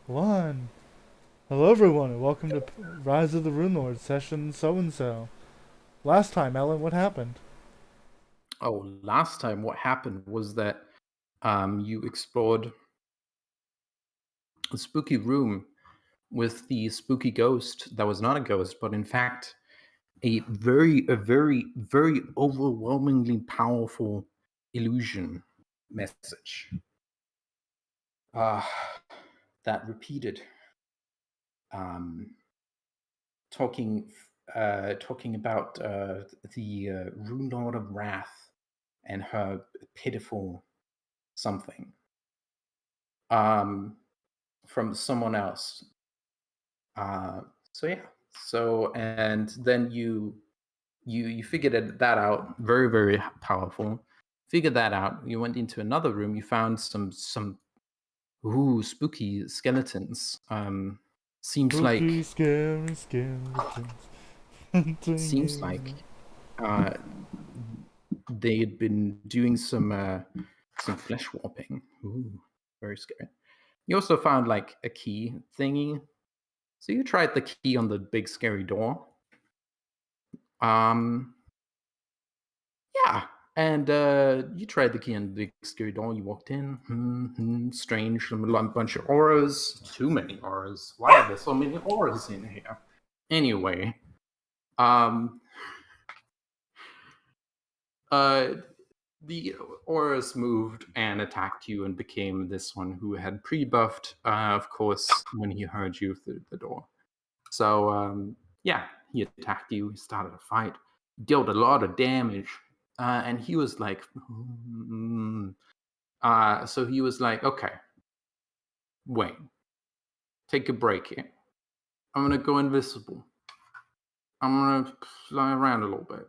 One. Hello, everyone, and welcome to Rise of the Runelords session so-and-so. Last time, Ellen, what happened? Oh, last time what happened was that you explored a spooky room with the spooky ghost that was not a ghost, but in fact a very overwhelmingly powerful illusion message uh, that repeated, um, talking talking about the Rune Lord of Wrath and her pitiful something. Um, from someone else. Uh, so yeah. So and then you figured that out. Very powerful. Figured that out. You went into another room. You found some spooky skeletons. Seems Spooky, like scary skeletons hunting seems in like the... uh, they had been doing some flesh warping. Ooh, very scary. You also found like a key thingy. So you tried the key on the big scary door. Um, yeah, and you tried the key on the big scary door. You walked in. Strange, a bunch of auras. Too many auras. Why are there so many auras in here? Anyway, um, uh, the auras moved and attacked you and became this one who had pre-buffed, of course, when he heard you through the door. So, yeah, he attacked you. He started a fight, dealt a lot of damage, and he was like, so he was like, okay, wait, take a break here. I'm gonna go invisible. I'm gonna fly around a little bit,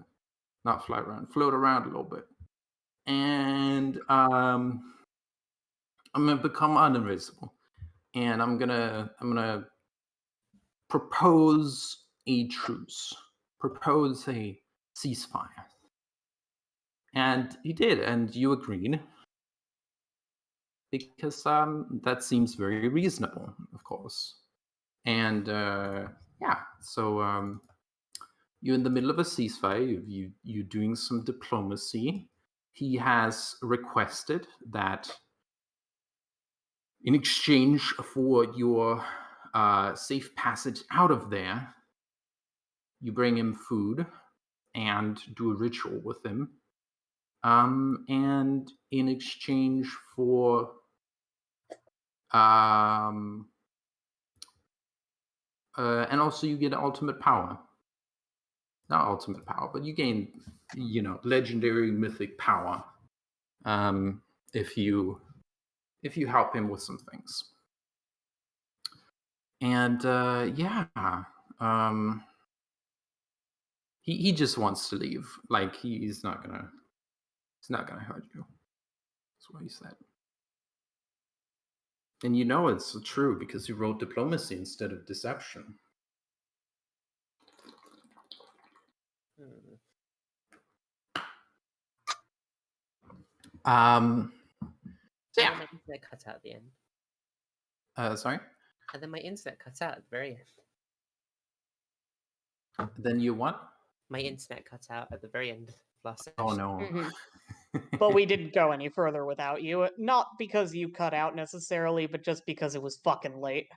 not fly around, float around a little bit, and I'm gonna become uninvisible, and I'm gonna propose a truce, propose a ceasefire. And he did, and you agreed because that seems very reasonable, of course. And yeah, so you're in the middle of a ceasefire. You're doing some diplomacy. He has requested that in exchange for your safe passage out of there, you bring him food and do a ritual with him. And in exchange for um, and also you get ultimate power. Not ultimate power, but you gain, legendary mythic power. Um, if you help him with some things, and yeah, um, he just wants to leave. Like he's not gonna hurt you. That's what he said. And you know it's true because he wrote diplomacy instead of deception. Hmm. Um, so And yeah. then my internet cut out at the end. Sorry. And then my internet cut out at the very end. Then you what? My internet cut out at the very end of last session. Oh no. Mhm. But we didn't go any further without you. Not because you cut out necessarily, but just because it was fucking late.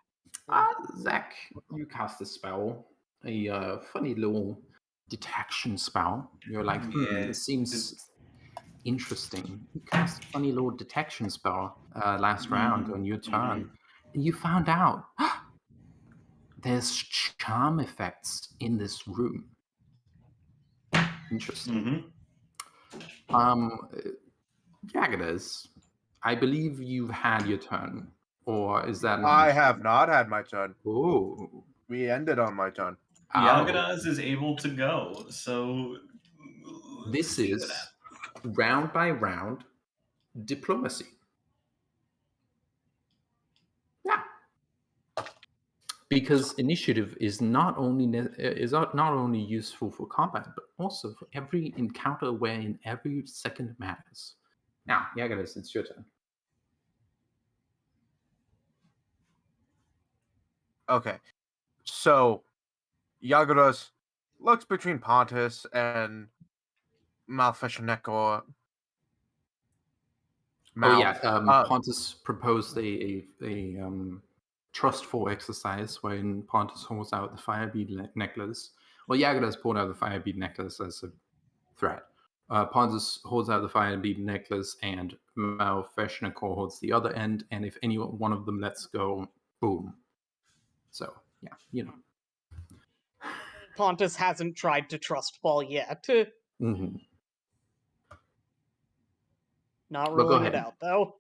Zach, you cast a spell, a funny little detection spell. You're like, Yeah. this seems interesting. You cast a funny little detection spell last round on your turn, and you found out there's charm effects in this room. Interesting. Jagadas, I believe you've had your turn, or is that not? I have not had my turn. Oh, We ended on my turn. oh. Yagadas is able to go, so let's This see what is happens. round by round diplomacy. Yeah, because initiative is not only useful for combat, but also for every encounter wherein every second matters. Now, Yagadas, it's your turn. Okay. So, Yaguras looks between Pontus and Malfeshnekor. Oh yeah, Uh, Pontus proposed a trustful exercise when Pontus holds out the fire bead necklace. Well, Yagadas pulled out the fire bead necklace as a threat. Pontus holds out the fire bead necklace, and Malfeshnekor holds the other end. And if any one of them lets go, boom. So yeah, you know. Pontus hasn't tried to trust fall yet. Mm-hmm. Not But go ruling it ahead. out, though.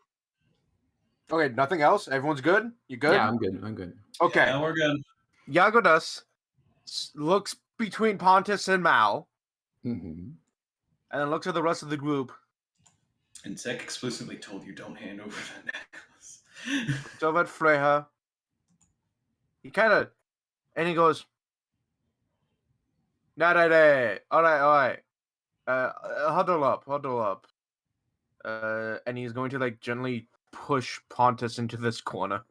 okay, nothing else? Everyone's good? You good? Yeah, I'm good. I'm good. Okay. Yeah, we're good. Yagodas looks between Pontus and Mal, Mm-hmm. and then looks at the rest of the group. And Zek explicitly told you don't hand over that necklace. Looks over at Freya. He kind of, and he goes, "Nah, all right. Huddle up. And he's going to like gently push Pontus into this corner.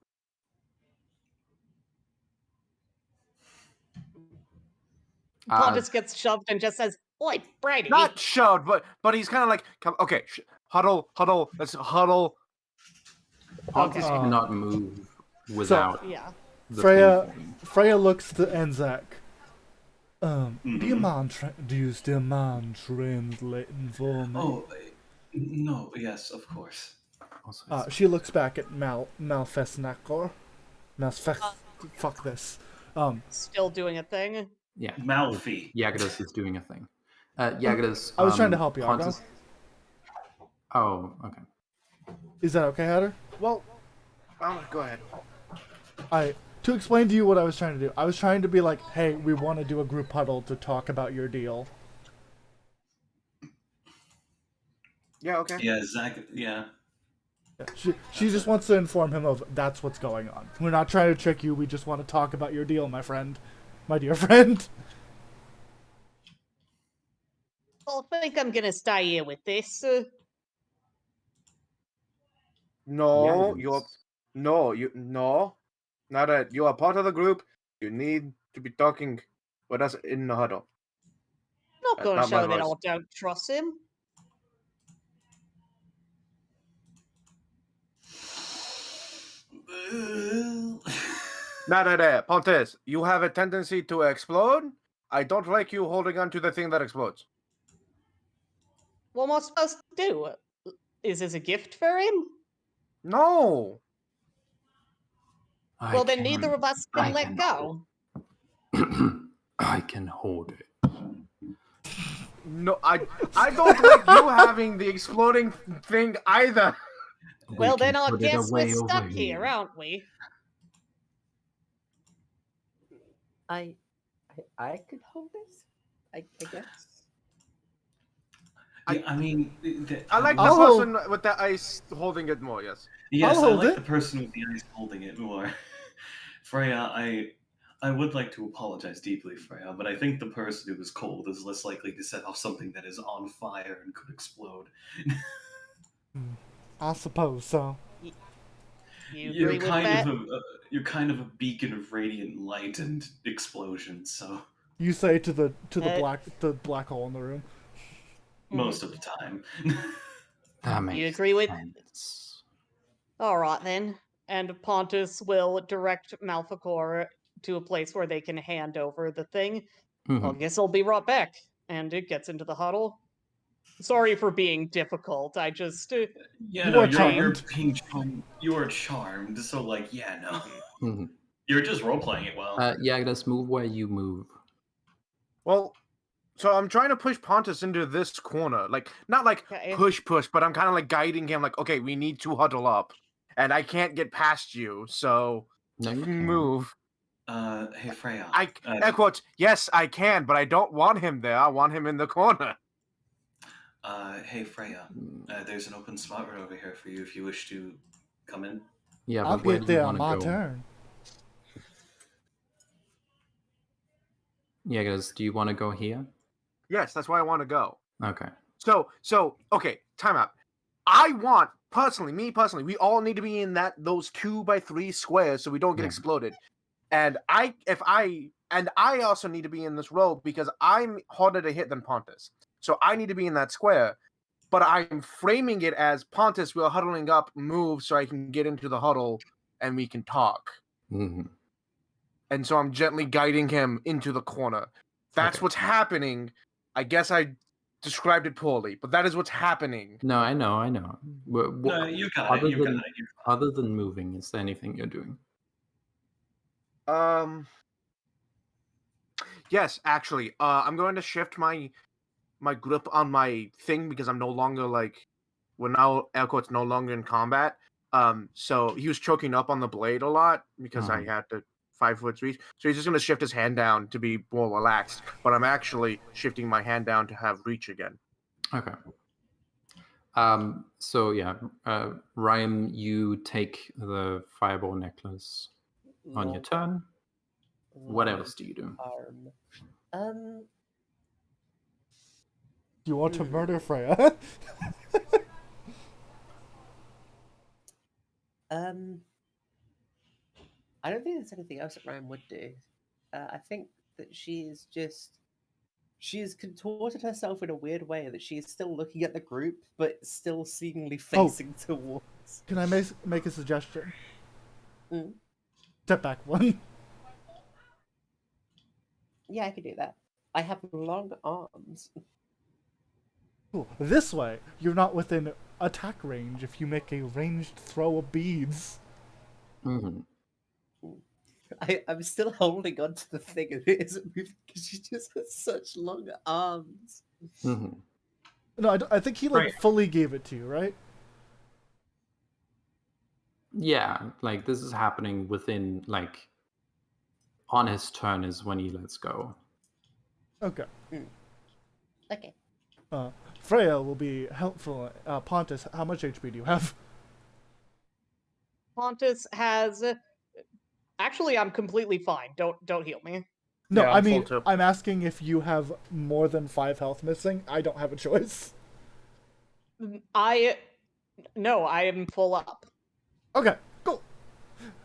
Pontus gets shoved and just says, "Oi, Brady." Not shoved, but he's kind of like, okay, huddle. Let's huddle. Pontus Okay. cannot move without Yeah. the Freya thing. Freya looks to Anzac. Do you Mhm. mind? Do you still mind translating for me? Oh, no, yes, of course. Also, She looks back at Malfesnakor. Fuck this. Still doing a thing. yeah, Malfi. Yagadas is doing a thing. Yagadas. I was trying to help you, Argo. Pontus... Oh, okay. Is that okay, Hatter? Well, go ahead. To explain to you what I was trying to do. I was trying to be like, hey, we want to do a group huddle to talk about your deal. Yeah, okay. Yeah, Zach. Yeah. She just wants to inform him of that's what's going on. We're not trying to trick you. We just want to talk about your deal, my friend. My dear friend. Well, I think I'm gonna stay here with this. No, Yagadas. no. Now that you are part of the group, you need to be talking with us in the huddle. Not That's gonna not my show that I voice. don't trust him. Nada, Pontes, you have a tendency to explode. I don't like you holding on to the thing that explodes. What am I supposed to do? Is this a gift for him? No. Well, then neither of us I can let can go. I can hold it. No, I don't like you having the exploding thing either. Well, then I put it guess we're away over stuck here, aren't we? I could hold this. I guess. Yeah, I mean, I like the I'll person with the ice holding it more, yes. yes, I'll I hold like it. the person with the ice holding it more. Freya, I would like to apologize deeply, Freya, but I think the person who is cold is less likely to set off something that is on fire and could explode. I suppose so. You You're agree with kind that? you're kind of a beacon of radiant light and explosion, so You say to the Uh, black hole in the room. most of the time. That makes You agree with? sense. All right then. And Pontus will direct Malficor to a place where they can hand over the thing. Mhm. I guess I'll be right back. And it gets into the huddle. Sorry for being difficult. I just Yeah, You no, are you're charmed. being charmed. You are charmed, so like, yeah, no. Mhm. You're just role playing it well. Yagadas, move where you move. Well, so I'm trying to push Pontus into this corner. Like, not like Okay. push, but I'm kind of like guiding him, like, okay, we need to huddle up. And I can't get past you, so No, you can. move. Hey Freya. Air quotes, yes, I can, but I don't want him there. I want him in the corner. Hey Freya. There's an open spot right over here for you if you wish to come in. Yeah, I'll but where get do you there want on to my go? turn. Yagadas, do you want to go here? Yes, that's where I want to go. Okay. So, okay, time out. I want, me personally, we all need to be in those 2x3 squares so we don't get Yeah. exploded. And I also need to be in this row because I'm harder to hit than Pontus. So I need to be in that square. But I'm framing it as Pontus, we're huddling up, move so I can get into the huddle and we can talk. Mhm. And so I'm gently guiding him into the corner. That's Okay. what's happening. I guess I described it poorly, but that is what's happening. No, I know. No, you got it. You got it. Other than moving, is there anything you're doing? Yes, actually. I'm going to shift my grip on my thing because I'm no longer we're now air quotes no longer in combat. So he was choking up on the blade a lot because I had to 5 foot reach. So he's just gonna shift his hand down to be more relaxed. But I'm actually shifting my hand down to have reach again. Okay. So yeah, Ryan, you take the fireball necklace on your Long turn. What long else do you do? arm. You want to murder Freya? I don't think there's anything else that Ryan would do. I think that she's contorted herself in a weird way that she's still looking at the group, but still seemingly facing towards. Can I make a suggestion? Mm. Step back one. Yeah, I could do that. I have long arms. Cool. This way, you're not within attack range if you make a ranged throw of beads. Mm-hmm. I'm still holding on to the thing and it isn't moving because she just has such long arms. Mm-hmm. No, I think he fully gave it to you, right? Yeah, this is happening within on his turn is when he lets go. Okay. Okay. Freya will be helpful. Pontus, how much HP do you have? Pontus has. Actually, I'm completely fine. Don't heal me. No, Yeah, I I'm full mean, too. I'm asking if you have more than 5 health missing. I don't have a choice. No, I am full up. Okay, cool.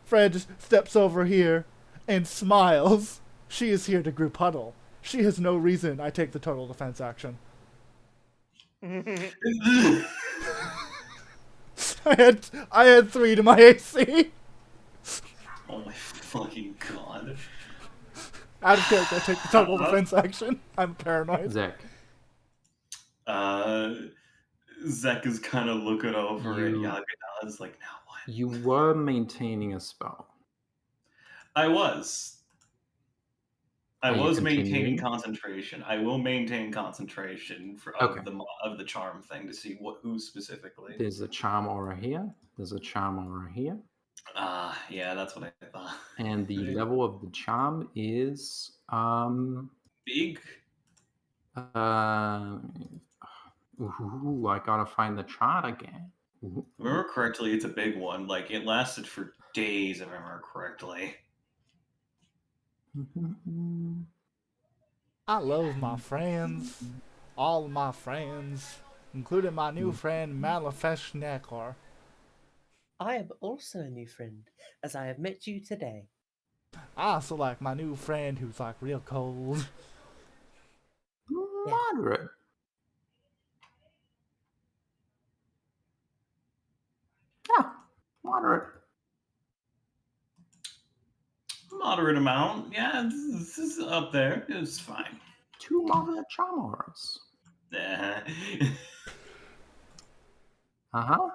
Freya just steps over here and smiles. She is here to group huddle. She has no reason I take the total defense action. I had 3 to my AC. Oh my fucking god. Out of character, I take the total defense action. I'm paranoid. Zach, Zek is kind of looking over at Yagana. It's like, now what? you were maintaining a spell. I was Are you maintaining continuing? concentration. I will maintain concentration Okay. of the charm thing to see who specifically. There's a charm aura here. There's a charm aura here. Yeah, that's what I thought. And the level of the charm is Big. Ooh, I gotta find the chart again. If I remember correctly, it's a big one. It lasted for days, if I remember correctly. I love my friends. All of my friends. Including my new friend, Malefeshnekor. I am also a new friend, as I have met you today. I also like my new friend who's real cold. Moderate. Yeah, moderate. Moderate amount. Yeah, this is up there. It's fine. 2 moderate charm auras. Uh-huh.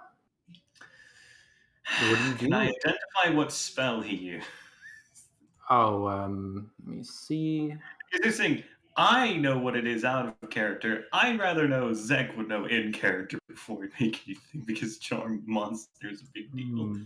What do you do? Can I identify what spell he used? Oh, let me see. Because you're saying, I know what it is out of character. I'd rather know Zek would know in character before we make anything, because charm monster is a big deal.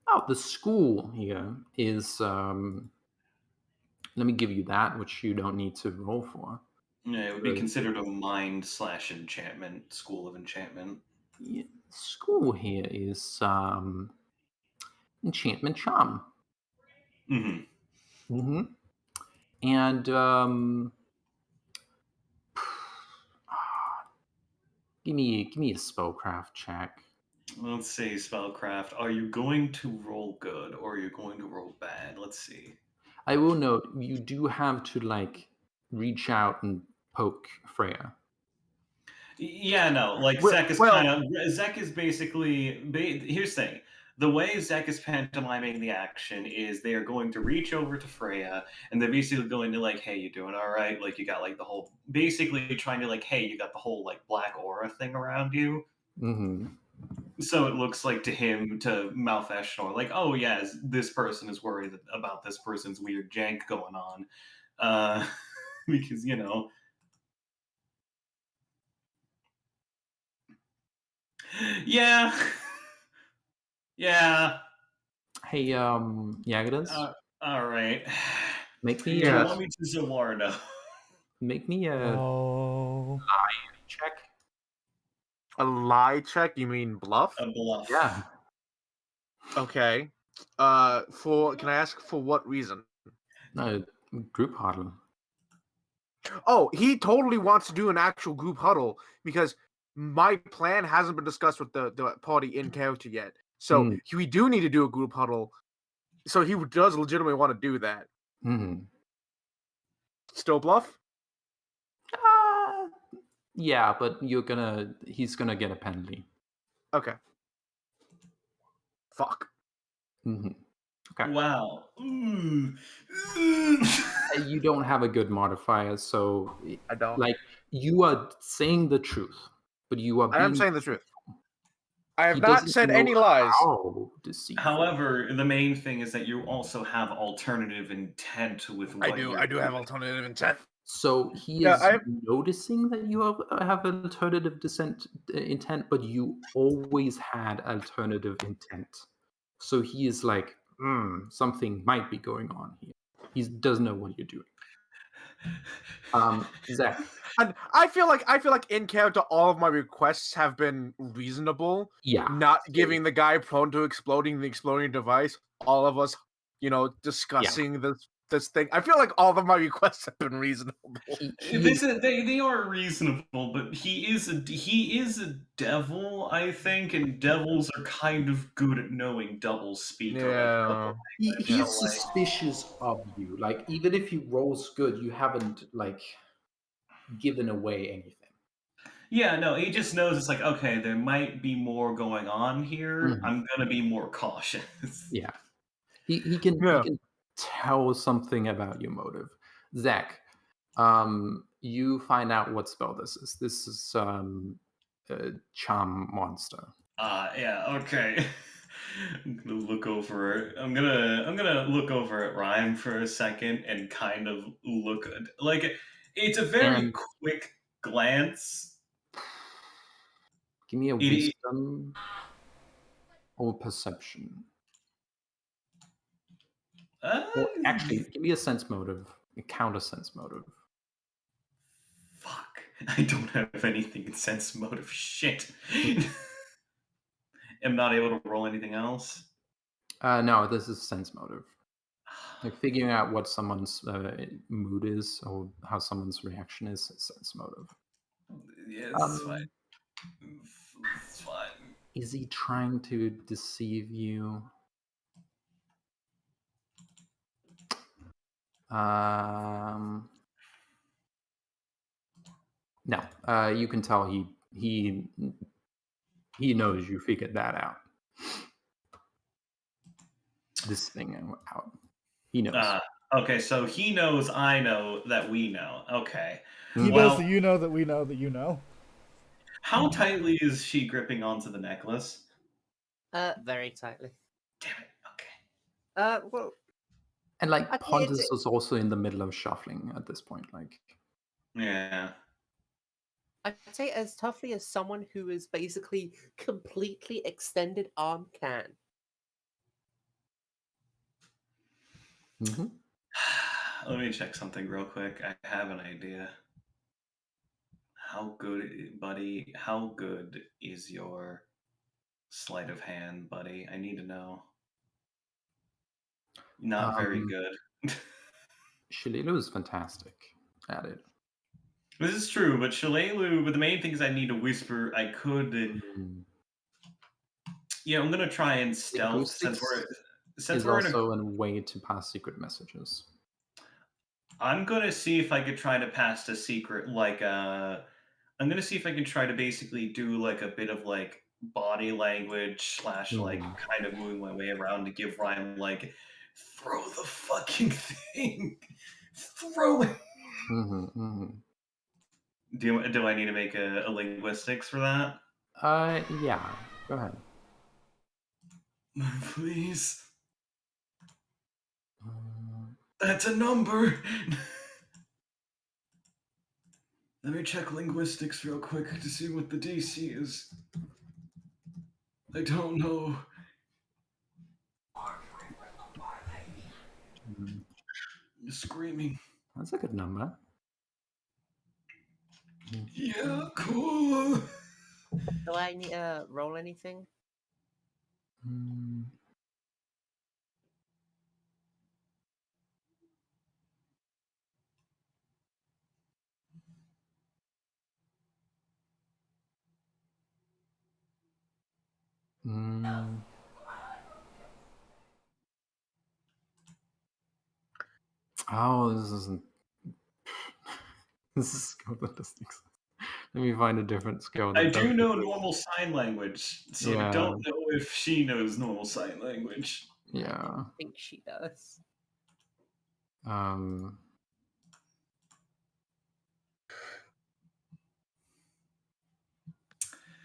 Oh, the school here is let me give you that, which you don't need to roll for. Yeah, it would be considered a mind/enchantment, school of enchantment. Yeah, school here is enchantment charm. And give me a spellcraft check. Let's see, spellcraft. Are you going to roll good or are you going to roll bad? Let's see. I will note you do have to like reach out and poke Freya. Yeah, no, like Zek is Zek is basically here's the thing. The way Zek is pantomiming the action is they are going to reach over to Freya and they're basically going to like, hey, you doing all right? Like you got like the whole basically trying to like, hey, you got the whole like black aura thing around you. Mm-hmm. So it looks like to him to mouth Eshnor, like, oh yeah, this person is worried about this person's weird jank going on. Because yeah. Yeah. Hey, Yagadas, All right. make Do me you want me to Zawardo? make me a Oh. check. A lie check? You mean bluff? A bluff. Yeah. Okay. Can I ask for what reason? No, group huddle. Oh, he totally wants to do an actual group huddle because my plan hasn't been discussed with the party in character yet. So we do need to do a group huddle. So he does legitimately want to do that. Mm-hmm. Still bluff? Yeah, but he's gonna get a penalty. Okay. Fuck. Mm-hmm. Okay. Wow. You don't have a good modifier, so I don't. like you are saying the truth, but you are. I am saying the truth. I have not said any lies. However, the main thing is that you also have alternative intent with what I do have alternative intent. So he is noticing that you have alternative intent, but you always had alternative intent. So he is like, something might be going on here. He doesn't know what you're doing. Zach. And I feel like in character, all of my requests have been reasonable. Yeah. Not giving the guy prone to exploding the exploding device. All of us, discussing this thing. I feel like all of my requests have been reasonable. They are reasonable, but he is a devil, I think, and devils are kind of good at knowing double speak. Yeah. He's suspicious of you. Like, even if he rolls good, you haven't given away anything. Yeah, no, he just knows it's like, okay, there might be more going on here. Mm-hmm. I'm gonna be more cautious. Yeah. He can tell something about your motive. Zach, you find out what spell this is. This is a charm monster. Yeah, okay. I'm gonna look over. I'm gonna look over at Ryan for a second and kind of look like it's a very quick glance. Give me a wisdom or perception. Or actually, give me a sense motive, a counter sense motive. Fuck, I don't have anything in sense motive. Shit. I'm not able to roll anything else. No, this is sense motive. Like figuring out what someone's mood is or how someone's reaction is sense motive. Yeah, it's fine. It's fine. Is he trying to deceive you? No. You can tell he knows you figured that out. This thing out. He knows. Okay, so he knows, I know, that we know. Okay. He knows that you know that we know that you know. How tightly is she gripping onto the necklace? Very tightly. Damn it. Okay. Well. And Pontus is also in the middle of shuffling at this point. Yeah. I'd say as toughly as someone who is basically completely extended arm can. Mm-hmm. Let me check something real quick. I have an idea. How good, buddy? How good is your sleight of hand, buddy? I need to know. Not very good. Shalelu is fantastic at it. This is true, but Shalelu, but the main thing is I need to whisper. I could. Yeah, I'm gonna try and stealth since we're in a. Also a way to pass secret messages. I'm gonna see if I could try to pass a secret, like I'm gonna see if I can try to basically do like a bit of like body language / like kind of moving my way around to give Ryan like throw the fucking thing, throw it. Do I need to make a linguistics for that? Yeah. Go ahead. Please. That's a number. Let me check linguistics real quick to see what the DC is. I don't know. Screaming. That's a good number. Yeah, cool. Do I need to roll anything? Oh, this isn't. This is a skill that doesn't exist. Let me find a different skill. I do know normal sign language, so I don't know if she knows normal sign language. Yeah. I think she does.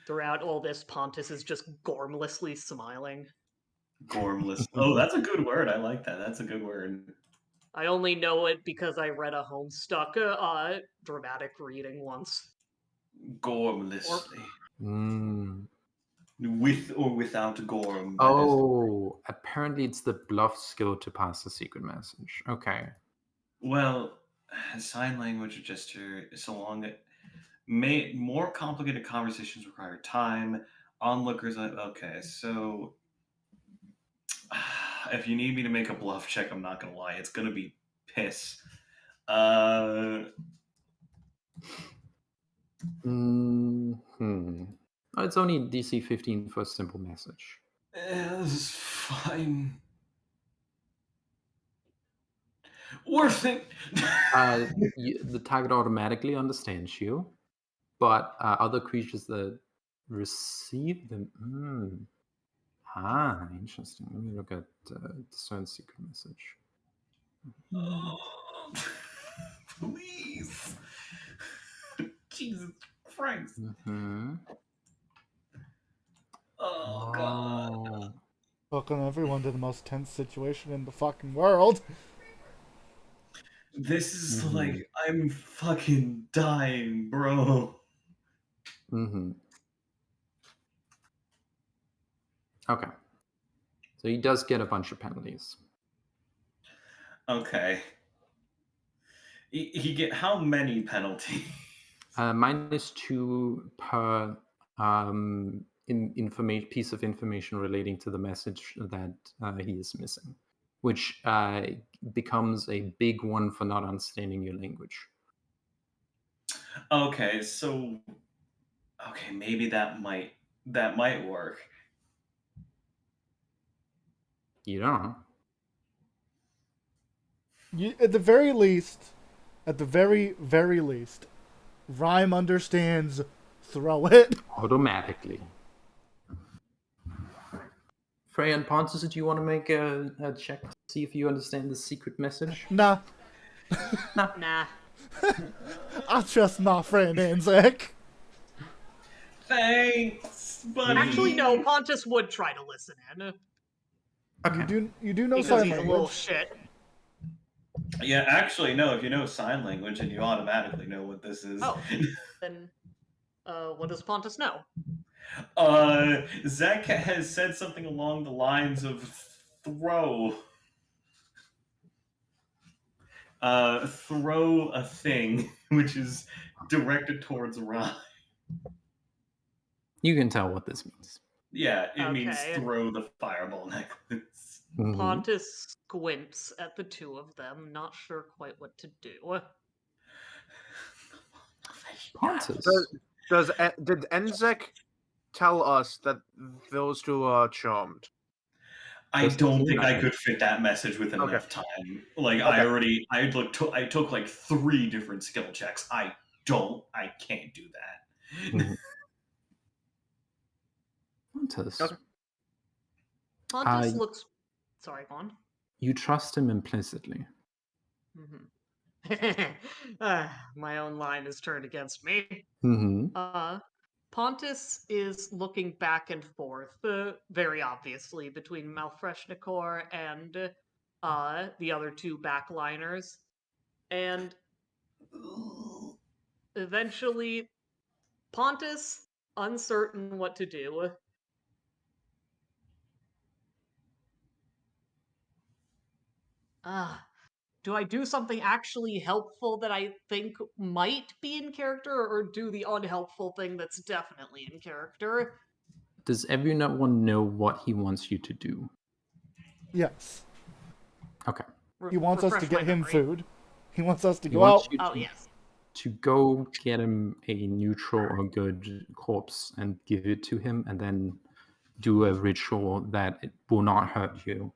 Throughout all this, Pontus is just gormlessly smiling. Gormless. Oh, that's a good word. I like that. That's a good word. I only know it because I read a Homestuck dramatic reading once. Gormlessly. With or without Gorm. Oh, apparently it's the bluff skill to pass a secret message. Okay. Well, sign language or gesture, so long that more complicated conversations require time. Onlookers, okay, so if you need me to make a bluff check, I'm not gonna lie, it's gonna be piss. Oh, it's only DC 15 for a simple message. This is fine. Worth it. The target automatically understands you, but other creatures that receive them. Interesting. Let me look at discern secret message. Please. Jesus Christ. Oh, God. Welcome everyone to the most tense situation in the fucking world. This is like, I'm fucking dying, bro. Okay. So he does get a bunch of penalties. Okay. He get how many penalties? -2 per piece of information relating to the message that he is missing, which becomes a big one for not understanding your language. Okay, so maybe that might work. You don't know. At the very least, Rhyme understands throw it. Automatically. Freya and Pontus, do you want to make a check to see if you understand the secret message? Nah. Nah. I trust my friend Anzac. Thanks, buddy. Actually, no, Pontus would try to listen in. Okay. You do know because sign he's language. a little shit. Yeah, actually, no. If you know sign language, and you automatically know what this is. Oh, then what does Pontus know? Zach has said something along the lines of throw. Throw a thing, which is directed towards Ryan. You can tell what this means. Yeah, it means throw the fireball necklace. Pontus squints at the two of them, not sure quite what to do. Pontus? Did Enzek tell us that those two are charmed. I Just don't keep think I nothing. could fit that message within Okay. enough time. Like Okay. I took like 3 different skill checks. I can't do that. Mhm. Pontus, Okay. Pontus looks. Sorry, go on. you trust him implicitly. My own line is turned against me. Mm-hmm. Pontus is looking back and forth, very obviously, between Malfreshnikor and the other 2 backliners. And eventually, Pontus, uncertain what to do, do I do something actually helpful that I think might be in character, or do the unhelpful thing that's definitely in character? Does everyone know what he wants you to do? Yes. Okay. He wants us to Refresh my get him memory. food. He wants us to He go wants out. you Oh, to, yes. to go get him a neutral or good corpse and give it to him, and then do a ritual that it will not hurt you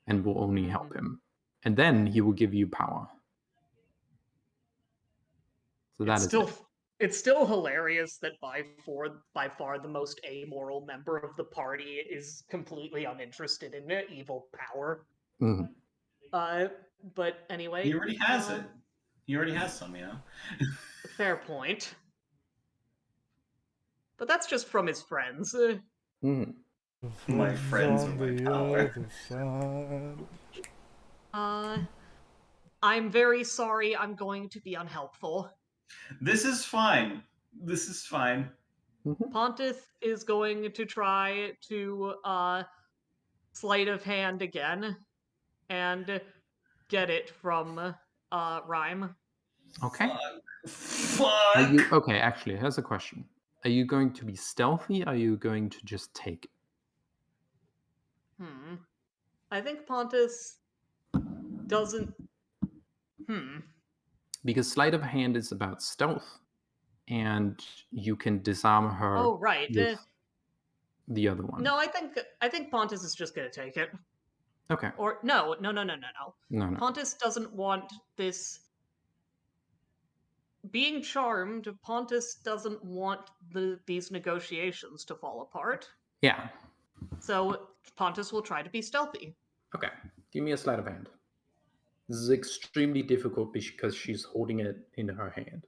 and will only help him. And then he will give you power. So that is it. It's still hilarious that by far the most amoral member of the party is completely uninterested in evil power. Mhm. But anyway, He already has it. He already has some, you know. Fair point. But that's just from his friends. Mhm. My friends are On my the power. other side. I'm very sorry. I'm going to be unhelpful. This is fine. This is fine. Mhm. Pontus is going to try to sleight of hand again and get it from Rhyme. Okay. Fuck. Are you okay? Actually, here's a question: are you going to be stealthy? Or are you going to just take it? I think Pontus doesn't. Because sleight of hand is about stealth, and you can disarm her Oh, right. with the other one. No, I think Pontus is just gonna take it. Okay. Or no. No. Pontus doesn't want this. Being charmed, Pontus doesn't want these negotiations to fall apart. Yeah. So Pontus will try to be stealthy. Okay. Give me a sleight of hand. This is extremely difficult because she's holding it in her hand.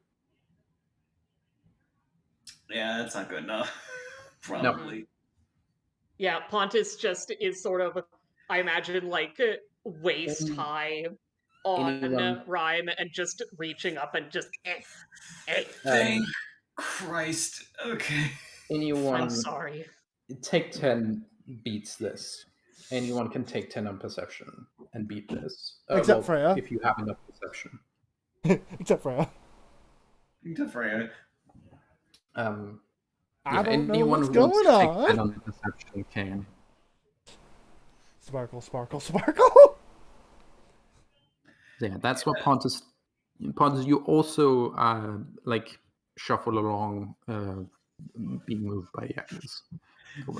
Yeah, that's not good enough. Probably. Yeah, Pontus just is sort of, I imagine, like waist high on Rhyme and just reaching up and just. Thank Christ. Okay. Anyone? I'm sorry. Take 10 beats this. Anyone can take 10 on perception and beat this. Except Freya. If you have enough perception. Except Freya. Except Freya. I don't know anyone what's who wants going to take on. 10 on perception can. Sparkle, sparkle, sparkle. Yeah, that's what Pontus. Pontus, you also like shuffle along, being moved by Yakis.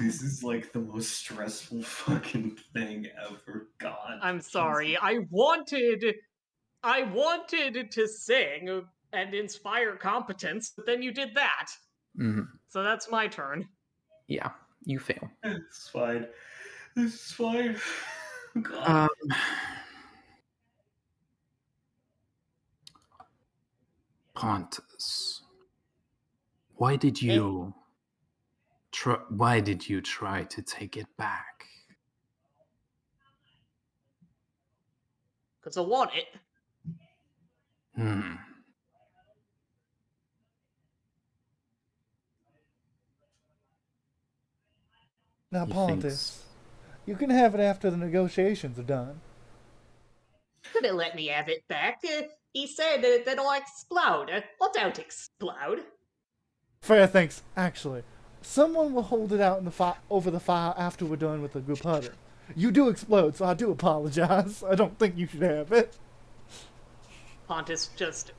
This is like the most stressful fucking thing ever. God. I'm sorry. I wanted to sing and inspire competence, but then you did that. Mm-hmm. So that's my turn. Yeah, you fail. It's fine. This is fine. God. Pontus, why did you try to take it back? Because I want it. Now, Pontus, you can have it after the negotiations are done. Could have let me have it back. He said that I'll explode. I don't explode. Freya thinks, actually, someone will hold it out in the over the fire after we're done with the group huddle. You do explode, so I do apologize. I don't think you should have it. Pontus just.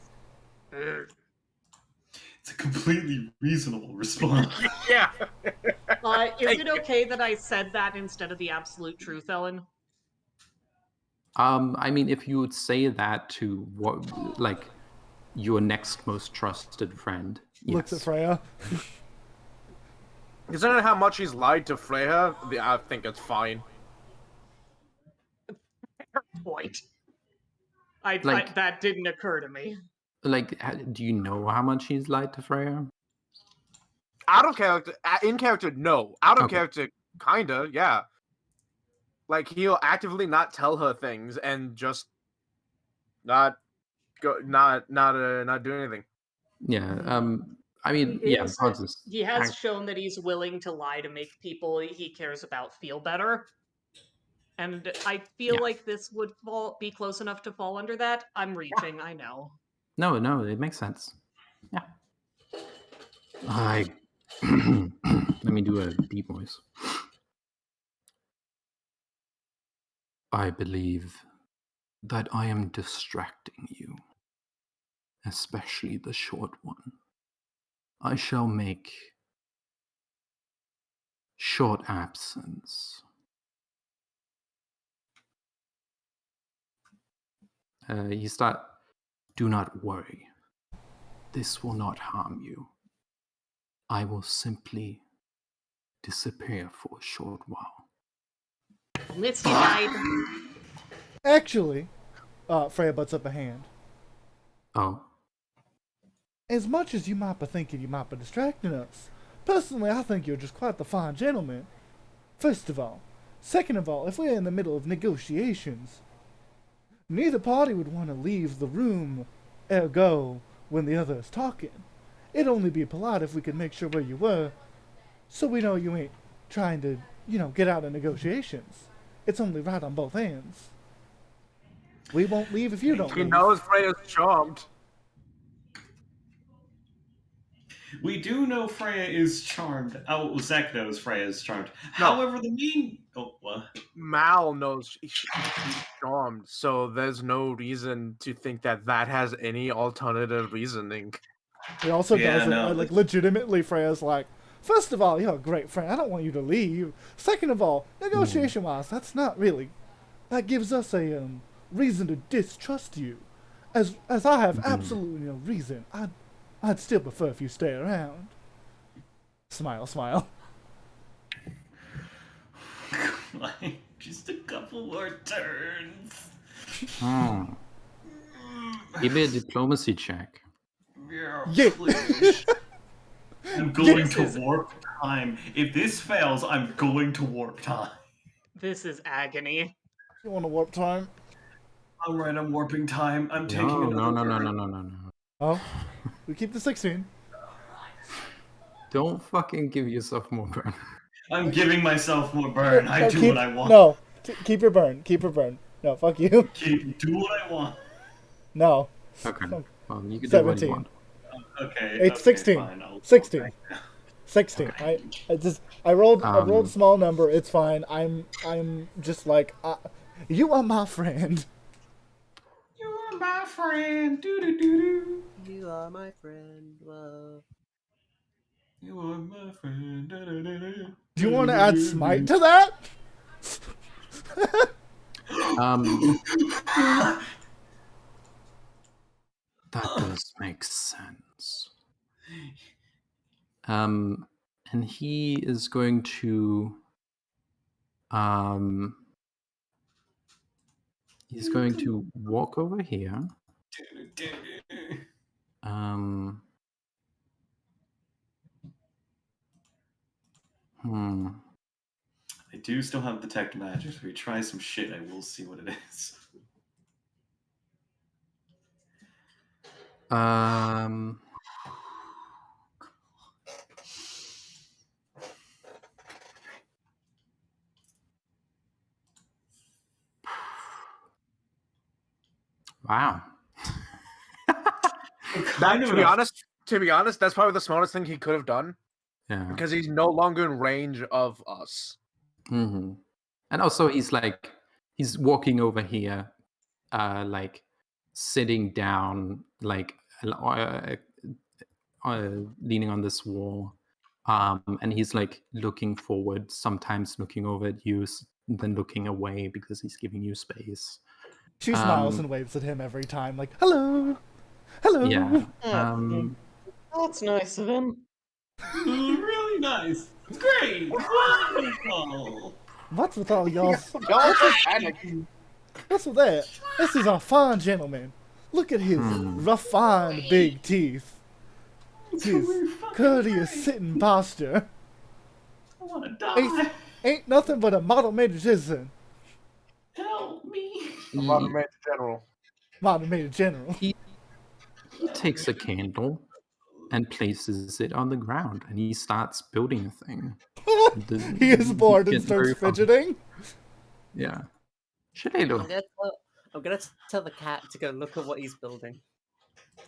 It's a completely reasonable response. Yeah. Is it okay that I said that instead of the absolute truth, Ellen? I mean, if you would say that to like your next most trusted friend, Looks at yes. Freya. Considering how much he's lied to Freya, I think it's fine. Point. Like- that didn't occur to me. Like, do you know how much he's lied to Freya? Out of character, in character, no. Out of Okay. character, kinda, yeah. Like he'll actively not tell her things and just not do anything. Yeah. I mean, yeah, He has shown that he's willing to lie to make people he cares about feel better. And I feel like this would be close enough to fall under that. I'm reaching, I know. No, it makes sense. Yeah. Let me do a deep voice. I believe that I am distracting you, especially the short one. I shall make short absence. Do not worry. This will not harm you. I will simply disappear for a short while. Misty died. Actually, Freya butts up a hand. Oh. As much as you might be thinking you might be distracting us, personally I think you're just quite the fine gentleman. First of all. Second of all, if we're in the middle of negotiations, neither party would want to leave the room, ergo, when the other is talking. It'd only be polite if we could make sure where you were, so we know you ain't trying to, get out of negotiations. It's only right on both ends. We won't leave if you don't He leave. knows Freya's charmed. We do know Freya is charmed. Oh, Zek knows Freya is charmed. No. However, the main... Oh, what? Mal knows she's charmed, so there's no reason to think that has any alternative reasoning. He also Yeah, does it, no. legitimately Freya's like, first of all, you're a great friend, I don't want you to leave. Second of all, negotiation-wise, that's not really... That gives us a reason to distrust you. As I have absolutely no reason, I'd still prefer if you stay around. Smile, smile. Like, just a couple more turns. Give me a diplomacy check. Yeah. Please. I'm going to warp time. If this fails, I'm going to warp time. This is agony. You want to warp time? Alright, I'm warping time. I'm taking another turn. No. Oh, we keep the 16. Don't fucking give yourself more burn. I'm giving myself more burn. I do what I want. No, keep your burn. Keep your burn. No, fuck you. Do what I want. No. Okay. Well, you can 17. do what you want. Okay. 16. Fine. 16. 16. Okay. I rolled small number. It's fine. I'm just like, you are my friend. You are my friend. Do. You are my friend. Whoa. You are my friend. Do you want to add smite to that? That does make sense. And he is going to he's going to walk over here. I do still have detect magic. If we try some shit, I will see what it is. Wow. To be honest, that's probably the smartest thing he could have done. Yeah. Because he's no longer in range of us. Mm-hmm. And also he's walking over here, like sitting down, like leaning on this wall, And he's like looking forward, sometimes looking over at you, then looking away because he's giving you space. She smiles and waves at him every time, like, hello! Hello! Yeah. That's nice of him. Really nice. Great. Wonderful. What's with all y'all? Y'all are panicking. What's with that? This is a fine gentleman. Look at his refined big teeth. His courteous sitting posture. I want to die. Ain't nothing but a model made citizen. Help me. Modern Major General. Model made general. He takes a candle and places it on the ground, and he starts building a thing. He is bored and gets starts very fun. fidgeting. Yeah. Shillelagh. I'm gonna tell the cat to go look at what he's building.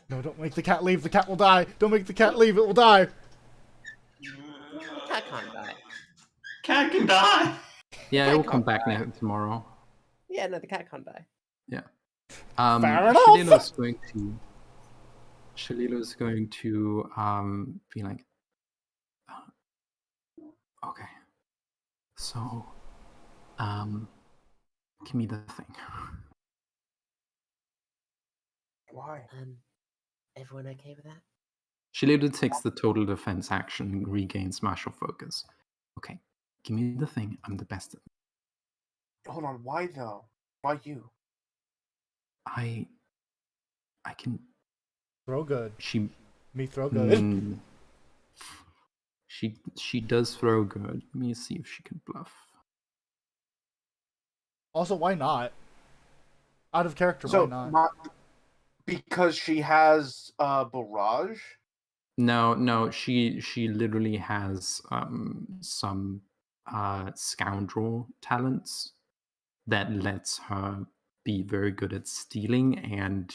No, don't make the cat leave. The cat will die. Don't make the cat leave. It will die. Cat can't die. Cat can die. Yeah, it will come back tomorrow. Yeah, no, the cat can't die. Yeah. Fair enough. Shalila's going to be like, okay, so give me the thing. Why? Everyone okay with that? Shalila takes the total defense action and regains martial focus. Okay, give me the thing. I'm the best at it. Hold on. Why though? Why you? I can Throw good. Me throw good. She does throw good. Let me see if she can bluff. Also, why not? Out of character, why not? Because she has barrage. No. She literally has some scoundrel talents that lets her be very good at stealing and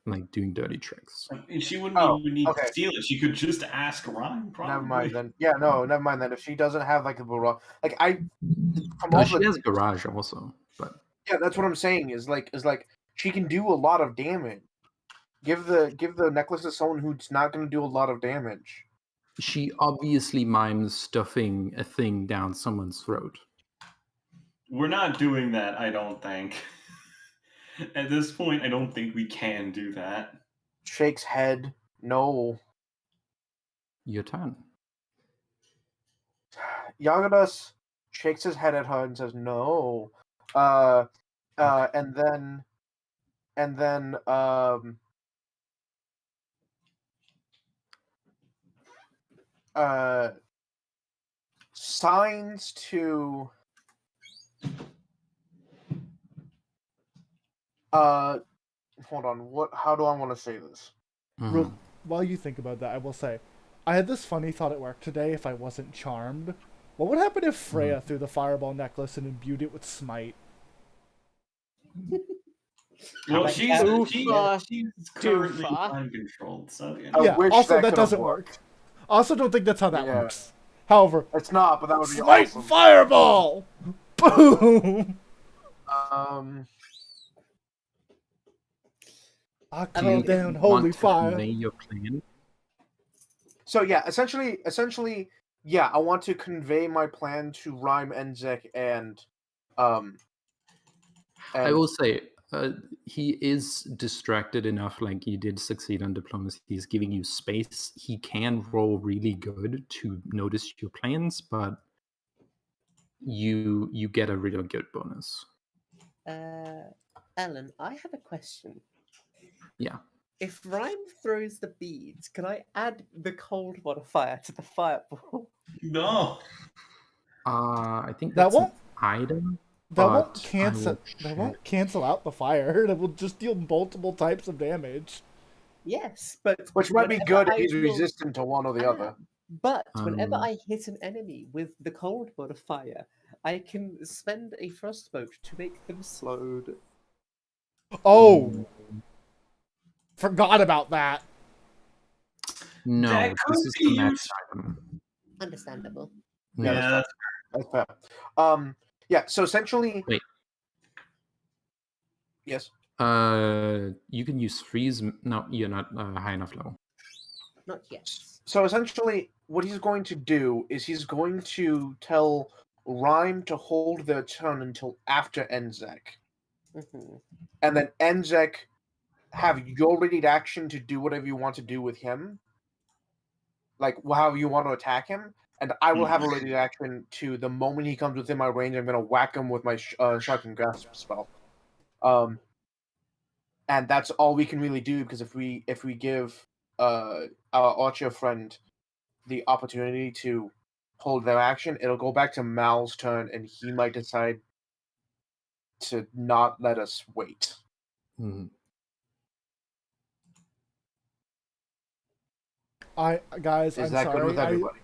like doing dirty tricks. And she wouldn't even need to steal it. She could just ask Ryan. Probably. Never mind then. Yeah, no, never mind then. If she doesn't have like a barrage, like She has garage also, but yeah, that's what I'm saying. Is like she can do a lot of damage. Give the necklace to someone who's not going to do a lot of damage. she obviously mimes stuffing a thing down someone's throat. We're not doing that, I don't think. At this point, I don't think we can do that. Shakes head. No. Your turn. Yagadas shakes his head at her and says no. And then signs to hold on, how do I want to say this? While you think about that, I will say, I had this funny thought at work today. If I wasn't charmed, what would happen if Freya threw the fireball necklace and imbued it with smite? Well, she's currently mind controlled, so yeah. Also, that doesn't work. Also, don't think that's how that works. However, it's not, but that would be smite awesome. Fireball! Boom! I call down holy fire. Your plan? So yeah, essentially, yeah, I want to convey my plan to Rhyme, Enzek, and I will say, he is distracted enough, like you did succeed on diplomacy. He's giving you space. He can roll really good to notice your plans, but you get a really good bonus. Ellen, I have a question. Yeah. If Rhyme throws the beads, can I add the cold modifier to the fireball? No. I think that's an item. That won't cancel out the fire. It will just deal multiple types of damage. Yes, but which might be good if he's resistant to one or the other. But whenever I hit an enemy with the cold modifier, I can spend a frostbolt to make them slowed. Oh, forgot about that. No, this is the next item. Understandable. Yeah, that's fair. Yeah, so essentially... Wait. Yes? You can use freeze... No, you're not high enough level. Not yet. So essentially, what he's going to do is he's going to tell Rhyme to hold their turn until after Enzek. And then Enzek have your ready action to do whatever you want to do with him. Like, how you want to attack him. And I will have a ready action to the moment he comes within my range, I'm going to whack him with my Shock and Grasp spell. And that's all we can really do, because if we give our archer friend the opportunity to hold their action, it'll go back to Mal's turn, and he might decide to not let us wait. I'm that sorry. good with everybody?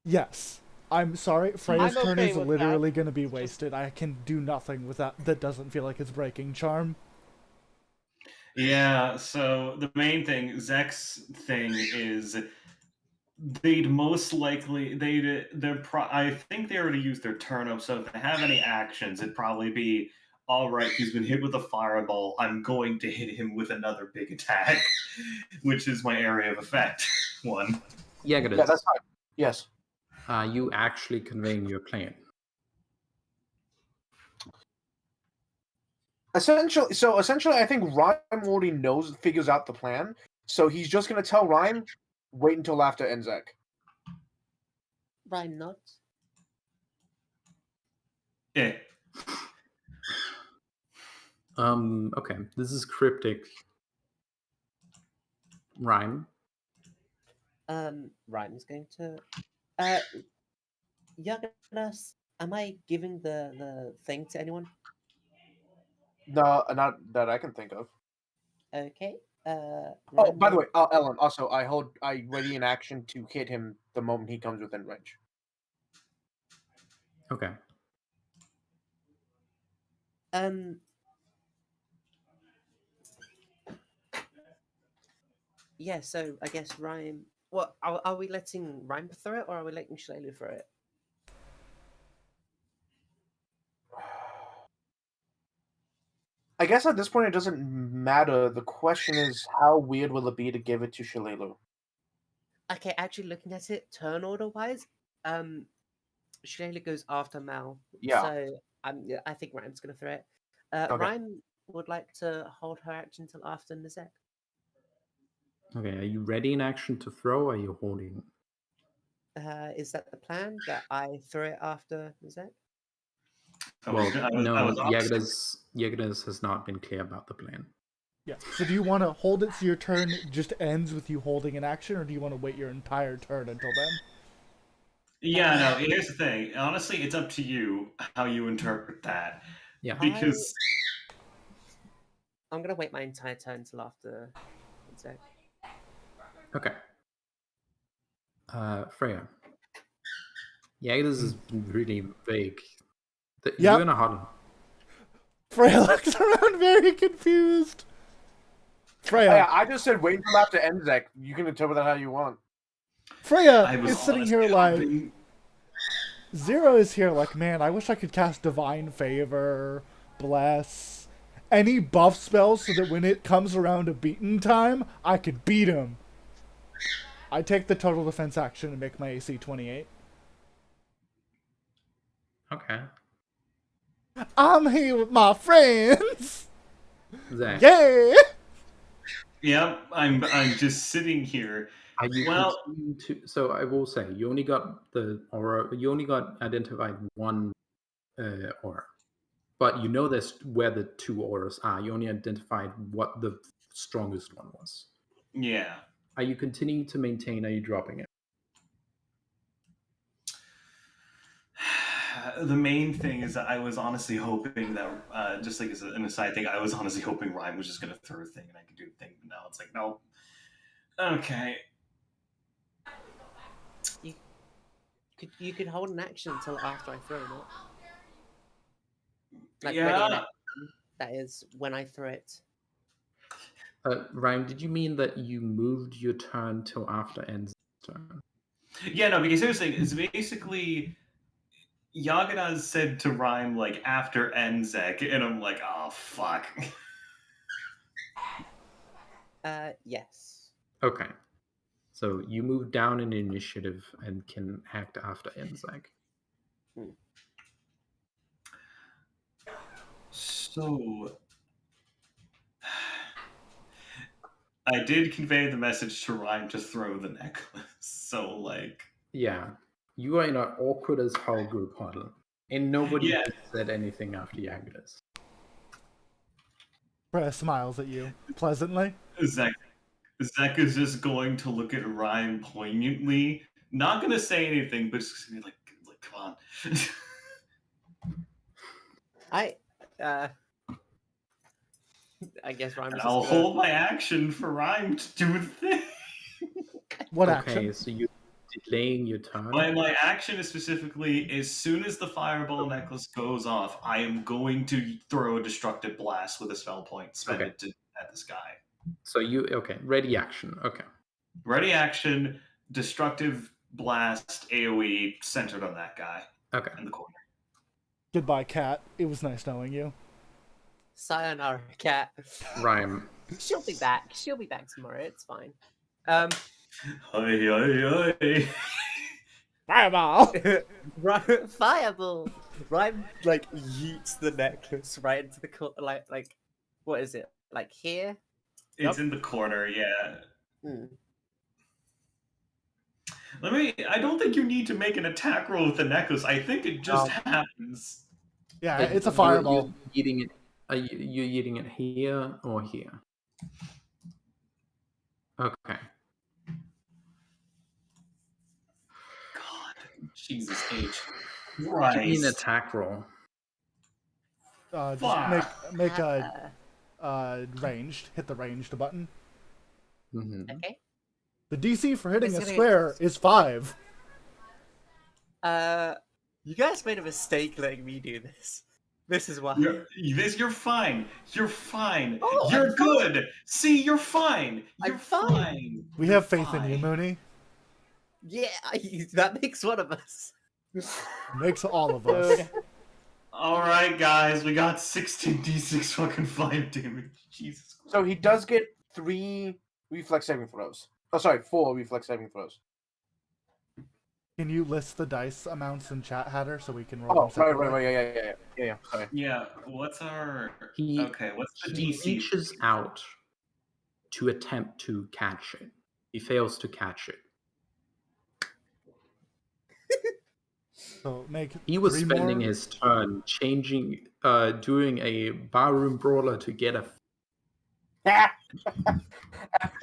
Yes. I'm sorry. Freya's turn okay is with literally that. going to be wasted. I can do nothing with that. That doesn't feel like it's breaking charm. Yeah, so the main thing, Zek's thing is they'd most likely I think they already used their turn up, so if they have any actions, it'd probably be all right, he's been hit with a fireball, I'm going to hit him with another big attack, which is my area of effect one. Yeah, that's fine. Yes. Are you actually conveying your plan? Essentially, I think Rhyme already figures out the plan. So he's just going to tell Rhyme, wait until after Enzek. Rhyme nods. Yeah. Okay, this is cryptic. Rhyme. Rhyme's going to. Yagadas, am I giving the thing to anyone? No, not that I can think of. Okay. Oh, by the way, Ellen. Also, I ready an action to hit him the moment he comes within range. Okay. Yeah. So I guess Rhyme. What are we letting Rhyme throw it, or are we letting Shalelu throw it? I guess at this point it doesn't matter. The question is, how weird will it be to give it to Shalelu? Okay, actually looking at it, turn order wise, Shalelu goes after Mal. Yeah. So I think Rhyme's gonna throw it. Okay. Rhyme would like to hold her action till after Nizek. Okay, are you ready in action to throw, or are you holding? Is that the plan, that I throw it after Nizek? Well, no, Yagadas has not been clear about the plan. Yeah. So do you want to hold it so your turn just ends with you holding an action, or do you want to wait your entire turn until then? Yeah, no, here's the thing. Honestly, it's up to you how you interpret that. Yeah. Because I'm gonna wait my entire turn till after Nizek. Okay. Freya. Yagadas has been really vague. You're in a huddle. Freya looks around very confused. Freya. I just said wait until after Enzek. You can interpret that how you want. Freya is sitting here like... Zero is here like, man, I wish I could cast Divine Favor, Bless, any buff spells so that when it comes around to beaten time, I could beat him. I take the total defense action and make my AC 28. Okay. I'm here with my friends. Zach. Yeah. Yep, I'm just sitting here. Are you so I will say you only got the aura. You only got identified one aura, but you know this where the two auras are. You only identified what the strongest one was. Yeah. Are you continuing to maintain? Are you dropping it? The main thing is that I was honestly hoping that, just like as an aside thing, I was honestly hoping Ryan was just going to throw a thing and I could do the thing, but now it's like, no. Okay. You could hold an action until after I throw it. Like Yeah. ready an action. That is when I throw it. Ryan, did you mean that you moved your turn till after Enz's turn? Yeah, no, because here's the thing, it's basically Yagadas said to Rhyme like after Enzek, and I'm like, oh fuck. Yes. Okay. So you move down in initiative and can act after Enzak. So I did convey the message to Rhyme to throw the necklace. So like, yeah, you are in an awkward as hell group huddle, and nobody has said anything after Yagudas. Freya smiles at you pleasantly. Zek is just going to look at Rhyme poignantly, not gonna say anything, but just gonna be like, come on. I guess Rhyme And is I'll just gonna... hold my action for Rhyme to do the thing. What Okay, action? so you're delaying your turn. My action is specifically, as soon as the fireball necklace goes off, I am going to throw a destructive blast with a spell point, spend it at this guy. So ready action. Okay. Ready action, destructive blast, AoE, centered on that guy. Okay. In the corner. Goodbye, cat. It was nice knowing you. Sayonara, cat. Rhyme. She'll be back. She'll be back tomorrow. It's fine. Hi. Fireball! Fireball! Rhyme, like, yeets the necklace right into the corner. Like, what is it? Like here? It's in the corner, yeah. Hmm. I don't think you need to make an attack roll with the necklace. I think it just happens. Yeah, it's a fireball. You're eating it. Are you eating it here or here? Okay. God, Jesus H. Give me an Christ. attack roll. Just make a ranged. Hit the ranged button. Mm-hmm. Okay. The DC for hitting a square is 5. You guys made a mistake letting me do this. This is why. You're fine. You're fine. Oh, you're I'm good. fine. See, you're fine. You're I'm fine. We have faith in you, Mooney. Yeah, that makes one of us. Makes all of us. All right, guys, we got 16d6 fucking fire damage. Jesus Christ. So he does get 3 reflex saving throws. Oh, sorry, 4 reflex saving throws. Can you list the dice amounts in chat, Hatter, so we can roll them Oh, separately? right, yeah, sorry. Yeah, what's our... what's the He DC? reaches out to attempt to catch it. He fails to catch it. So make He was 3 spending more. his turn doing a barroom brawler to get a...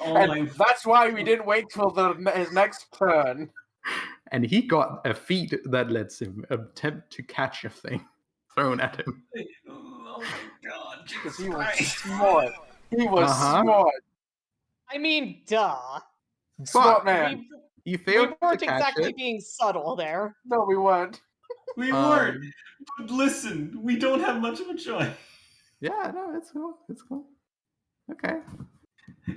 And that's why we didn't wait till his next turn. And he got a feat that lets him attempt to catch a thing thrown at him. Oh my god, Because Jesus he was Christ. smart. He was smart. I mean, duh. Smart man. You We failed weren't to catch exactly it. being subtle there. No, we weren't. We weren't. But listen, we don't have much of a choice. Yeah, no, it's cool. It's cool. Okay.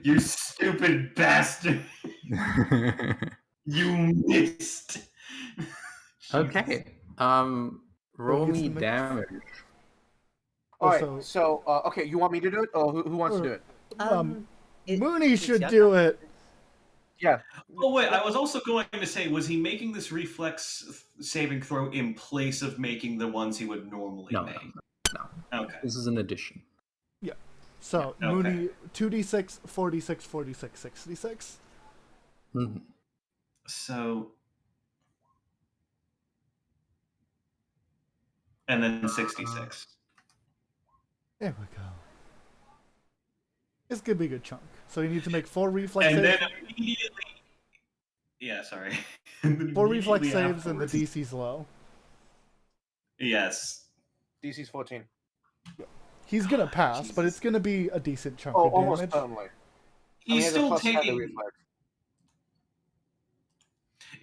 You stupid bastard. You missed. Okay. Roll me damage. Alright, so, okay, you want me to do it? Or who wants to do it? Mooney should do it. Yeah. Oh, wait, I was also going to say, was he making this reflex saving throw in place of making the ones he would normally make? No. Okay. This is an addition. Yeah. So, Yeah, okay. Mooney, 2d6, 4d6, 46, 66. Mm-hmm. So... And then 66. There we go. It's gonna be a good chunk. So you need to make 4 reflex And saves. then immediately... Yeah, sorry. 4 reflex saves and the afterwards- DC's low. Yes. DC's 14. He's gonna pass, but it's gonna be a decent chunk Oh, of almost damage. certainly. He's still +10 to taking... reflex.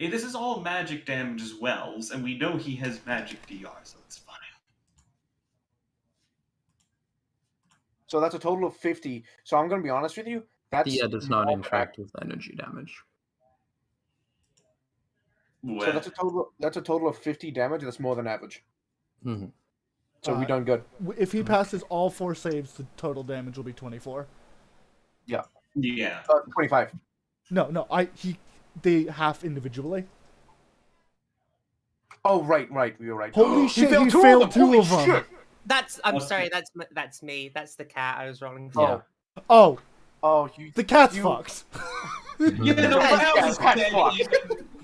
This is all magic damage as well, and we know he has magic DR, so it's fine. So that's a total of 50. So I'm going to be honest with you. That's does not interact with energy damage. So that's a total of 50 damage. That's more than average. Mm-hmm. So we done good. If he passes all 4 saves, the total damage will be 24. Yeah. Yeah. 25. No. They half individually. Oh, right. You're right. Holy shit! He two failed of them. two of them. Shit. I'm Okay. sorry. That's me. That's the cat I was rolling for. Yeah. Oh, The cat's fucked. Yeah, no, cat's dead. fucked.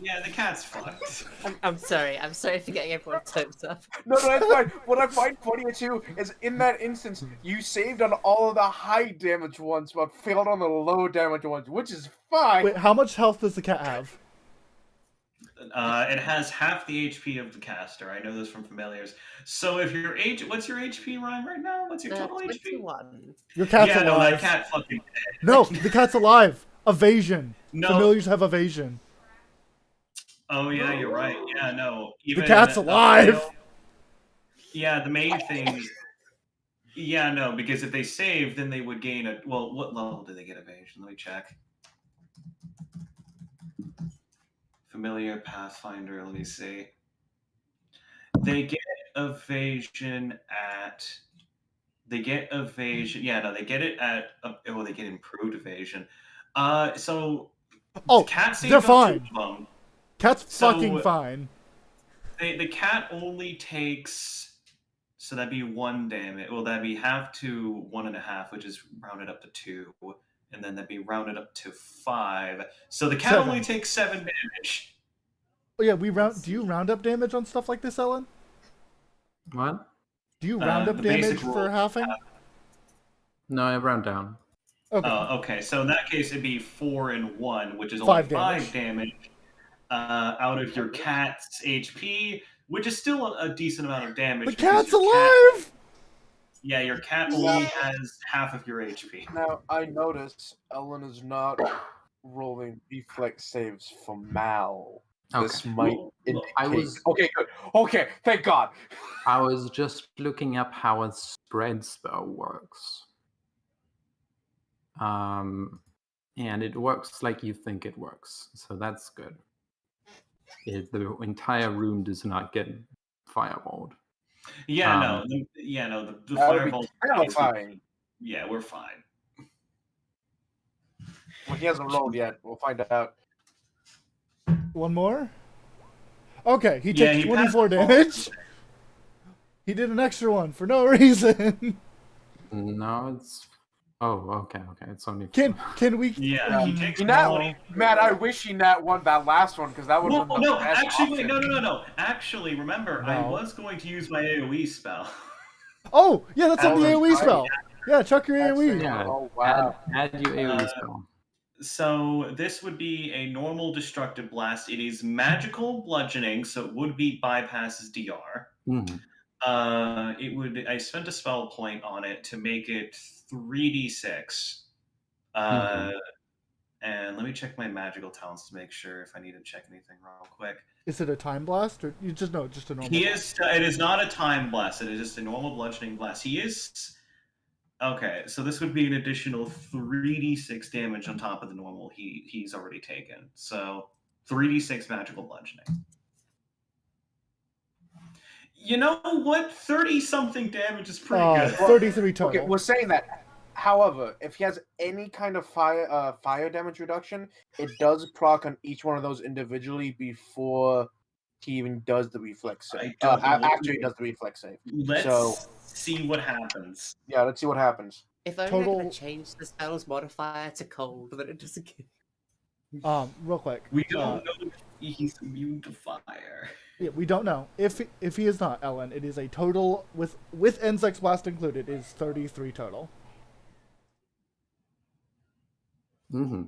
Yeah, the cat's fucked. I'm sorry. I'm sorry for getting everyone's hopes up. No, that's fine. What I find funnier too is in that instance, you saved on all of the high damage ones, but failed on the low damage ones, which is fine. Wait, how much health does the cat have? It has half the HP of the caster. I know this from familiars. So if your what's your HP, Ryan, right now? What's your total HP? 21. Your cat's Yeah, alive. no, that cat fucking dead. No, the cat's alive. Evasion. No. Familiars have evasion. Oh yeah, you're right. Yeah, no. Even, The cat's alive. Yeah, the main thing. Yeah, no, because if they save, then they would gain a. Well, what level do they get evasion? Let me check. Familiar, Pathfinder. Let me see. They get evasion at. They get evasion. Yeah, no, they get it at. Oh, they get improved evasion. So. Oh, cat saved they're on fine. 2 of them. Cat's So- fucking fine. The cat only takes. So that'd be 1 damage. Well, that'd be half to 1.5, which is rounded up to 2, and then that'd be rounded up to 5. So the cat 7. only takes 7 damage. Oh yeah, do you round up damage on stuff like this, Ellen? What? Do you round up The damage basic for rule- halving? No, I round down. Okay. Okay. So in that case, it'd be 4 and 1, which is 5 only 5 damage out of your cat's HP, which is still a decent amount of damage. The because cat's your alive! Yeah, your cat only has half of your HP. Now, I notice Ellen is not rolling reflex saves for Mal. This Okay. might Well, indicate... I was- Okay, good. Okay, thank God. I was just looking up how a spread spell works. And it works like you think it works, so that's good. The entire room does not get firewalled. Yeah, Um, the That would be fireball. terrifying. Yeah, we're fine. Well, he hasn't rolled yet. We'll find out. One more? Okay, he Yeah, takes he 24 passed all. damage. He did an extra one for no reason. No, it's... Oh, okay. It's only... Can we... Yeah, he takes He nat, 20. Matt, I wish he nat won that last one, because that would Well, have been no, the best actually, wait, option. no. Actually, remember, I No. was going to use my AoE spell. Oh, yeah, that's on the Oh, AoE right. spell. Yeah, chuck your AoE. Yeah, Oh, wow. add your AoE spell. So this would be a normal destructive blast. It is magical bludgeoning, so it would be bypasses DR. Mhm. I spent a spell point on it to make it 3d6. And let me check my magical talents to make sure if I need to check anything real quick. Is it a time blast or you just just a normal? It is not a time blast. It is just a normal bludgeoning blast. He is okay. So this would be an additional 3d6 damage on top of the normal he's already taken. So 3d6 magical bludgeoning. You know what? 30-something damage is pretty good. 33 total. Okay, we're saying that. However, if he has any kind of fire damage reduction, it does proc on each one of those individually before he even does the reflex save. After he does the reflex save. Let's see what happens. Yeah, let's see what happens. If only Total- they're going to change the spell's modifier to cold, then it doesn't get... Real quick. We don't know if he's immune to fire. Yeah, we don't know. If he is not, Ellen, it is a total with Insect's Blast included is 33 total. Mm-hmm.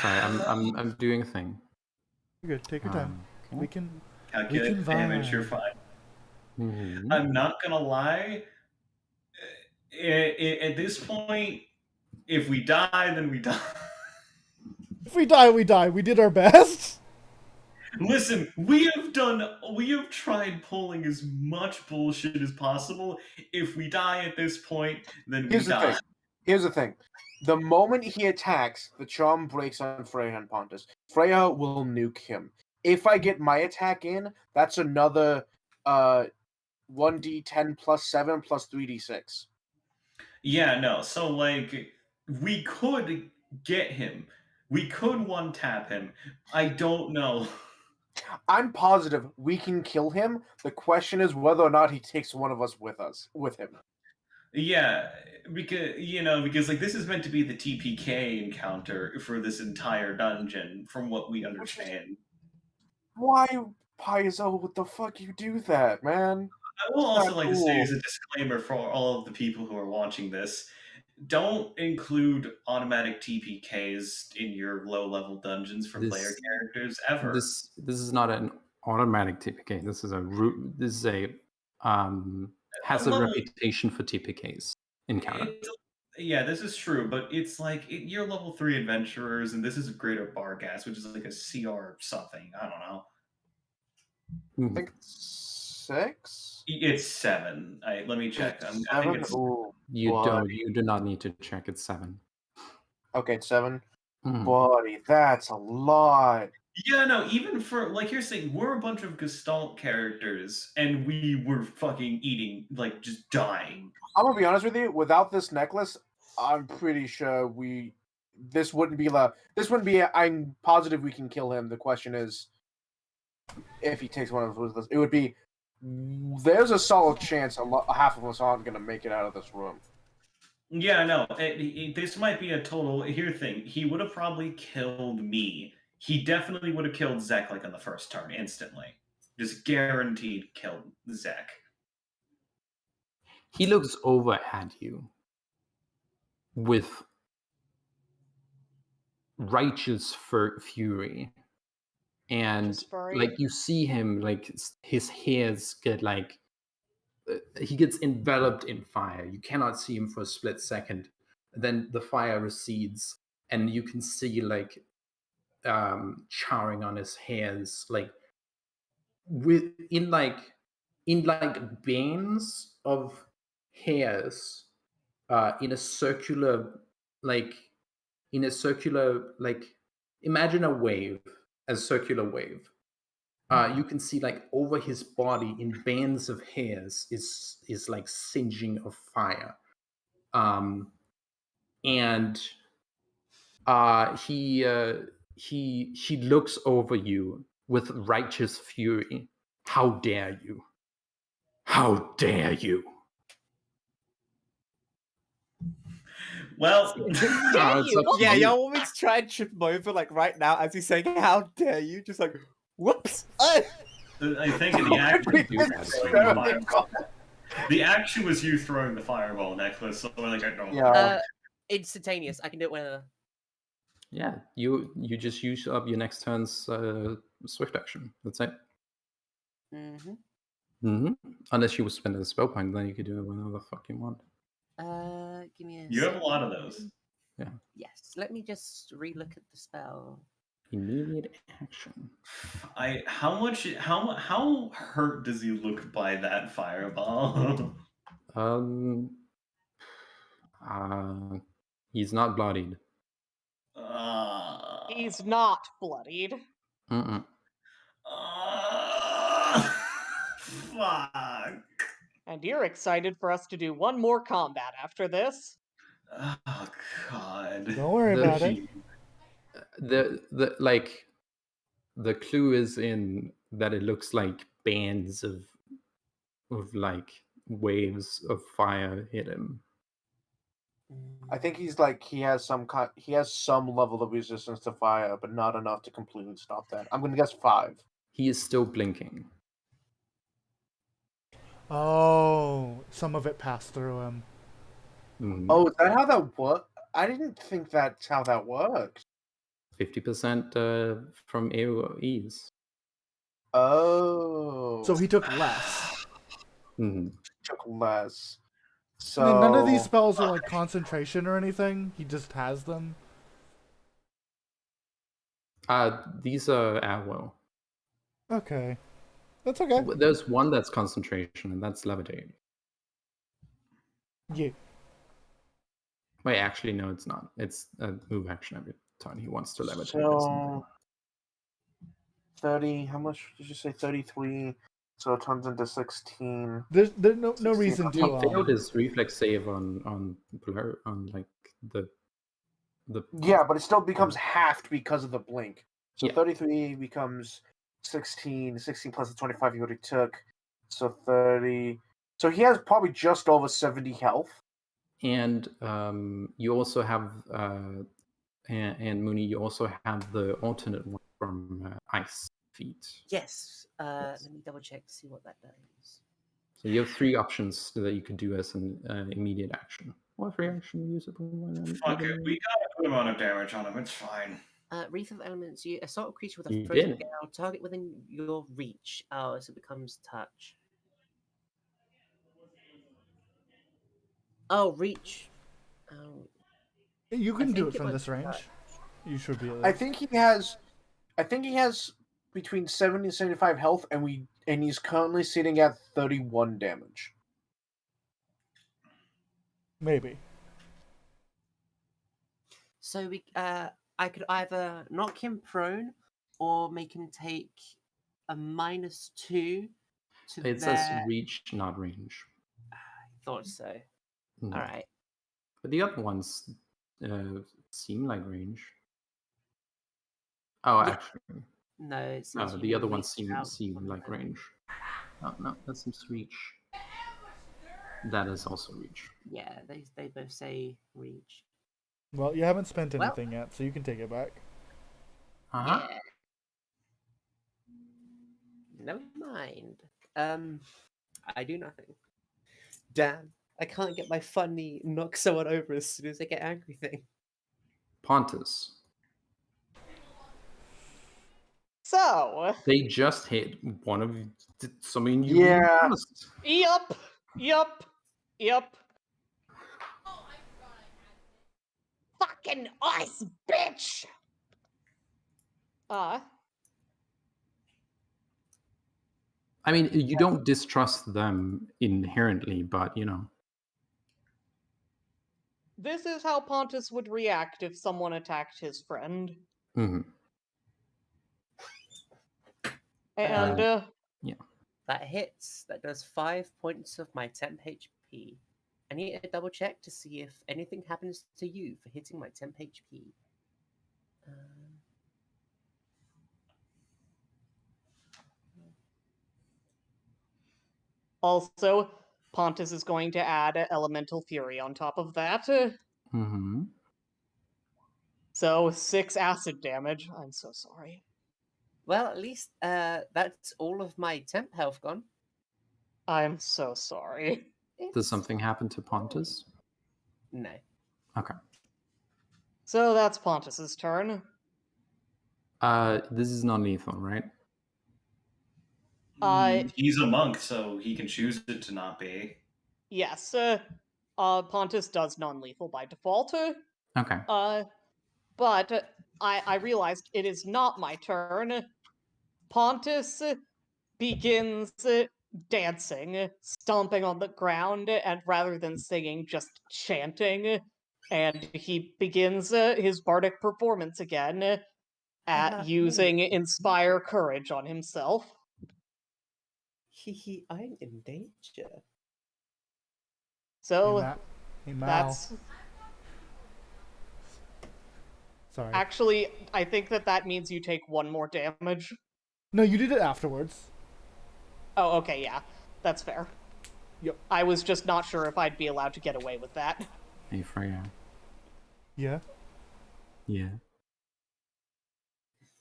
Sorry, I'm doing a thing. You're good. Take your time. Okay. We can Calculate the damage, you're fine. Mhm. I'm not gonna lie. At this point, if we die, then we die. If we die, we die. We did our best. Listen, we have tried pulling as much bullshit as possible. If we die at this point, then we die. Here's the thing. The moment he attacks, the charm breaks on Freya and Pontus. Freya will nuke him. If I get my attack in, that's another 1d10 plus 7 plus 3d6. Yeah, no. So like we could get him. We could one-tap him. I don't know. I'm positive we can kill him. The question is whether or not he takes one of us with him. Yeah, because like this is meant to be the TPK encounter for this entire dungeon, from what we understand. Why, Paizo, what the fuck you do that, man? I will also like to say as a disclaimer for all of the people who are watching this, don't include automatic TPKs in your low-level dungeons for player characters ever. This is not an automatic TPK. This is a has a reputation for TPKs encounter. Yeah, this is true, but it's like you're level 3 adventurers, and this is a greater barghast, which is like a CR something. I don't know. I think it's 6. It's 7. Let me check. I think it's... You do not need to check. It's 7. Okay, it's 7. Buddy, that's a lot. Yeah, no, even for, like you're saying, we're a bunch of Gestalt characters, and we were fucking eating, like, just dying. I'm gonna be honest with you, without this necklace, I'm pretty sure this wouldn't be I'm positive we can kill him. The question is, if he takes one of us with us, it would be, there's a solid chance half of us aren't gonna make it out of this room. Yeah, no, this might be a total, thing, he would have probably killed me. He definitely would have killed Zek, like, on the first turn, instantly. Just guaranteed killed Zek. He looks over at you with righteous fury. And, like, you see him, like, his hairs get, like, he gets enveloped in fire. You cannot see him for a split second. Then the fire recedes, and you can see, like, charring on his hands, like in bands of hairs, in a circular, imagine a circular wave. You can see, like, over his body in bands of hairs is like singeing of fire, and he looks over you with righteous fury. How dare you? How dare you? Well, yeah, y'all want me to try and trip him over, like, right now as he's saying, how dare you? Just like, whoops! I think the action was you throwing the fireball necklace, so like, I don't instantaneous. I can do it whenever. Yeah, you just use up your next turn's swift action. That's it. Unless you would spend a spell point, then you could do it whenever the fuck you want. Give me a You have a lot of those. Yeah. Yes. Let me just relook at the spell. Immediate action. How hurt does he look by that fireball? He's not bloodied. He's not bloodied. Fuck. And you're excited for us to do one more combat after this? Oh God! Don't worry about it. The clue is in that it looks like bands of like waves of fire hit him. I think he's like he has some level of resistance to fire, but not enough to completely stop that. I'm gonna guess 5. He is still blinking. Oh, some of it passed through him. Oh, is that how that works? I didn't think that's how that works. 50% from AoEs. Oh. So he took less. Took less. So I mean, none of these spells are like concentration or anything. He just has them. These are at will. Okay. That's okay. There's one that's concentration, and that's levitate. Yeah. Wait, actually, no, it's not. It's a move action every time he wants to levitate. So 30. How much did you say? 33. So it turns into 16. There's no reason to. He failed his reflex save on like the Yeah, but it still becomes halved because of the blink. So Yeah. 33 becomes 16. 16 plus the 25 he already took. So 30. So he has probably just over 70 health. And you also have, and Mooney, you also have the alternate one from Ice Feet. Yes. Let me double check to see what that does. So you have 3 options that you could do as an immediate action. Or free action, use it. Fuck it, we got a good amount of damage on him. It's fine. Wreath of Elements. You assault a creature with You a frozen did. gale. Target within your reach. Oh, so it becomes touch. Oh, reach. Oh. You can do it think it from was this range. touch. You should be able to. I think he has between 70 and 75 health, and he's currently sitting at 31 damage. Maybe. So I could either knock him prone or make him take a -2 to It says reach, not range. I thought so. Mm. All right. But the other ones seem like range. Oh, Yeah. actually. No, it says The other ones seem like range. Oh, no, that seems reach. That is also reach. Yeah, they both say reach. Well, you haven't spent anything yet, so you can take it back. Uh-huh. Yeah. Never mind. I do nothing. Damn, I can't get my funny knock someone over as soon as I get angry thing. Pontus. So. They just hit one of something you Yeah. missed. Yup. Fucking ice, bitch! I mean, you don't distrust them inherently, but you know. This is how Pontus would react if someone attacked his friend. Mm-hmm. And, yeah. That hits. That does 5 points of my temp HP. I need to double check to see if anything happens to you for hitting my temp HP. Also, Pontus is going to add Elemental Fury on top of that. Mm-hmm. So 6 acid damage. I'm so sorry. Well, at least that's all of my temp health gone. I'm so sorry. Does something happen to Pontus? No. Okay. So that's Pontus's turn. This is non-lethal, right? He's a monk, so he can choose it to not be. Yes. Pontus does non-lethal by default. Okay. But I realized it is not my turn. Pontus begins dancing, stomping on the ground, and rather than singing, just chanting. And he begins his bardic performance again at using Inspire Courage on himself. I'm in danger. So Hey, Mal. that's... Sorry. Actually, I think that means you take 1 more damage. No, you did it afterwards. Oh, okay, yeah. That's fair. Yep. I was just not sure if I'd be allowed to get away with that. Hey, Freya. Yeah? Yeah.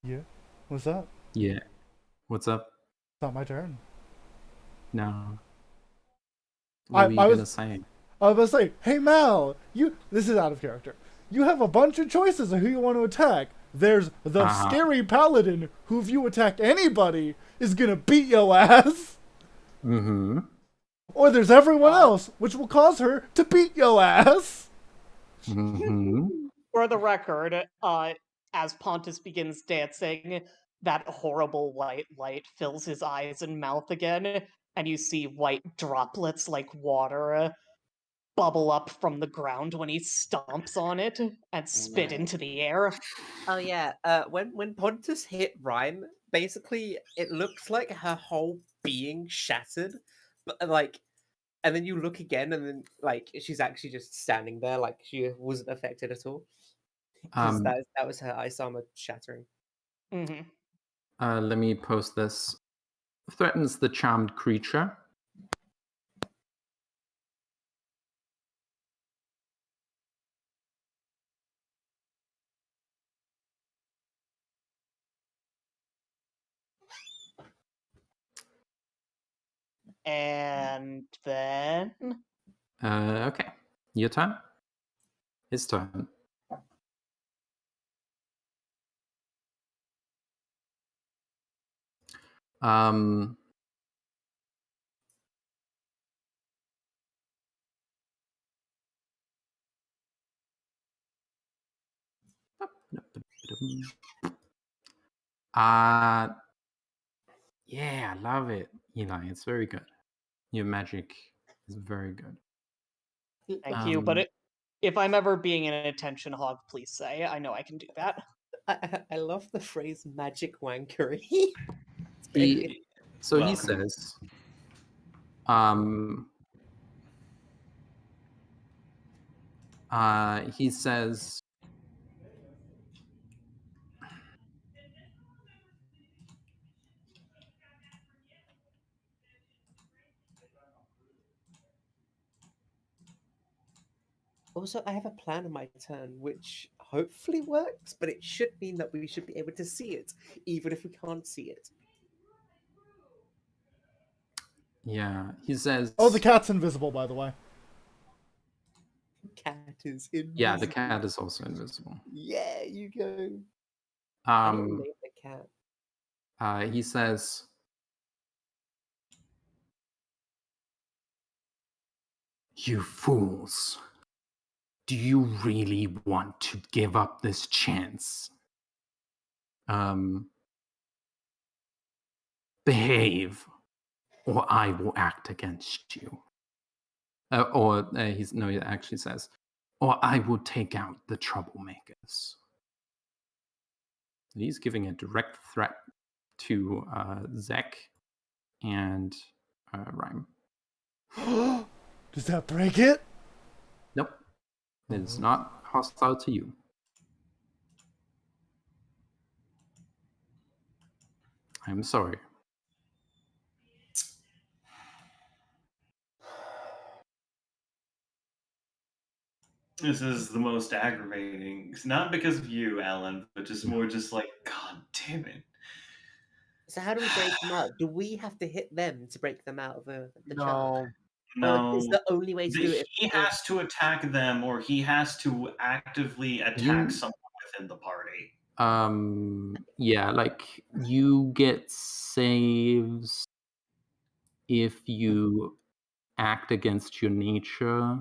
Yeah? What's up? Yeah. What's up? It's not my turn. No. What were you gonna say? I was going to say, hey Mal, this is out of character. You have a bunch of choices of who you want to attack. There's the scary paladin who, if you attack anybody, is gonna beat your ass. Mm-hmm. Or there's everyone else, which will cause her to beat your ass. Mm-hmm. For the record, as Pontus begins dancing, that horrible white light fills his eyes and mouth again, and you see white droplets like water bubble up from the ground when he stomps on it and spit into the air. Oh yeah, when Pontus hit Rhyme, basically it looks like her whole being shattered, but and then you look again, and then she's actually just standing there, like she wasn't affected at all. Because that was her ice armor shattering. Mm-hmm. Let me post this. Threatens the charmed creature. And then Okay. Your turn? His turn. Yeah, I love it, Eli. It's very good. Your magic is very good. thank you, but if I'm ever being an attention hog, please say. I know I can do that. I love the phrase magic wankery. He says, he says, Also, I have a plan on my turn, which hopefully works, but it should mean that we should be able to see it, even if we can't see it. yeah, he says... Oh, the cat's invisible, by the way. Cat is invisible. Yeah, the cat is also invisible. Yeah, you go. I don't name the cat. He says, "You fools. Do you really want to give up this chance? Behave, or I will act against you." He actually says, "Or I will take out the troublemakers." He's giving a direct threat to Zek and Rhyme. Does that break it? Nope. It is not hostile to you. I'm sorry. This is the most aggravating. It's not because of you, Alan, but just more just like, God damn it. So how do we break them out? Do we have to hit them to break them out of the charm? No. Or is the only way to do it? He has to attack them, or he has to actively attack someone within the party. Yeah, like you get saves if you act against your nature.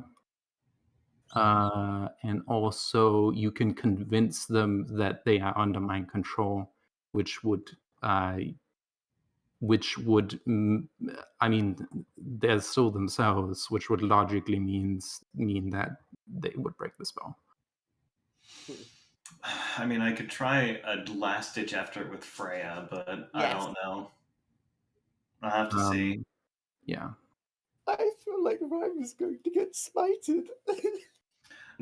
And also you can convince them that they are under mind control, which would I mean, they're still themselves, which would logically mean that they would break the spell. I mean, I could try a last-ditch effort with Freya, but I don't know. I'll have to see. Yeah. I feel like Rhyme is going to get smited.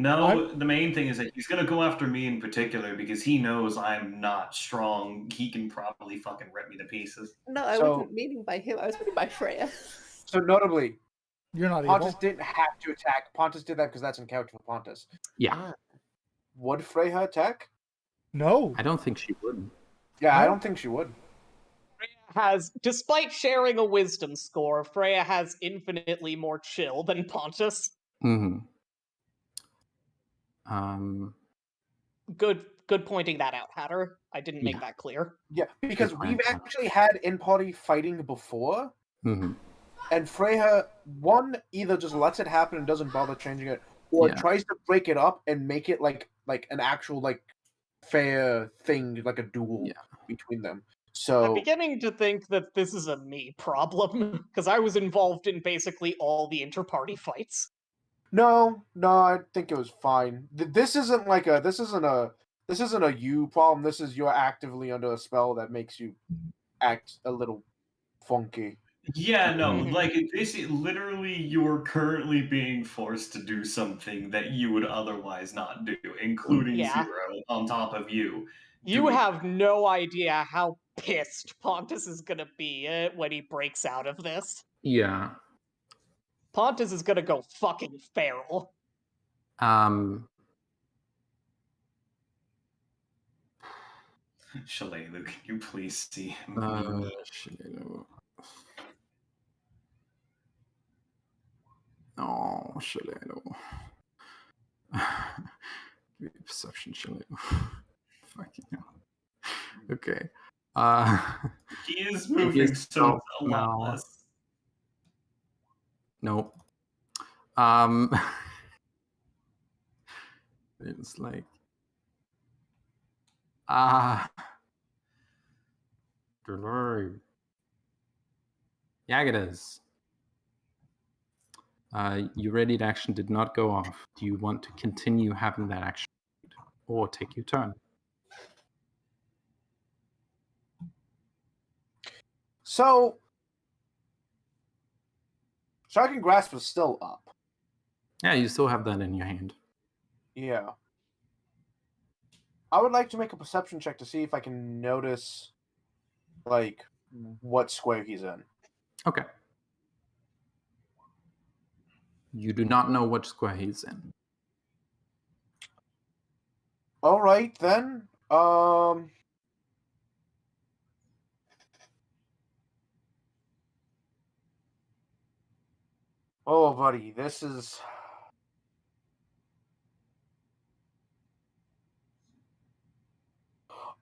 No, the main thing is that he's going to go after me in particular because he knows I'm not strong. He can probably fucking rip me to pieces. No, I wasn't meaning by him. I was meaning by Freya. So notably, you're not Pontus evil. didn't have to attack. Pontus did that because that's in character for Pontus. Yeah. Would Freya attack? No. I don't think she would. Yeah, no? I don't think she would. Despite sharing a wisdom score, Freya has infinitely more chill than Pontus. Mm-hmm. Good pointing that out, Hatter. I didn't make that clear. Yeah, because we've actually had in-party fighting before, and Freya, either just lets it happen and doesn't bother changing it, or tries to break it up and make it like an actual fair thing, like a duel between them. So I'm beginning to think that this is a me problem because I was involved in basically all the inter-party fights. No, I think it was fine. This isn't a you problem. This is you're actively under a spell that makes you act a little funky. Yeah, no, Mhm. like basically, literally, you're currently being forced to do something that you would otherwise not do, including Yeah. Zero on top of you You doing have no idea how pissed Pontus is gonna be when he breaks out of this. Yeah. Pontus is gonna go fucking feral. Shalelu, can you please see him be me? Shalelu. Oh, Shalelu. Give me a perception, Shalelu. Fucking hell. Okay. He is It moving, is so it's a lot now. less. Nope. It's like delay. Yagadas. Your readied action did not go off. Do you want to continue having that action or take your turn? So Striking Grasp is still up. Yeah, you still have that in your hand. Yeah. I would like to make a perception check to see if I can notice, like, what square he's in. Okay. You do not know which square he's in. All right, then. Oh, buddy, this is...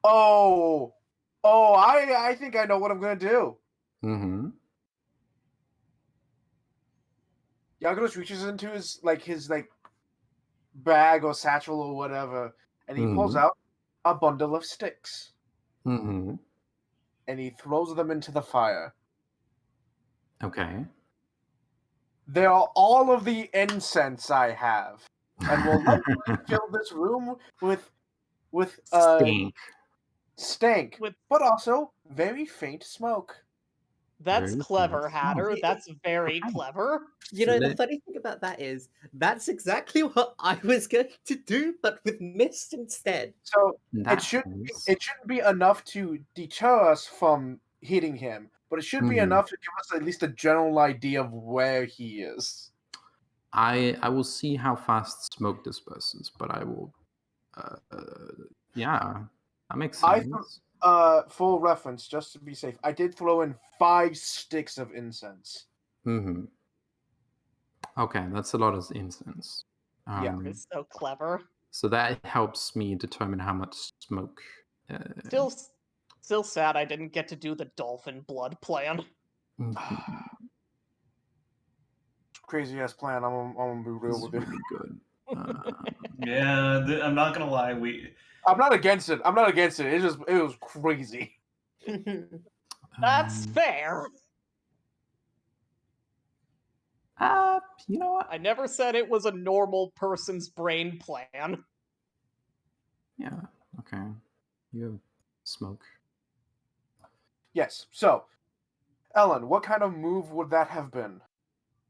Oh, I think I know what I'm gonna do. Mm-hmm. Yagros reaches into his bag or satchel or whatever, and he pulls out a bundle of sticks, Mm-hmm. and he throws them into the fire. Okay. They are all of the incense I have, and will likely fill this room with stank, With but also very faint smoke. That's Very clever, nice. Hatter. Oh, That's very okay. clever. You know, the Lit- funny thing about that is that's exactly what I was going to do, but with mist instead. So That it shouldn't is- be enough to deter us from hitting him, but it should be Mhm. enough to give us at least a general idea of where he is. I will see how fast smoke disperses, but I will. Yeah, that makes sense. For reference, just to be safe, I did throw in 5 sticks of incense. Mm-hmm. Okay, that's a lot of incense. Yeah. It's so clever. So that helps me determine how much smoke. Still sad I didn't get to do the dolphin blood plan. Crazy ass plan. I'm gonna be real This is with you. really good. Yeah, I'm not gonna lie. I'm not against it. It was crazy. That's fair. You know what? I never said it was a normal person's brain plan. Yeah. Okay. You have smoke. Yes. So, Ellen, what kind of move would that have been?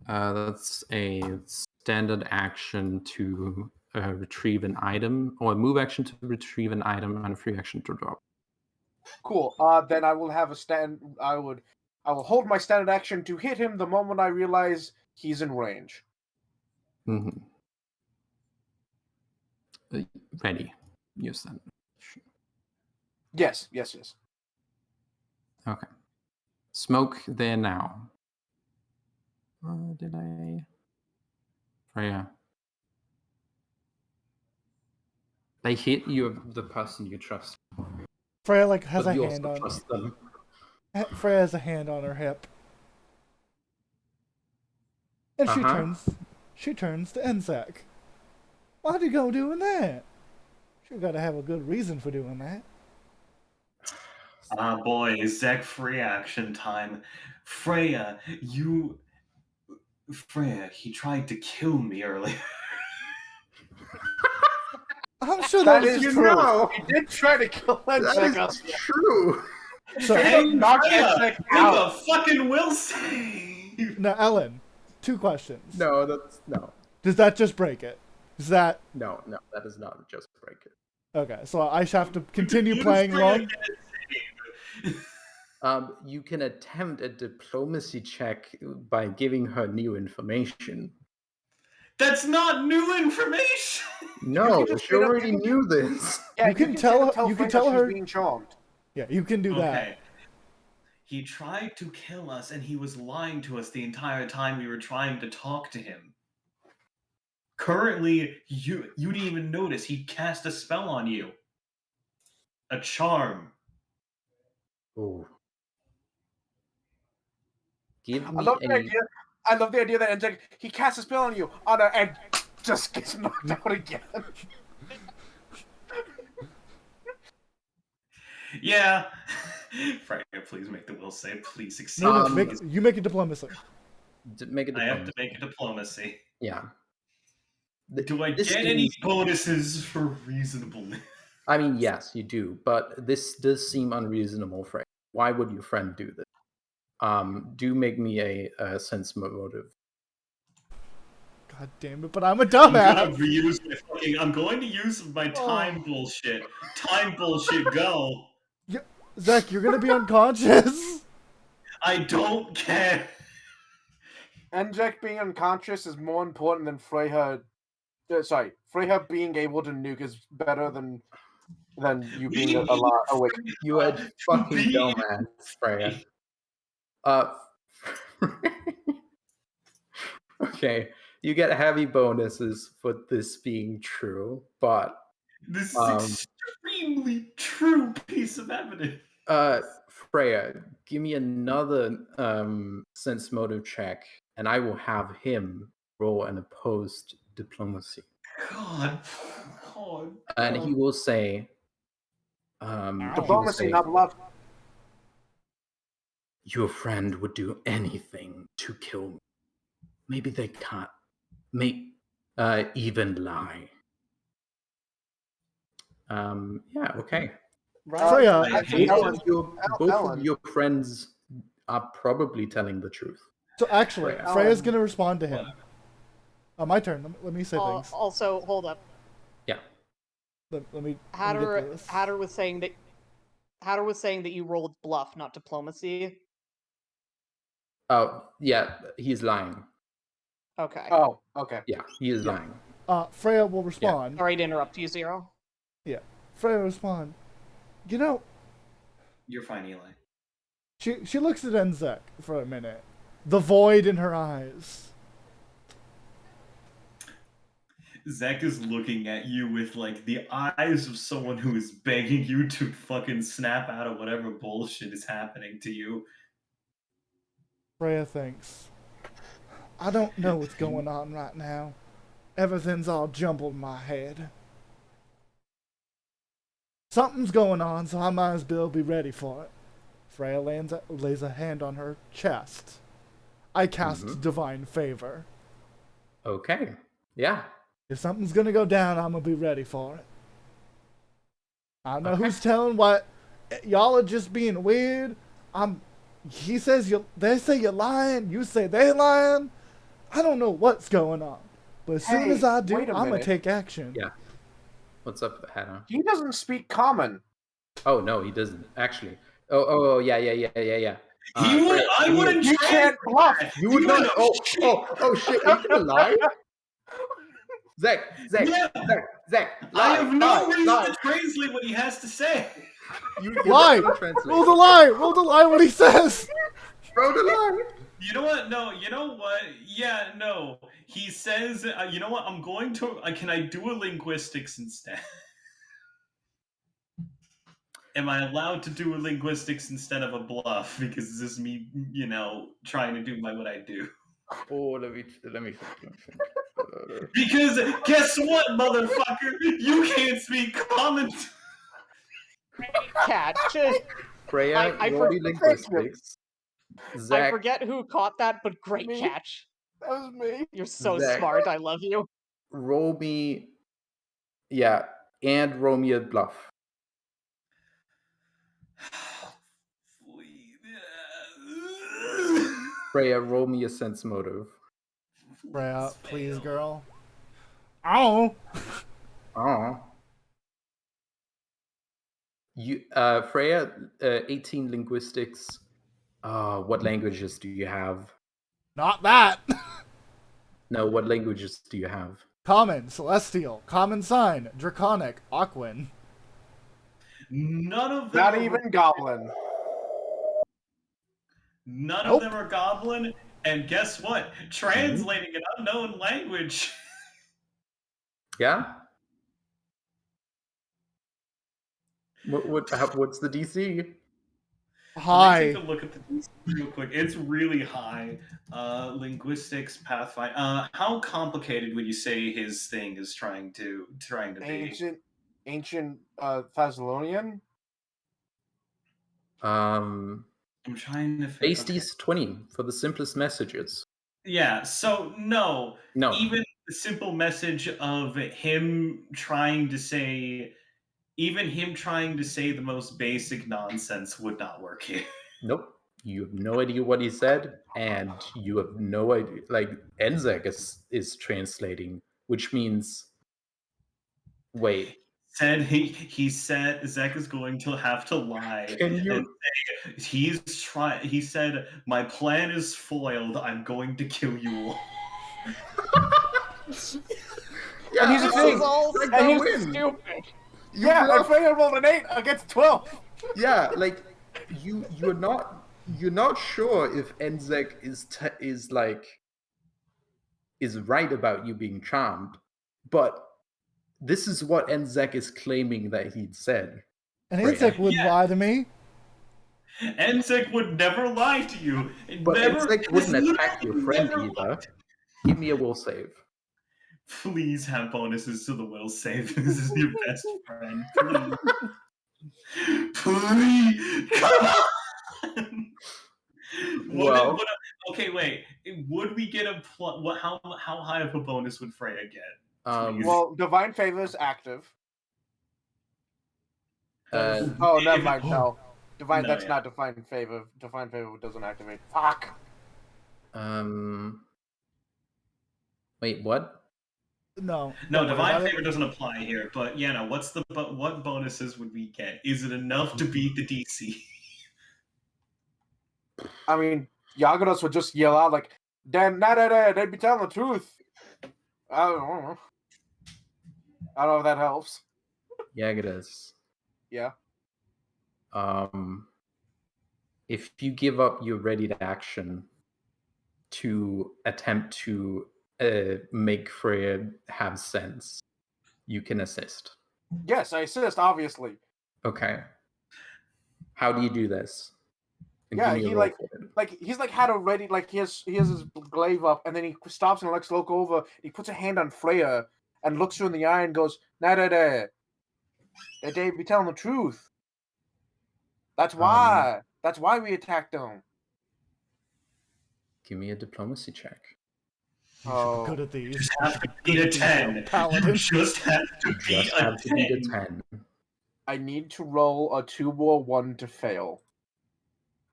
That's a standard action to retrieve an item, or a move action to retrieve an item, and a free action to drop. Cool. Then I will have a stand. I will hold my standard action to hit him the moment I realize he's in range. Mm-hmm. Ready. Use that. Yes. Okay. Smoke there now. Did I? Freya. They hit you, the person you trust. Freya has But a you hand also on. trust them. Freya has a hand on her hip, and she turns to Ensac. Why'd you go doing that? You gotta have a good reason for doing that. Boy, Zek free action time. Freya, he tried to kill me earlier. I'm sure That was is just true. He did try to kill Ensac. True. So Hey, knock Freya, Enzek make out. a fucking will save. now, Ellen, 2 questions. No, that's no. Does that just break it? Is that No, that is not just break it. okay? So I have to continue You playing Freya along. get a save. You can attempt a diplomacy check by giving her new information. That's not new information. No, just she straight up- already you can- knew this. Yeah, You can tell straight her- up tell you can Freya tell she's her- being charmed. Yeah, you can do that. Okay. He tried to kill us, and he was lying to us the entire time we were trying to talk to him. Currently, you didn't even notice he cast a spell on you. A charm. Oh. Give I me love the a. idea. I love the idea that Enzek, he casts a spell on you, and just gets knocked out again. Yeah. Freya, please make the will save. Please succeed. No, Um, you make a diplomacy. Make a I have diplomacy. to make a diplomacy. Yeah. Do I This get any is- bonuses for reasonableness? I mean, yes, you do, but this does seem unreasonable, Frank. Why would your friend do this? Do make me a sense motive. God damn it! But I'm a I'm going dumbass. to reuse my fucking. I'm going to use my time bullshit. Time bullshit. Go. Zach, you're gonna be unconscious. I don't care. Enzek being unconscious is more important than Freya. Freya being able to nuke is better than you being alive. Awake. You are fucking be- dumbass, Freya. Okay, you get heavy bonuses for this being true, but This is extremely true piece of evidence. Freya, give me another sense motive check, and I will have him roll an opposed diplomacy. God. And he will say, Diplomacy, not bluff. your friend would do anything to kill me. Maybe they can't even lie. Yeah, okay. Freya, Actually, Both Ellen. of your friends are probably telling the truth. So actually, Freya. Freya's gonna respond to him. My turn. Let me say things. Also, hold up. Yeah. Let me get Hatter this. Hatter was saying that you rolled bluff, not diplomacy. Oh, yeah, he's lying. Okay. Oh, okay. Yeah, he is lying. Freya will respond. Sorry to interrupt you, Zero. Yeah. Freya will respond. You know, You're fine, Eli. she looks at Enzek for a minute. The void in her eyes. Zach is looking at you with like the eyes of someone who is begging you to fucking snap out of whatever bullshit is happening to you. Freya thinks, I don't know what's going on right now. Everything's all jumbled in my head. Something's going on, so I might as well be ready for it. Freya lays a hand on her chest. I cast Divine Favor. Okay. Yeah. If something's gonna go down, I'm gonna be ready for it. I don't know who's telling what. Y'all are just being weird. He says they say you're lying. You say they're lying. I don't know what's going on. But as soon as I do, wait a I'm gonna minute. take action. Yeah. What's up, Hannah? He doesn't speak common. Oh no, he doesn't actually. Oh yeah. I wouldn't. You can't bluff. You would not. Oh shit! Are you gonna lie? Zach, Yeah. Zach. I have no reason lie. to translate what he has to say. You Lie! don't translate. Roll the lie! Roll the lie what he says! Roll the lie. You know what? No, you know what? Yeah, no. He says, you know what? I'm going to. Can I do a linguistics instead? Am I allowed to do a linguistics instead of a bluff? Because this is me, trying to do what I do. Oh, let me think. Because guess what, motherfucker? You can't speak common. Catch. Freya, I roll the linguistics. I Zach, forget who caught that, but great Me? catch. That was me. You're so Zach. smart. I love you. roll me. Yeah, and roll me a bluff. Freya, roll me a sense motive. Freya, please, girl. Oh. Oh. You, Freya, 18 linguistics. What languages do you have? Not that. No, what languages do you have? Common, Celestial, Common Sign, Draconic, Aquan. None of them. Not even Goblin. None Nope. of them are Goblin. And guess what? Translating an unknown language. Yeah. What's the DC? Hi. Let me take a look at the DC real quick. It's really high. Linguistics, Pathfinder. How complicated would you say his thing is trying to be? Ancient Thessalonian. I'm trying to base okay. DC 20 for the simplest messages. Yeah, so no. Even the simple message of him trying to say the most basic nonsense would not work here. Nope. You have no idea what he said, and you have no idea. Like, Enzek is translating, which means. Wait. He said Zek is going to have to lie. Can you? And say, he said, "My plan is foiled. I'm going to kill you all." Yeah, and here's the thing. Like, and here's win. stupid. Yeah, and Freya rolled an 8 against 12. Yeah, like you're not sure if Enzek is right about you being charmed, but this is what Enzek is claiming that he'd said. And Enzek wouldn't lie to me. Enzek would never lie to you. But Enzek wouldn't attack your friend either. Give me a will save. Please have bonuses to the will save. This is your best friend. Please. Please. Come on. Okay, wait. Would we get a how high of a bonus would Freya get? Well, Divine Favor is active. Oh, never mind. No, that's not Divine Favor. Divine Favor doesn't activate. Fuck. Wait, what? No, Divine Favor doesn't apply here. But yeah, no. What bonuses would we get? Is it enough to beat the DC? I mean, Yagados would just yell out like, "Then they'd be telling the truth." I don't know. I don't know if that helps. Yagados. Yeah. If you give up your ready to action to attempt to make Freya have sense, you can assist. Yes, I assist, obviously. Okay. How do you do this? And yeah, he he's like had a ready, like he has his glaive up, and then he stops and looks look over. He puts a hand on Freya and looks her in the eye and goes, "Nah, they be telling the truth. That's why. That's why we attacked them." Give me a diplomacy check. You should be good at these. You just have to beat a 10. You just have to beat a 10. I need to roll a 2 or 1 to fail.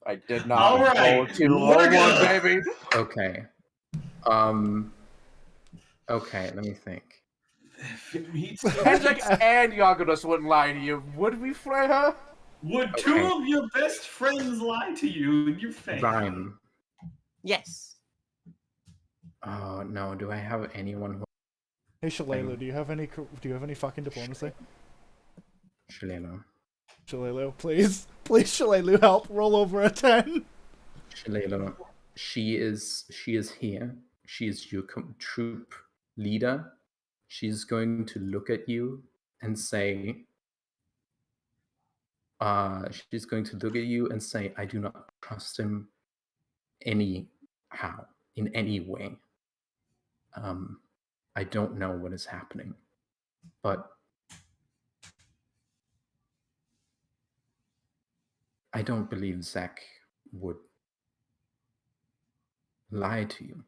I did not roll a 2 or 1, baby. Okay. Okay, let me think. Hendrix and Yagados wouldn't lie to you. Would we, Freya? Would two of your best friends lie to you in your face? Rhyme. Yes. Oh no, do I have anyone who... Hey Shalelu, do you have any fucking diplomacy? Shalelu, please. Please, Shalelu, help. Roll over a 10. Shalelu, she is here. She is your troop leader. She's going to look at you and say, I do not trust him anyhow, in any way. I don't know what is happening, but I don't believe Zach would lie to you.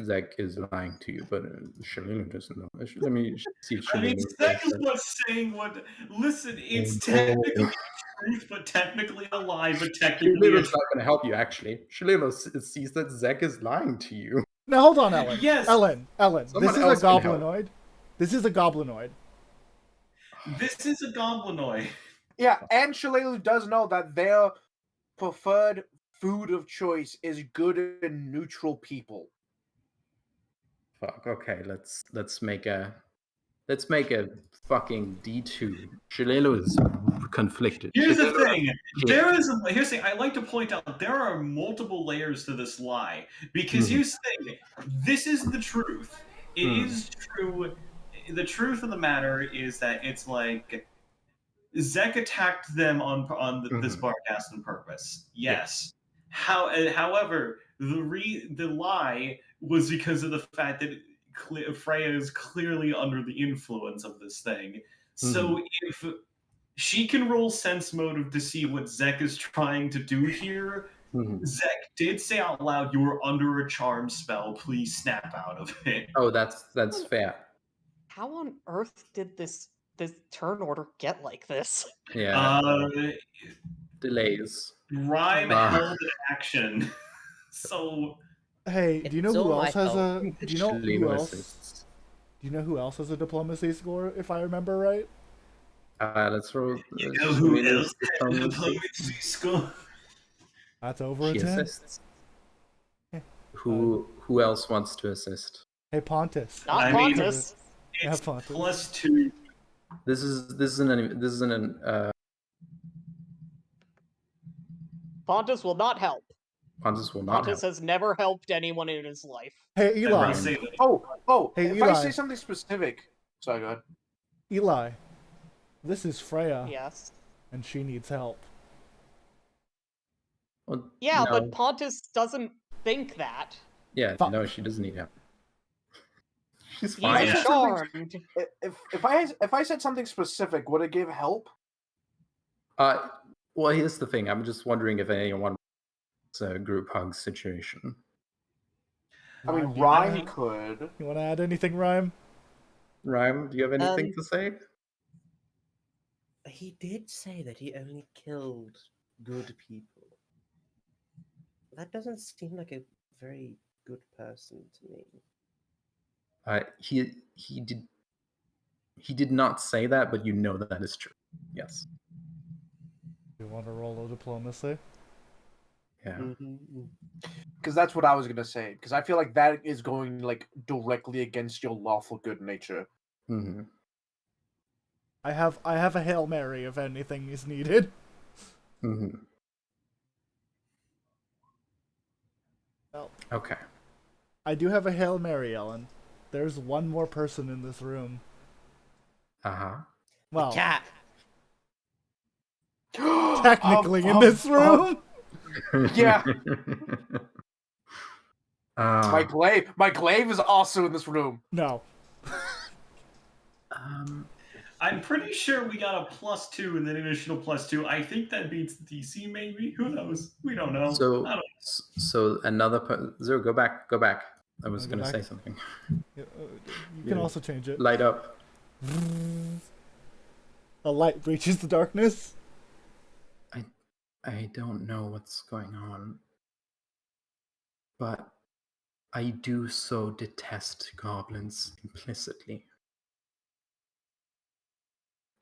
Zach is lying to you, but Shalina doesn't know. Let me see if I mean, Shalina Zach says is that. what's saying what. Listen, it's Oh, no. technically a truth, but technically a lie, but technically a Shalina's truth. not going to help you, actually. Shalina sees that Zach is lying to you. Now hold on, Ellen. Yes. Ellen. Someone This is a else can help. goblinoid. This is a goblinoid. This is a goblinoid. Yeah, and Shalelu does know that their preferred food of choice is good and neutral people. Fuck. Okay, let's make a fucking D2. Shalelu is conflicted. Here's the Shalelu- thing. Here's the thing. I like to point out there are multiple layers to this lie because here's the thing. This is the truth. It is true. The truth of the matter is that it's like Zek attacked them on this barcast on purpose. Yes. However, the lie was because of the fact that Freya is clearly under the influence of this thing. So if she can roll sense motive to see what Zek is trying to do here, Zek did say out loud, "You were under a charm spell. Please snap out of it." Oh, that's fair. How on earth did this turn order get like this? Yeah. Delays. Rhyme held an action. So Hey, do you know It's who all else my has fault. a? Do you know who Shalina else? assists. Do you know who else has a diplomacy score? If I remember right. Let's roll. you know who Shalina's else had a diplomacy. diplomacy score? That's over a She 10. assists. Who else wants to assist? Hey, Pontus. Not I mean, Pontus. Yeah, It's Pontus. +2. This isn't an Pontus will not help. Pontus will not Pontus help. has never helped anyone in his life. Hey, Let Eli. me say that. Oh, Hey, if I Eli. say something specific, sorry, go ahead. Eli. This is Freya, Yes. and she needs help. Well, Yeah, no. but Pontus doesn't think that. Yeah, Fuck. no, she doesn't need help. She's He's fine. Yeah. charmed. If I said something specific, would it give help? Well, here's the thing. I'm just wondering if anyone wants a group hug situation. I mean, do Rhyme you could. You want to add anything, Rhyme? Rhyme, do you have anything to say? He did say that he only killed good people. That doesn't seem like a very good person to me. He did not say that, but you know that is true. Yes. You want to roll a diplomacy? Yeah. Because that's what I was gonna say. Because I feel like that is going like directly against your lawful good nature. Mm-hmm. I have a Hail Mary if anything is needed. Mm-hmm. Well, Okay. I do have a Hail Mary, Ellen. There's one more person in this room. Uh-huh. Well, Cat. technically in this room. Yeah. Uh, My glaive is also in this room. No. I'm pretty sure we got a +2 and then an additional +2. I think that beats the DC, maybe. Who knows? We don't know. So, I don't so another Zero, go back. I was Wanna go gonna say back? something. You can also change it. Light up. A light breaches the darkness. I don't know what's going on, but I do so detest goblins implicitly.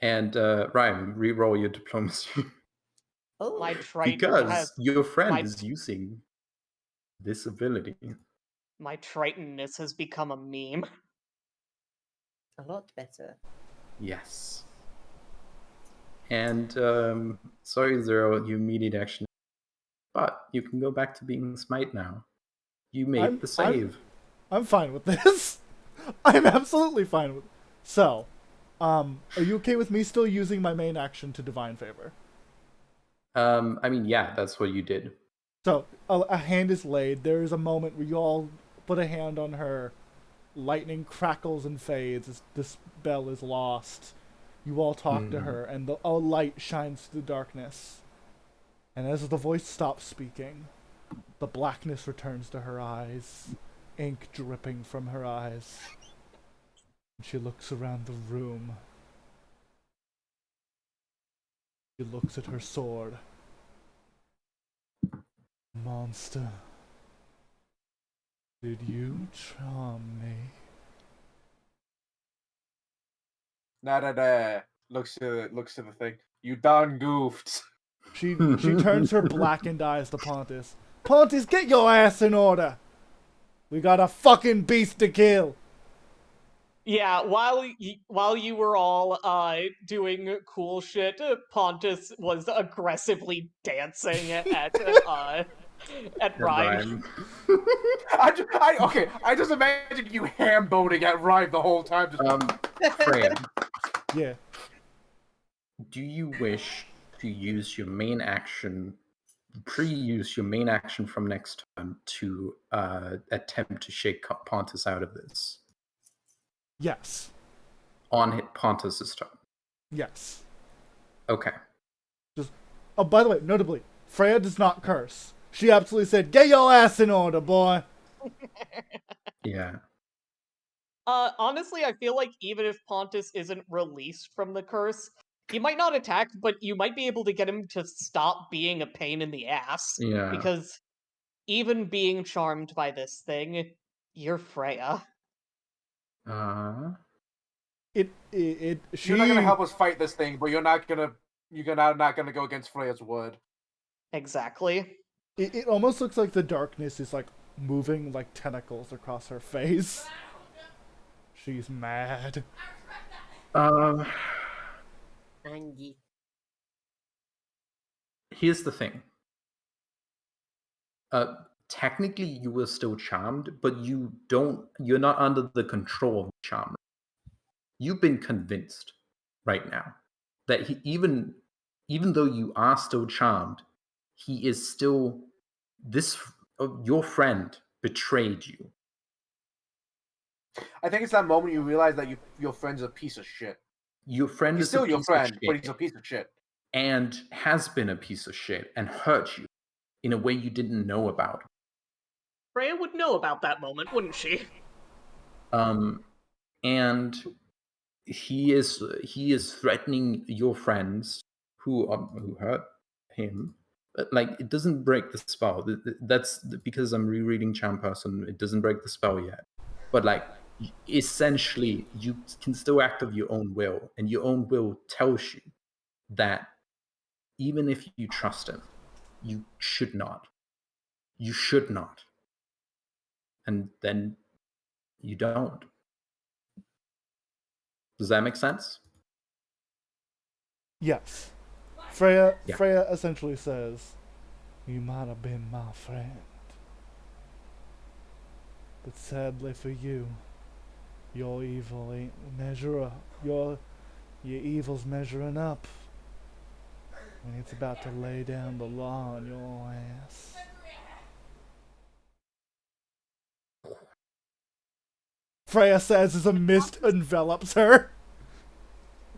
And Ryan, re-roll your diplomacy. Oh, My Triton Because has your friend my- is using this ability. my Tritonness has become a meme. a lot better. Yes. And sorry, Zero, you immediate action. But you can go back to being Smite now. You made the save. I'm fine with this. I'm absolutely fine with. So, are you okay with me still using my main action to Divine Favor? I mean, yeah, that's what you did. So, a hand is laid. There is a moment where you all put a hand on her. Lightning crackles and fades as the spell is lost. You all talk to her, and a light shines through the darkness. And as the voice stops speaking, the blackness returns to her eyes, ink dripping from her eyes. And she looks around the room. She looks at her sword. Monster, did you charm me? Nah. Looks to the thing. You done goofed. She turns her blackened eyes to Pontus. Pontus, get your ass in order! We got a fucking beast to kill! Yeah, while you were all doing cool shit, Pontus was aggressively dancing at Rhyme. I just imagine you ham boning at Rhyme the whole time. Freya, Yeah. do you wish to use your main action, pre-use your main action from next turn to attempt to shake Pontus out of this? Yes. On Pontus's turn. Yes. Okay. Oh, by the way, notably, Freya does not curse. She absolutely said, "Get your ass in order, boy." Yeah. Honestly, I feel like even if Pontus isn't released from the curse, he might not attack, but you might be able to get him to stop being a pain in the ass. Yeah. Because even being charmed by this thing, you're Freya. You're not gonna help us fight this thing, but you're not gonna go against Freya's word. Exactly. It almost looks like the darkness is like moving like tentacles across her face. She's mad. Angie. Here's the thing. Technically you were still charmed, but you're not under the control of the charmer. You've been convinced right now that he, even though you are still charmed, he is still your friend betrayed you. I think it's that moment you realize that your friend's a piece of shit. Your friend He's is still a your piece friend, of but shit he's a piece of shit. and has been a piece of shit and hurt you in a way you didn't know about. Freya would know about that moment, wouldn't she? And he is threatening your friends who hurt him. But, like, it doesn't break the spell. That's because I'm rereading Charm Person. It doesn't break the spell yet. But, like, essentially, you can still act of your own will, and your own will tells you that even if you trust him, you should not. You should not. And then you don't. Does that make sense? Yes. Freya Yeah. Freya essentially says, "You might have been my friend, but sadly for you, your evil ain't measure up. Your evil's measuring up. And it's about to lay down the law on your ass." Freya says as a mist envelops her.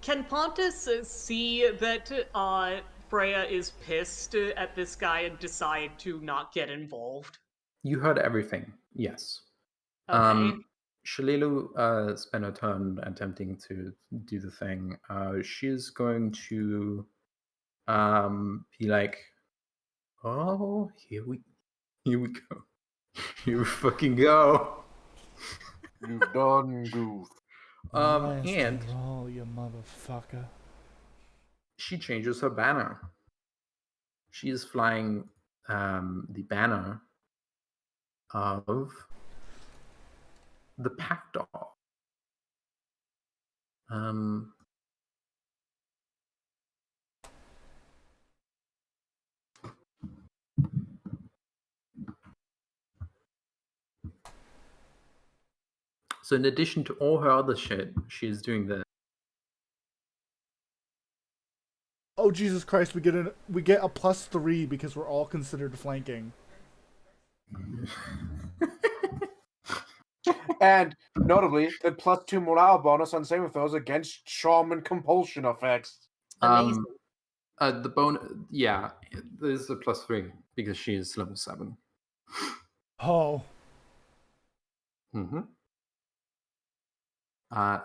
Can Pontus see that Freya is pissed at this guy and decide to not get involved? You heard everything, yes. Okay. Shalilu spent her turn attempting to do the thing. She's going to be like, "Oh, here we go. Here we fucking go." You done goof. And Roll, you motherfucker. she changes her banner. She is flying the banner of the pack doll. So in addition to all her other shit, she's doing this. Oh Jesus Christ! We get a +3 because we're all considered flanking. And notably, the +2 morale bonus on saving throws against charm and compulsion effects. Amazing. The bone, yeah, there's a +3 because she is level 7. Oh. Mm-hmm.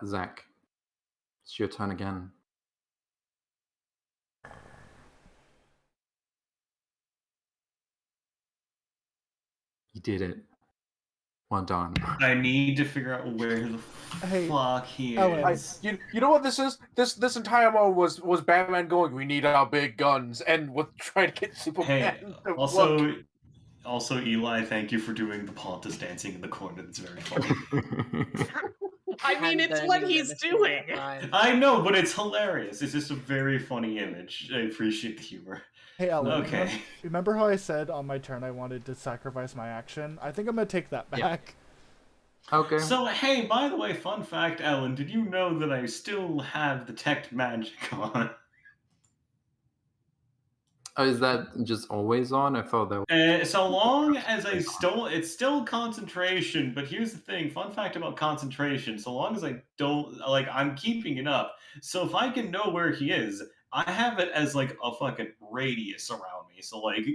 Zach, it's your turn again. You did it. Well done. I need to figure out where the fuck he Ellen. is. You know what this is? This entire mode was Batman going, "We need our big guns," and was trying to get Superman Hey, to also, look. also Eli, thank you for doing the Pontus dancing in the corner. That's very funny. I mean, it's what he's doing. I know, but it's hilarious. It's just a very funny image. I appreciate the humor. Hey, Ellen, Okay. remember how I said on my turn I wanted to sacrifice my action? I think I'm going to take that back. Yeah. Okay. So, hey, by the way, fun fact, Ellen, did you know that I still have detect magic on? Oh, is that just always on? I thought that was... So long as it's still concentration, but here's the thing, fun fact about concentration, so long as I don't, I'm keeping it up. So if I can know where he is, I have it as, like, a fucking radius around me. So, like,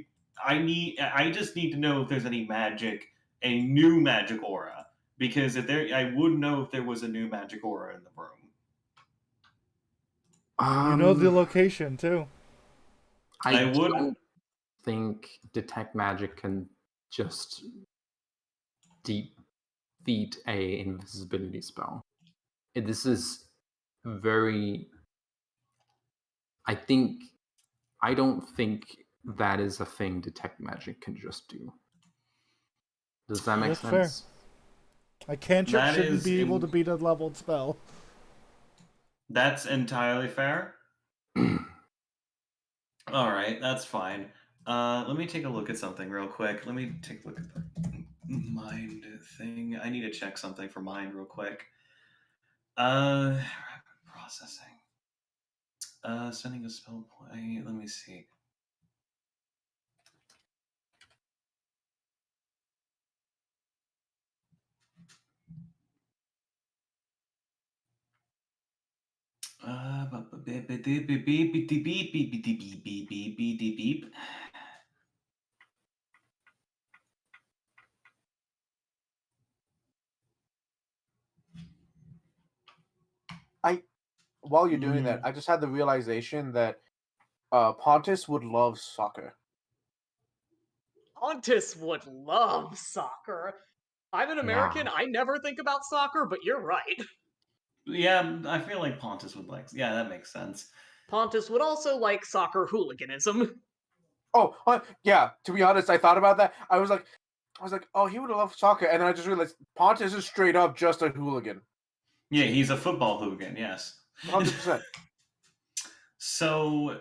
I just need to know if there's any magic, a new magic aura. Because I would know if there was a new magic aura in the room. You know the location, too. I would don't think detect magic can just defeat a invisibility spell. This is very... I don't think that is a thing detect magic can just do. Does that make sense? Fair. A cantrip shouldn't be able to beat a leveled spell. That's entirely fair. All right, that's fine. Let me take a look at something real quick. Let me take a look at the mind thing. I need to check something for mind real quick. Rapid processing. Sending a spell play. Let me see. While you're doing that, I just had the realization that Pontus would love soccer. Pontus would love soccer. I'm an American. I never think about soccer, but you're right. Yeah, I feel like Pontus would like. Yeah, that makes sense. Pontus would also like soccer hooliganism. Oh, yeah. To be honest, I thought about that. I was like, oh, he would love soccer, and then I just realized Pontus is straight up just a hooligan. Yeah, he's a football hooligan. Yes, 100%. So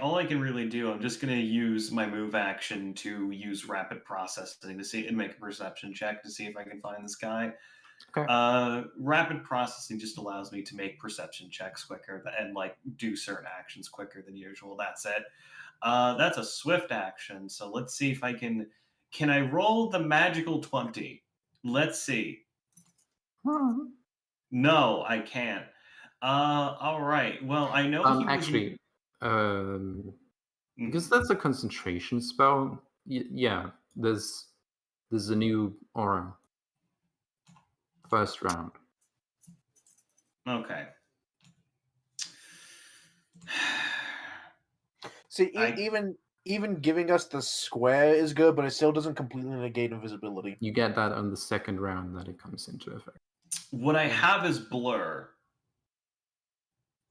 all I can really do, I'm just gonna use my move action to use rapid processing to see and make a perception check to see if I can find this guy. Okay. Rapid processing just allows me to make perception checks quicker and like do certain actions quicker than usual. That's it. That's a swift action. So let's see if I can. Can I roll the magical 20? Let's see. No, I can't. All right. Well, I know he was actually, because that's a concentration spell. Yeah, there's a new aura. First round. Okay. See, even giving us the square is good, but it still doesn't completely negate invisibility. You get that on the second round that it comes into effect. What I have is blur.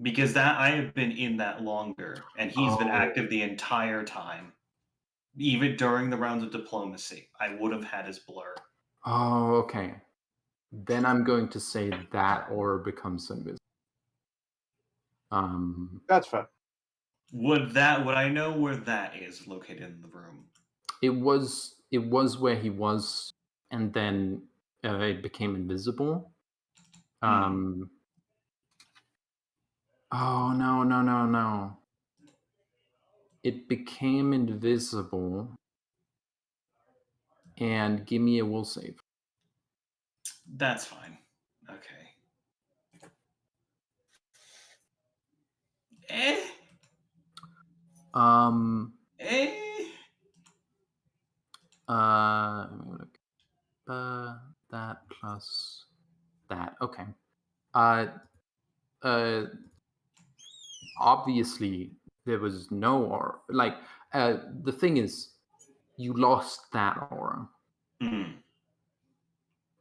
Because I have been in that longer, and he's been active the entire time. Even during the rounds of diplomacy, I would have had his blur. Oh, okay. Then I'm going to say that aura becomes invisible. That's fair. Would I know where that is located in the room? It was where he was, and then it became invisible. Oh no. It became invisible. And give me a will save. That's fine. Okay. That plus that. Okay. Obviously there was no aura. Like, the thing is, you lost that aura.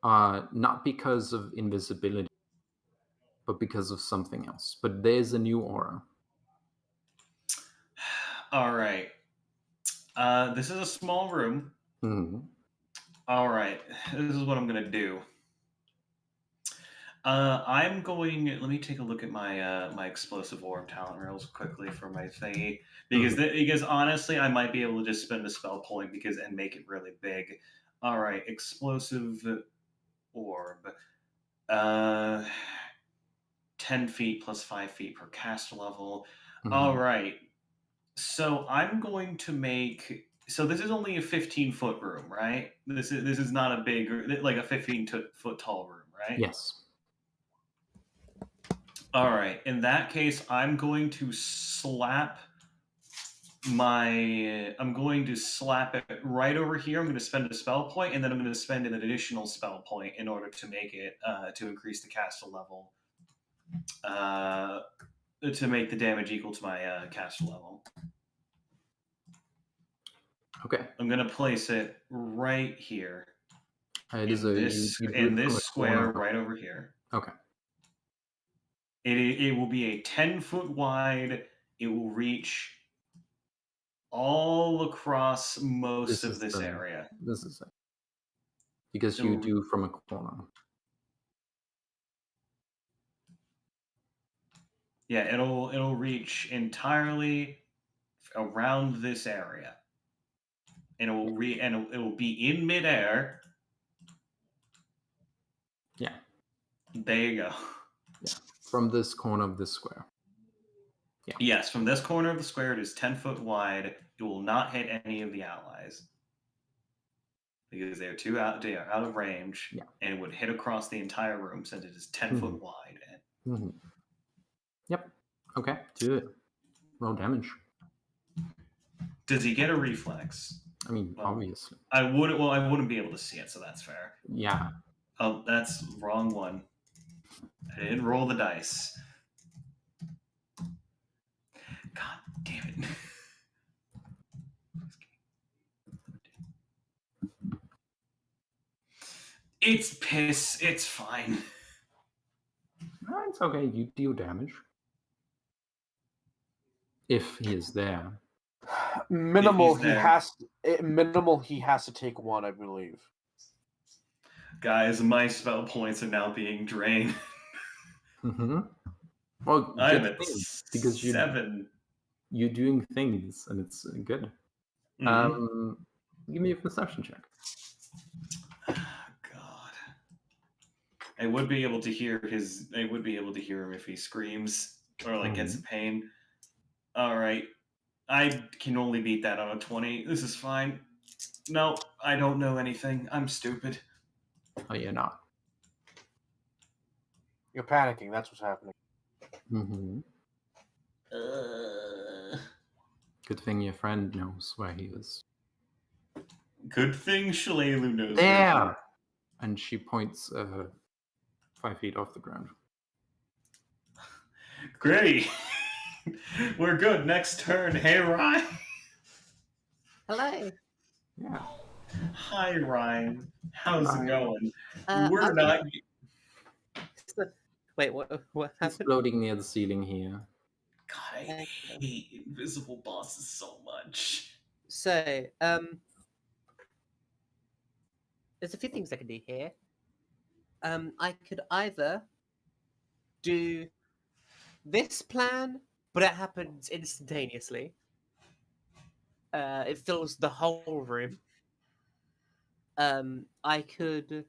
Not because of invisibility, but because of something else. But there's a new aura. All right. This is a small room. All right. This is what I'm gonna do. I'm going. Let me take a look at my my explosive orb talent real quickly for my thingy because honestly, I might be able to just spend a spell point and make it really big. All right, explosive orb. 10 feet plus 5 feet per caster level. All right. So I'm going to make. So this is only a 15-foot room, right? This is not a big, like a 15-foot tall room, right? Yes. All right. In that case, I'm going to slap it right over here. I'm going to spend a spell point, and then I'm going to spend an additional spell point in order to make it to increase the caster level, to make the damage equal to my caster level. Okay. I'm going to place it right here. It is in this square right over here. Okay. It will be a 10-foot wide. It will reach all across most of this area. This is it. Because you do from a corner. Yeah, it'll reach entirely around this area, and it will be in midair. Yeah. There you go. Yeah, from this corner of this square. Yeah. Yes, from this corner of the square, it is 10 foot wide. It will not hit any of the allies because they are out of range, and it would hit across the entire room since it is 10 foot wide. Yep. Okay. Do it. Roll damage. Does he get a reflex? I mean, obviously. I wouldn't be able to see it, so that's fair. Yeah. Oh, that's wrong one. I didn't roll the dice. God damn it. It's piss. It's fine. No, it's okay. You deal damage. If he is there. Minimal. He has to take one, I believe. Guys, my spell points are now being drained. Well, I'm at because 7. You're doing things, and it's good. Give me a perception check. God, I would be able to hear him if he screams or gets a pain. All right, I can only beat that on a 20. This is fine. No, I don't know anything. I'm stupid. Oh, you're not. You're panicking. That's what's happening. Good thing your friend knows where he is. Good thing Shalelu knows. There! And she points 5 feet off the ground. Great. We're good. Next turn. Hey, Ryan. Hello. Yeah. Hi, Ryan. How's it going? We're not. Wait, what happened? He's floating near the ceiling here. God, I hate invisible bosses so much. So, there's a few things I can do here. I could either do this plan, but it happens instantaneously. It fills the whole room. I could.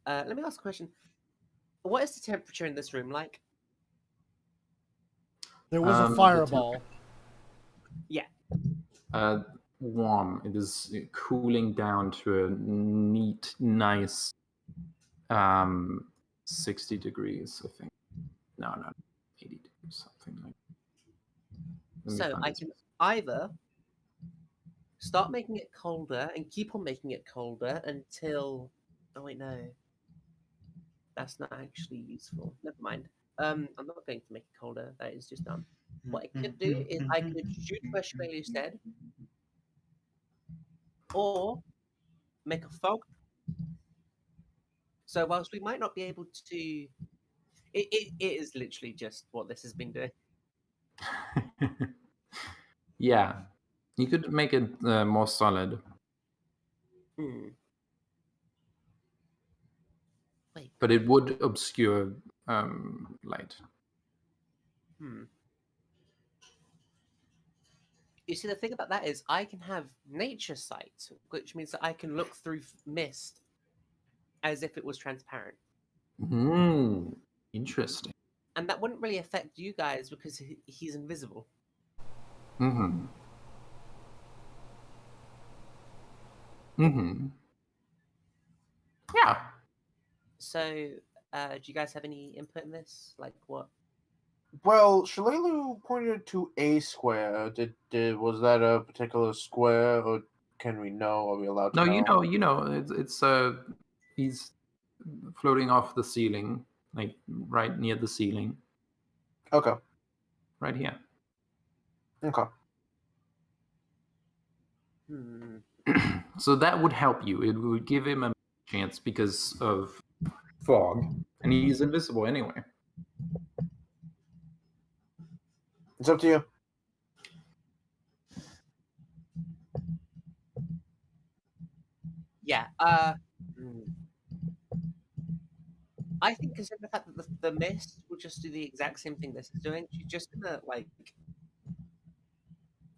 Let me ask a question. What is the temperature in this room like? There was a fireball. Yeah. Warm. It is cooling down to a neat, nice 60 degrees, I think. No, 80 degrees, something like that. So I can either start making it colder and keep on making it colder until Oh wait, no. That's not actually useful. Never mind. I'm not going to make it colder. That is just dumb. What I could do is I could shoot where Shkreli said, or make a fog. So whilst we might not be able to, it is literally just what this has been doing. Yeah, you could make it more solid. Hmm. Wait. But it would obscure light. Hmm. You see, the thing about that is I can have nature sight, which means that I can look through mist as if it was transparent. Interesting. And that wouldn't really affect you guys because he's invisible. Mm-hmm. Yeah. So, do you guys have any input in this? Like what? Well, Shalelu pointed to a square. Was that a particular square, or can we know? Are we allowed to No, know? you know, it's he's floating off the ceiling, like right near the ceiling, Okay. right here. Okay. Hmm. So that would help you. It would give him a chance because of fog, and he's invisible anyway. It's up to you. Yeah. I think considering the fact that the mist will just do the exact same thing this is doing, she's just gonna like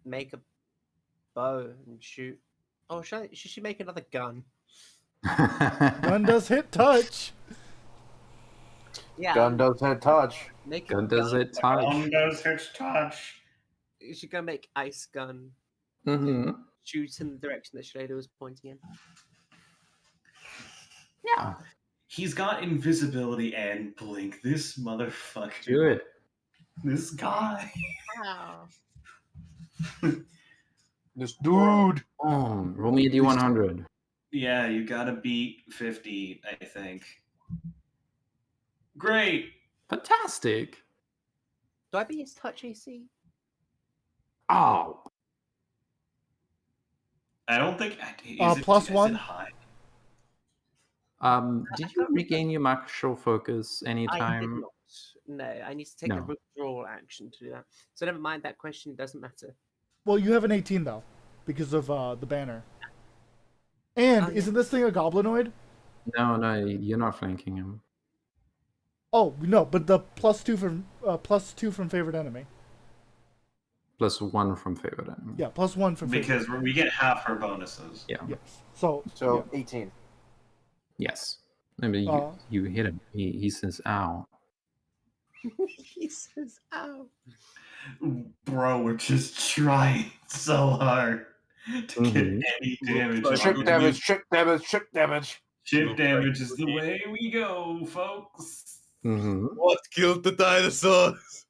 make a bow and shoot. Oh, should she make another gun? Gun does hit touch. Yeah. Gun does hit touch. Make Gun does it touch? Gun does hit touch. She's gonna make ice gun. Mm-hmm. Shoot in the direction that Shredder was pointing in. Yeah. He's got invisibility and blink. This motherfucker. Do it. This guy. Wow. This dude. Oh, roll me a D100. Yeah, you gotta beat 50, I think. Great. Fantastic. Do I beat his touch AC? Oh. I don't think. Plus one? Is it high? Did you regain your martial focus I did anytime? not. No, I need to take a withdrawal action to do that. So never mind that question. It doesn't matter. Well, you have an 18 though, because of the banner. And isn't this thing a goblinoid? No, you're not flanking him. Oh no, but the +2 from favorite enemy. +1 from favorite enemy. Yeah, +1 from favorite. Because we get half our bonuses. Yeah. Yes. So So yeah. 18. Yes. I mean, you hit him. He says, "Ow." He says, "Ow." Bro, we're just trying so hard to get any damage. Chip damage, chip damage, chip damage. Chip damage is the way we go, folks. What killed the dinosaurs?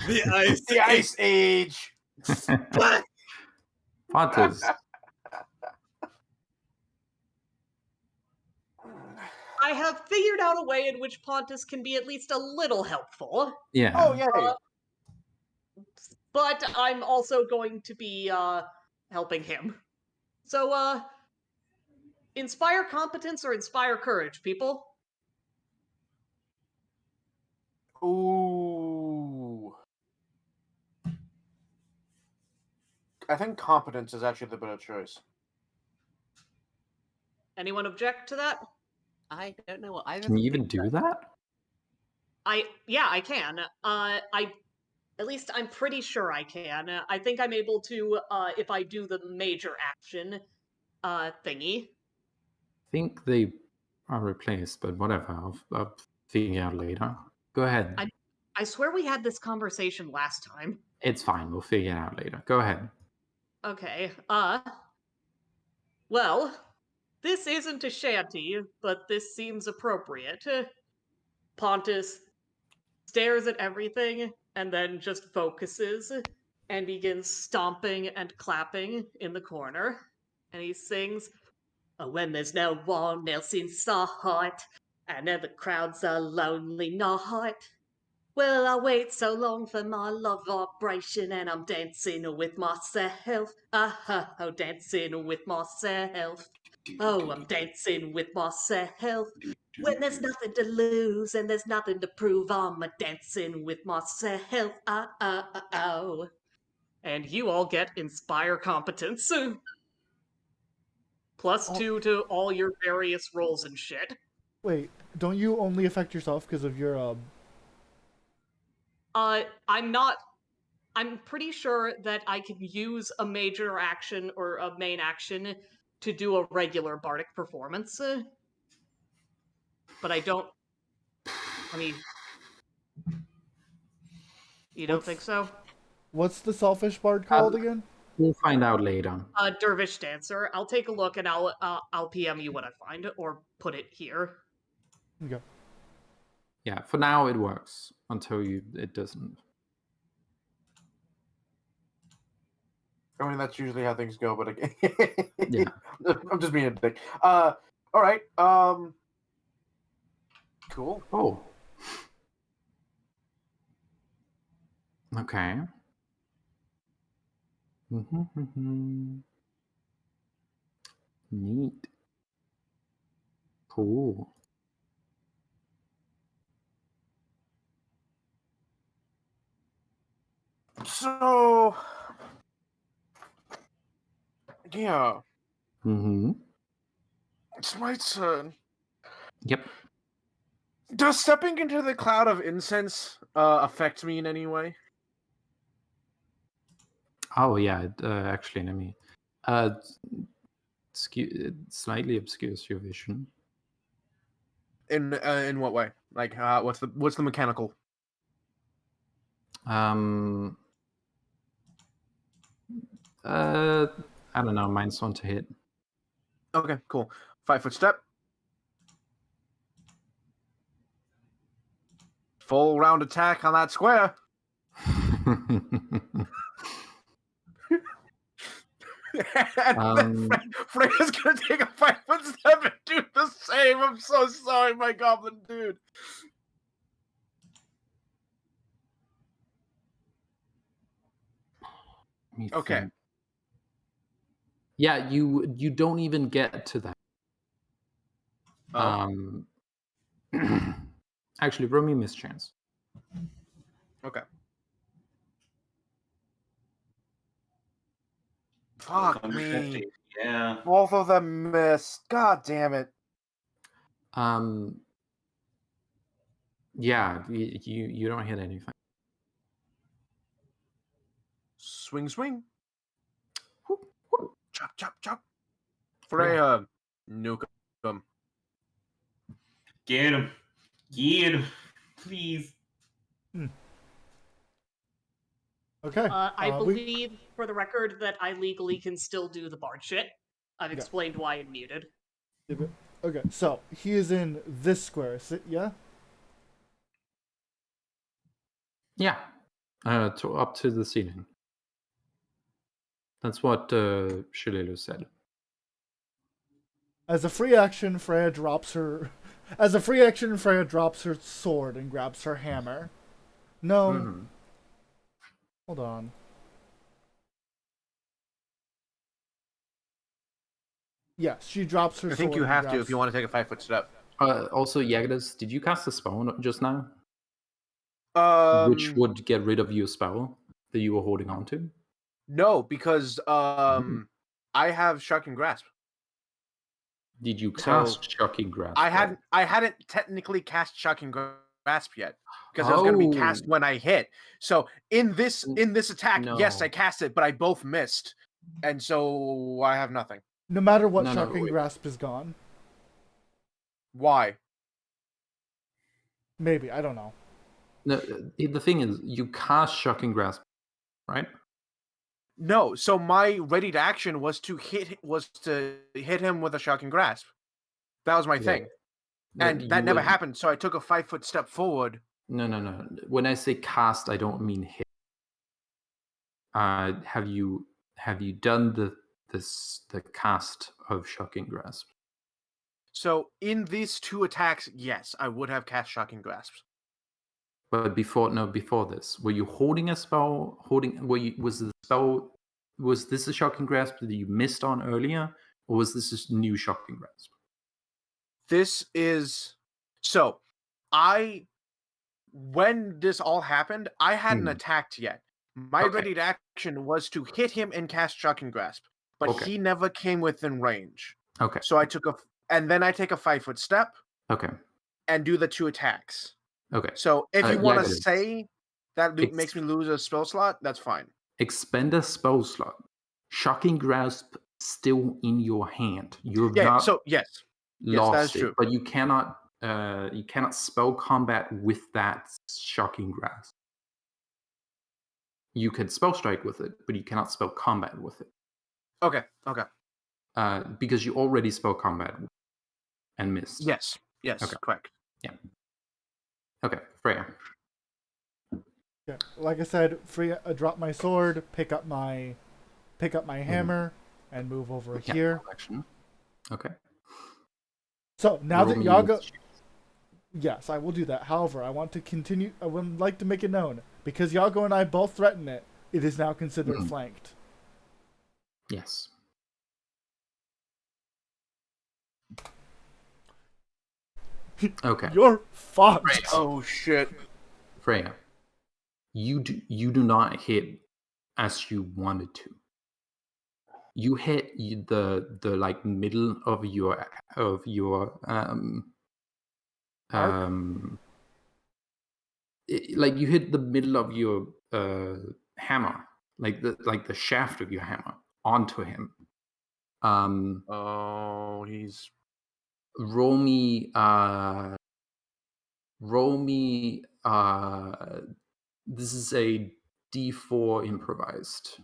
The ice. The Ice Age. Pontus. I have figured out a way in which Pontus can be at least a little helpful. Yeah. Oh, yay. But I'm also going to be helping him. So, inspire competence or inspire courage, people? Ooh. I think competence is actually the better choice. Anyone object to that? I don't know what either. Can you even do that? Yeah, I can. At least I'm pretty sure I can. I think I'm able to, if I do the major action, thingy. I think they are replaced, but whatever. I'll figure out later. Go ahead. I swear we had this conversation last time. It's fine. We'll figure it out later. Go ahead. Okay, well, this isn't a shanty, but this seems appropriate. Pontus stares at everything and then just focuses and begins stomping and clapping in the corner. And he sings, When there's no one else in sight, and the crowd's a lonely night. Well, I wait so long for my love vibration, and I'm dancing with myself. Oh, dancing with myself. Oh, I'm dancing with myself. When there's nothing to lose and there's nothing to prove, I'm a dancing with myself. Oh. And you all get Inspire Competence. +2 to all your various rolls and shit. Wait, don't you only affect yourself because of your I'm pretty sure that I can use a major action or a main action to do a regular bardic performance. But I don't. I mean, you don't think so? What's the selfish bard called again? We'll find out later. Dervish Dancer. I'll take a look and I'll PM you what I find or put it here. Okay. Yeah, for now it works until it doesn't. I mean, that's usually how things go, but again, Yeah. I'm just being a dick. All right. Cool. Oh. Okay. Neat. Cool. So, yeah, it's my turn. Yep. Does stepping into the cloud of incense affect me in any way? Oh yeah, it, actually, let me. It slightly obscures your vision. In what way? Like, what's the mechanical? I don't know. Mine's on to hit. Okay, cool. 5-foot step. Full round attack on that square. And then Freya's gonna take a 5-foot step and do the same. I'm so sorry, my goblin dude. Okay. Think. Yeah, you don't even get to that. Oh. Actually, roll me mischance. Okay. Fuck me. 150. Yeah. Both of them missed. God damn it. Yeah, you don't hit anything. Swing, swing. Whoop, whoop. Chop, chop, chop. Freya, nuke him. Get him. Get him. Please. Okay. I believe, for the record, that I legally can still do the bard shit. I've explained why I'm muted. Okay, so he is in this square, yeah? Yeah, up to the ceiling. That's what Shillelu said. As a free action, Freya drops her. As a free action, Freya drops her sword and grabs her hammer. No. Hold on. Yes, she drops her sword. I think you have to if you want to take a 5-foot step. Also, Yagdas, did you cast a spell just now? Which would get rid of your spell that you were holding on to? No, because I have Shocking Grasp. Did you cast Shocking Grasp? I hadn't technically cast Shocking Grasp yet because it was going to be cast when I hit. So in this attack, yes, I cast it, but I both missed, and so I have nothing. No matter what, Shocking Grasp is gone. Why? Maybe, I don't know. No, the thing is, you cast Shocking Grasp, right? No, so my ready to action was to hit him with a Shocking Grasp. That was my thing. And that never happened, so I took a 5-foot step forward. No. When I say cast, I don't mean hit. Have you done the cast of Shocking Grasp. So in these 2 attacks, yes, I would have cast Shocking Grasp. But before this, were you holding a spell? Was this a Shocking Grasp that you missed on earlier, or was this a new Shocking Grasp? This is when this all happened, I hadn't attacked yet. My ready action was to hit him and cast Shocking Grasp, but he never came within range. Okay. So I take a 5-foot step. Okay. And do the 2 attacks. Okay. So if you want to say that makes me lose a spell slot, that's fine. Expend a spell slot. Shocking Grasp still in your hand. You've yes, lost that is it, true. but you cannot spell combat with that Shocking Grasp. You can spell strike with it, but you cannot spell combat with it. Okay. Because you already spell combat and missed. Yes, correct. Yeah. Okay, Freya. Yeah, like I said, Freya, drop my sword, pick up my hammer, and move over here. Action. Okay. So now that y'all go, yes, I will do that. However, I want to continue. I would like to make it known because Yago and I both threaten it. It is now considered flanked. Yes. Okay. You're fucked. Freya. Oh shit. Freya, you do not hit as you wanted to. You hit the like middle of your like you hit the middle of your hammer, like the shaft of your hammer onto him. He's roll me this is a D4 improvised.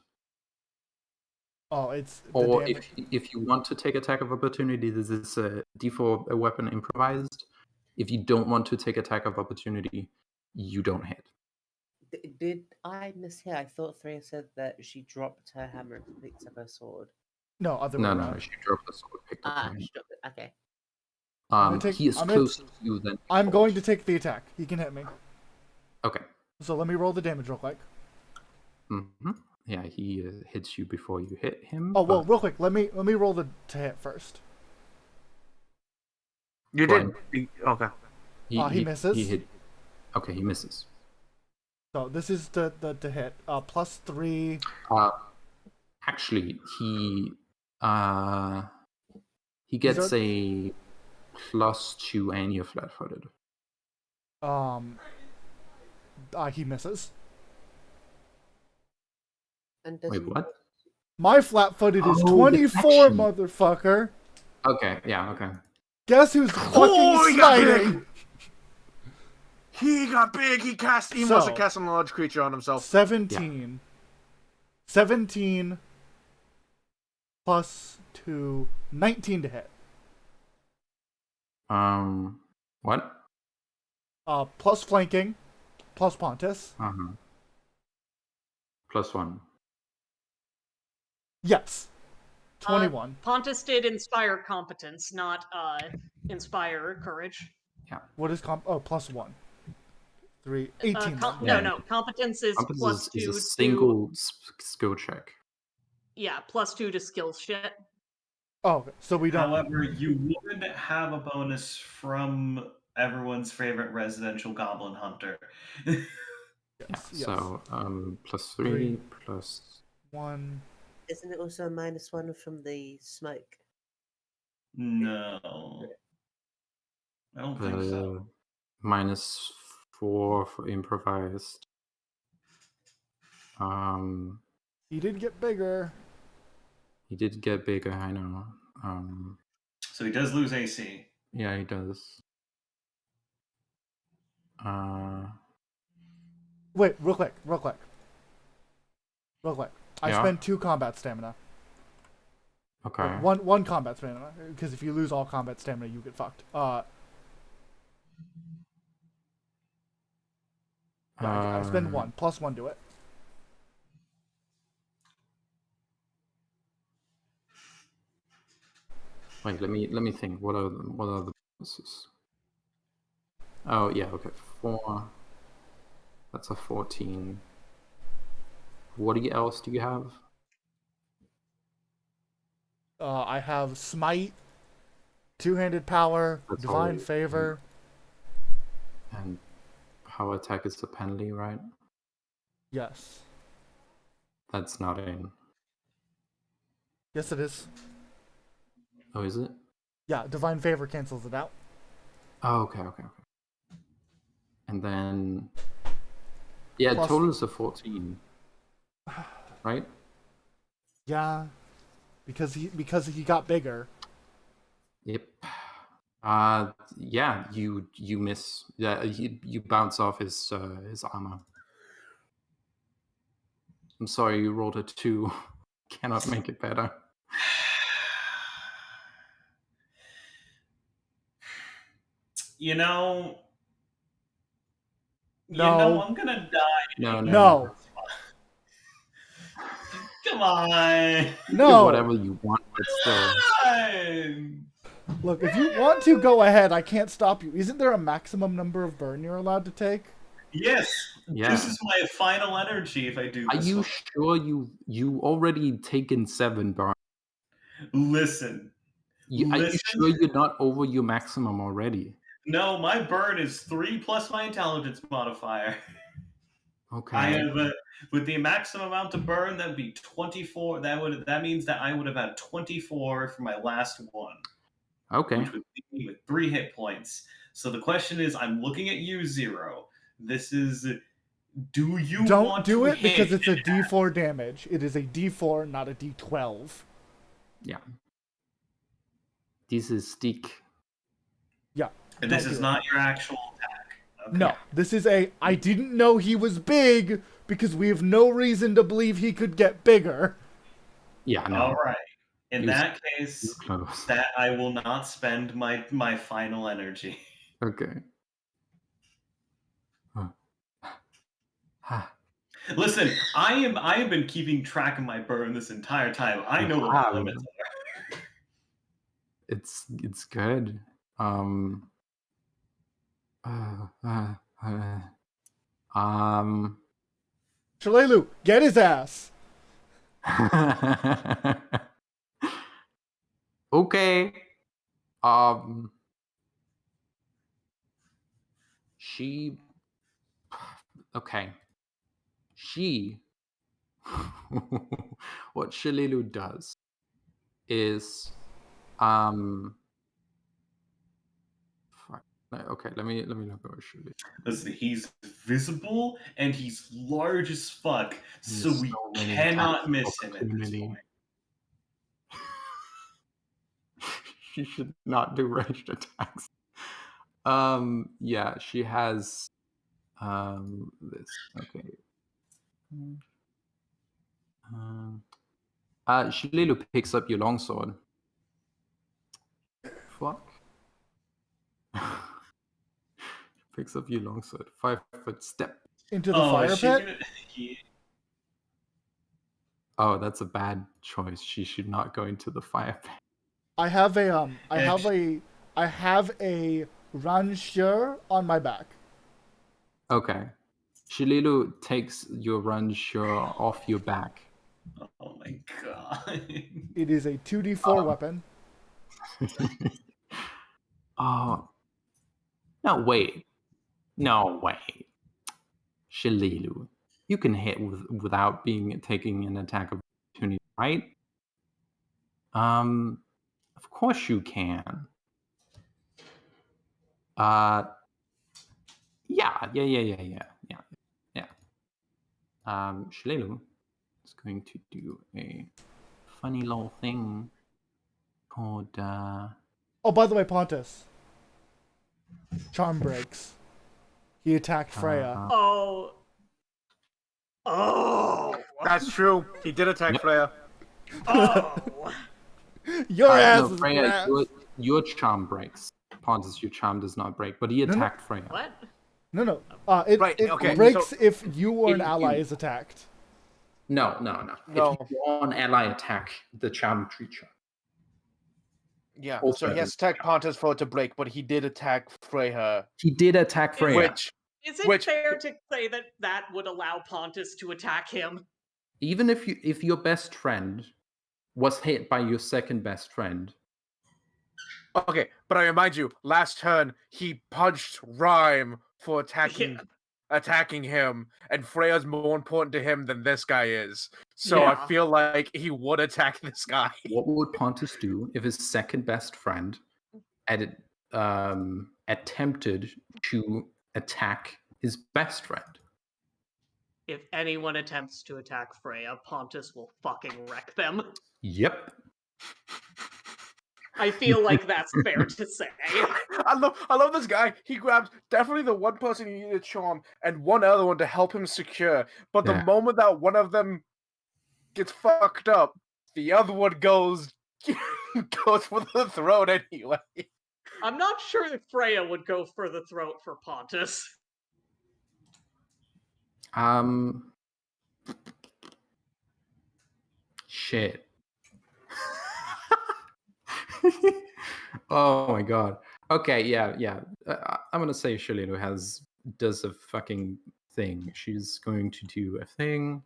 Oh, it's or if you want to take attack of opportunity, this is a D4 a weapon improvised. If you don't want to take attack of opportunity, you don't hit. Did I mishear? I thought Freya said that she dropped her hammer and picked up her sword. No, other way around. She dropped the sword, picked up her hand. She dropped it. Okay. He is closer to you than. I'm going to take the attack. He can hit me. Okay. So let me roll the damage real quick. Mm-hmm. Yeah, he hits you before you hit him. Oh well, real quick. Let me roll to hit first. You did. Okay. He misses. He hit. Okay, he misses. So this is the hit. +3. Actually, he gets a +2 and you're flat-footed. He misses. Wait, what? My flat-footed is 24, motherfucker. Okay, yeah, okay. Guess who's fucking smiting? He got big. He must have cast a large creature on himself. 17. Yeah. 17 +2, 19 to hit. What? Plus flanking, plus Pontus. +1. Yes. 21. Pontus did inspire competence, not inspire courage. Yeah. What is +1? 3, 18. No. Competence is +2 is a single skill check. Yeah, +2 to skill shit. Oh, okay. So we don't. However, you would have a bonus from everyone's favorite residential goblin hunter. Yes. So +3 +1. Isn't it also a -1 from the smoke? No. I don't think so. -4 for improvised. He did get bigger. He did get bigger, I know. So he does lose AC. Yeah, he does. Wait, real quick. I spent 2 combat stamina. Okay. One combat stamina, because if you lose all combat stamina, you get fucked. I spend 1 +1 to it. Wait, let me think. What are the bonuses? Oh yeah, okay. 4. That's a 14. What else do you have? I have Smite, Two-Handed Power, That's Divine all. Favor. And power attack is the penalty, right? Yes. That's not in. Yes, it is. Oh, is it? Yeah, Divine Favor cancels it out. Oh, okay. And then, yeah, Plus- total is a 14, right? Yeah, because he got bigger. Yep. Yeah, you miss. Yeah, you bounce off his armor. I'm sorry, you rolled a 2. Cannot make it better. You know, No. I'm gonna die. No. Come on. Do No. whatever you want, but still. Look, if you want to go ahead, I can't stop you. Isn't there a maximum number of burn you're allowed to take? Yes. Yeah. This is my final energy if I do Are this. you sure you already taken 7 burn? Listen. Are you sure you're not over your maximum already? No, my burn is 3 plus my intelligence modifier. Okay. I have with the maximum amount of burn, that would be 24. That means that I would have had 24 for my last one. Okay. Which would leave me with 3 hit points. So the question is, I'm looking at you, Zero. This is, do you Don't want do to it because hit it's a D4 damage. It is a D4, not a D12. Yeah. This is stick. Yeah. And this is not your actual attack. Okay. No, this is I didn't know he was big because we have no reason to believe he could get bigger. Yeah, no. All right. In that case, close. that I will not spend my final energy. Okay. Listen, I have been keeping track of my burn this entire time. I know what my limits are. It's good. Shalelu, get his ass. Okay. She. Okay. She. What Shalilu does is, okay, let me look over Shalilu. Listen, he's visible and he's large as fuck, so we cannot miss him at this point. She should not do ranged attacks. Yeah, she has this. Okay. Shalilu picks up your longsword. Fuck. Picks up your longsword. 5-foot step. Into the fire pit? Oh, that's a bad choice. She should not go into the fire pit. I have a ranger on my back. Okay. Shalilu takes your ranger off your back. Oh my god. It is a 2d4 weapon. Oh. No, wait. Shalilu, you can hit without taking an attack of opportunity, right? Of course you can. Yeah. Shalilu is going to do a funny little thing called. Oh, by the way, Pontus. Charm breaks. He attacked Freya. Oh. That's true. He did attack Freya. Oh. Your ass no, is Freya, grass. your charm breaks. Pontus, your charm does not break, but he attacked Freya. What? No. It breaks if you or an ally is attacked. No. If you're an ally attack, the charm creature. Yeah, Also so he has to attack Pontus for it to break, but he did attack Freya. He did attack Freya. Is it fair to say that that would allow Pontus to attack him? Even if your best friend was hit by your second best friend. Okay, but I remind you, last turn he punched Rhyme for attacking him, and Freya's more important to him than this guy is. So I feel like he would attack this guy. What would Pontus do if his second best friend attempted to attack his best friend? If anyone attempts to attack Freya, Pontus will fucking wreck them. Yep. I feel like that's fair to say. I love this guy. He grabs definitely the one person he needed to charm and one other one to help him secure. But the moment that one of them gets fucked up, the other one goes for the throat anyway. I'm not sure that Freya would go for the throat for Pontus. Shit. Oh my god. Okay, yeah. I'm gonna say Shalino does a fucking thing. She's going to do a thing.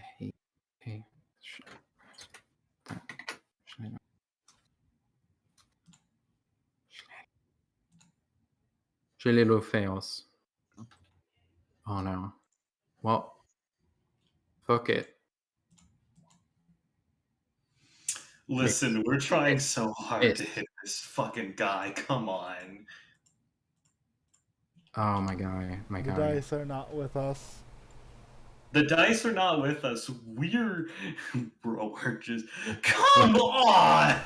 Hey. Shalino fails. Oh no. Well, fuck it. Listen, we're trying so hard to hit this fucking guy. Come on. Oh my god. The dice are not with us. The dice are not with us. We're just come on.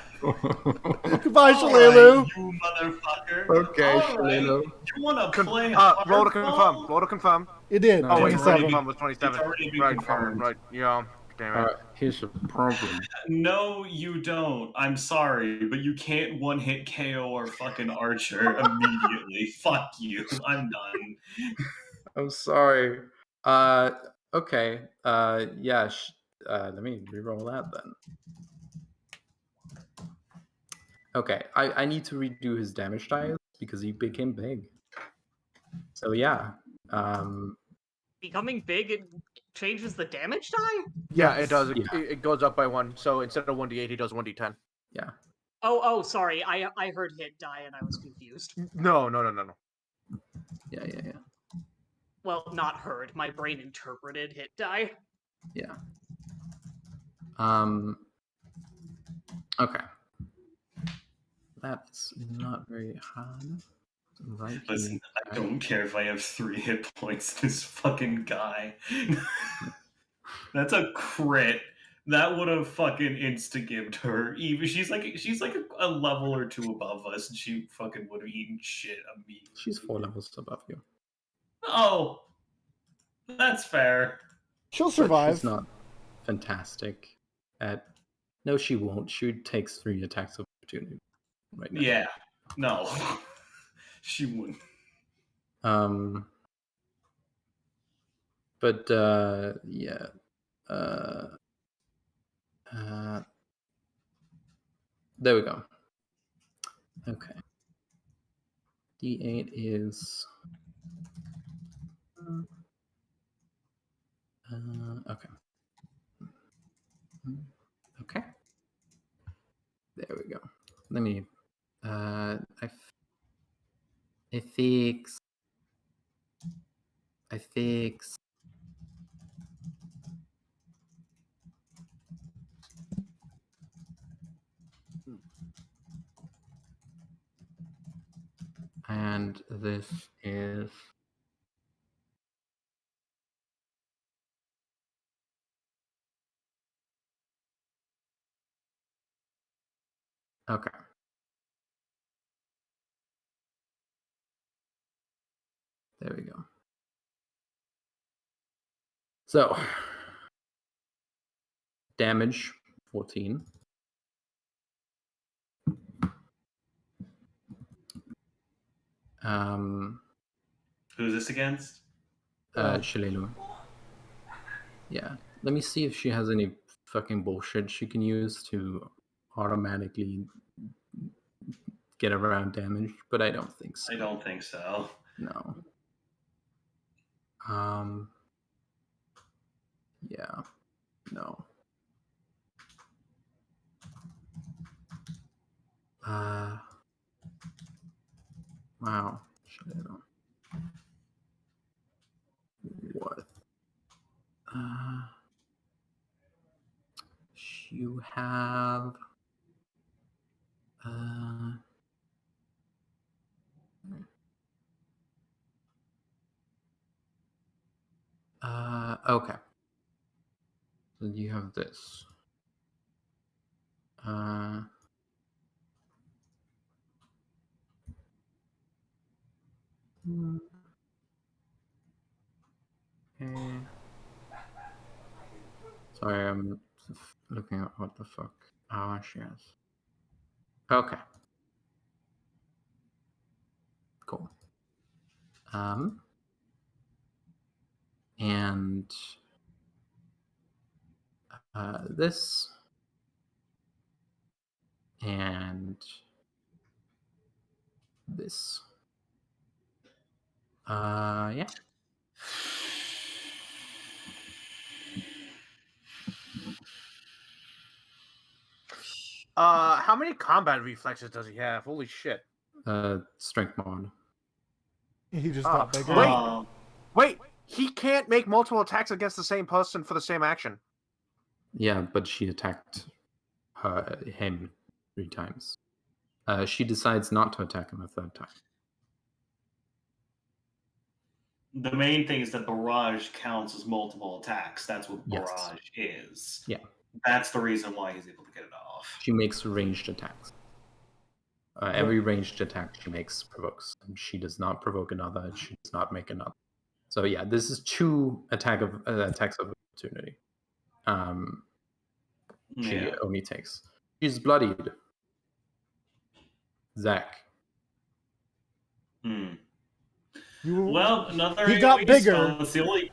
Goodbye, Shalelu. Right, you motherfucker. Okay, Shalelu. You want to play? Roll to confirm. Roll to confirm. It did. Oh wait, 27. confirm was 27. It's already been Right, confirmed. right. Yeah. Damn it. Here's the problem. No, you don't. I'm sorry, but you can't one-hit KO our fucking Archer immediately. Fuck you. I'm done. I'm sorry. Okay. Yeah. Let me reroll that then. Okay. I need to redo his damage dice because he became big. So yeah. Becoming big, it changes the damage die? Yeah, it does. Yeah. It goes up by 1. So instead of 1d8, he does 1d10. Yeah. Oh, sorry. I heard hit die and I was confused. No. Yeah. Well, not heard. My brain interpreted hit die. Yeah. Okay. That's not very hard. Right. Listen, I don't care if I have 3 hit points. This fucking guy. That's a crit. That would have fucking insta-gibbed her. Even she's like a level or 2 above us, and she fucking would have eaten shit immediately. She's 4 levels above you. Oh, that's fair. She'll survive. But she's not fantastic at. No, she won't. She takes 3 attacks of opportunity right now. Yeah, no, she wouldn't. But yeah. There we go. Okay. D8 is. Okay. Okay. There we go. Let me. I fix. And this is. Okay. There we go. So, damage 14. Who's this against? Shalelu. Yeah. Let me see if she has any fucking bullshit she can use to automatically get around damage, but I don't think so. I don't think so. No. Yeah. No. Wow. Shut it on. What? You have. Okay. So you have this. Okay. Sorry, I'm looking at what the fuck. Oh, she has. Okay. Cool. And this. And this. Yeah. How many combat reflexes does he have? Holy shit. Strength mod. He just got bigger. Wait, he can't make multiple attacks against the same person for the same action. Yeah, but she attacked him 3 times. She decides not to attack him a 3rd time. The main thing is that barrage counts as multiple attacks. That's what Yes. barrage is. Yeah. That's the reason why he's able to get it off. She makes ranged attacks. Every ranged attack she makes provokes. And she does not provoke another. She does not make another. So yeah, this is 2 attacks of opportunity. She only takes. She's bloodied. Zach. Well, another he got bigger. Spell. It's the only.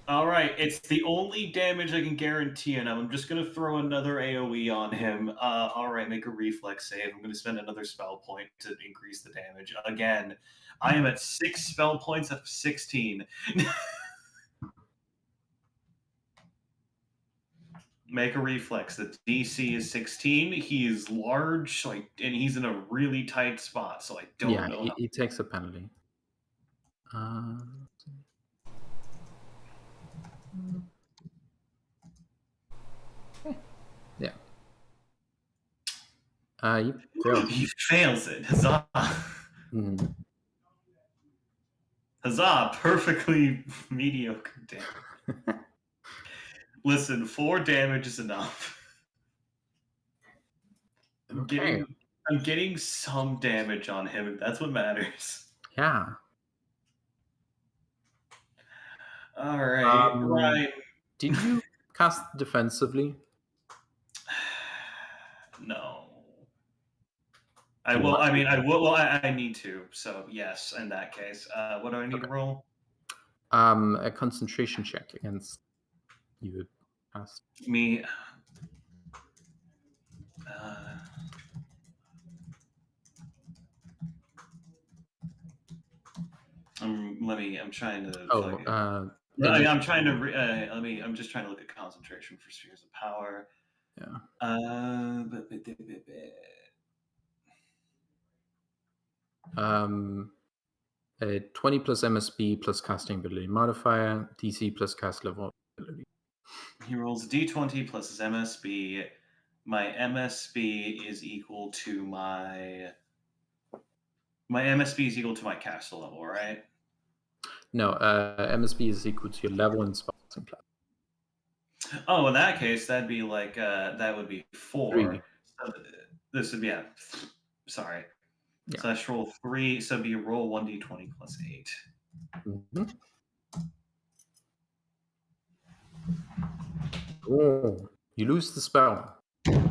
All right, it's the only damage I can guarantee, and I'm just gonna throw another AOE on him. All right, make a reflex save. I'm gonna spend another spell point to increase the damage. Again, I am at 6 spell points out of 16. Make a reflex. The DC is 16. He is large, and he's in a really tight spot, so I don't know. Yeah, he takes a penalty. Yeah. He fails. He fails it. Huzzah! Huzzah! Perfectly mediocre damage. Listen, 4 damage is enough. Okay. I'm getting some damage on him, and that's what matters. Yeah. All right. Right. Did you cast defensively? No. I will. I mean, I will. Well, I need to. So yes, in that case, what do I need to roll? A concentration check against you. Me. I'm trying to. I'm trying to. I'm just trying to look at concentration for spheres of power. Yeah. 20 plus MSB plus casting ability modifier, DC plus cast level ability. He rolls a D20 plus his MSB. My MSB is equal to my MSB is equal to my castle level, right? No, MSB is equal to your level in spells and class. Oh, in that case, that'd be like that would be 4. 3. So this would be sorry. Yeah. So I roll 3. So it'd be roll 1d20 plus 8. Mm-hmm. Oh, you lose the spell. God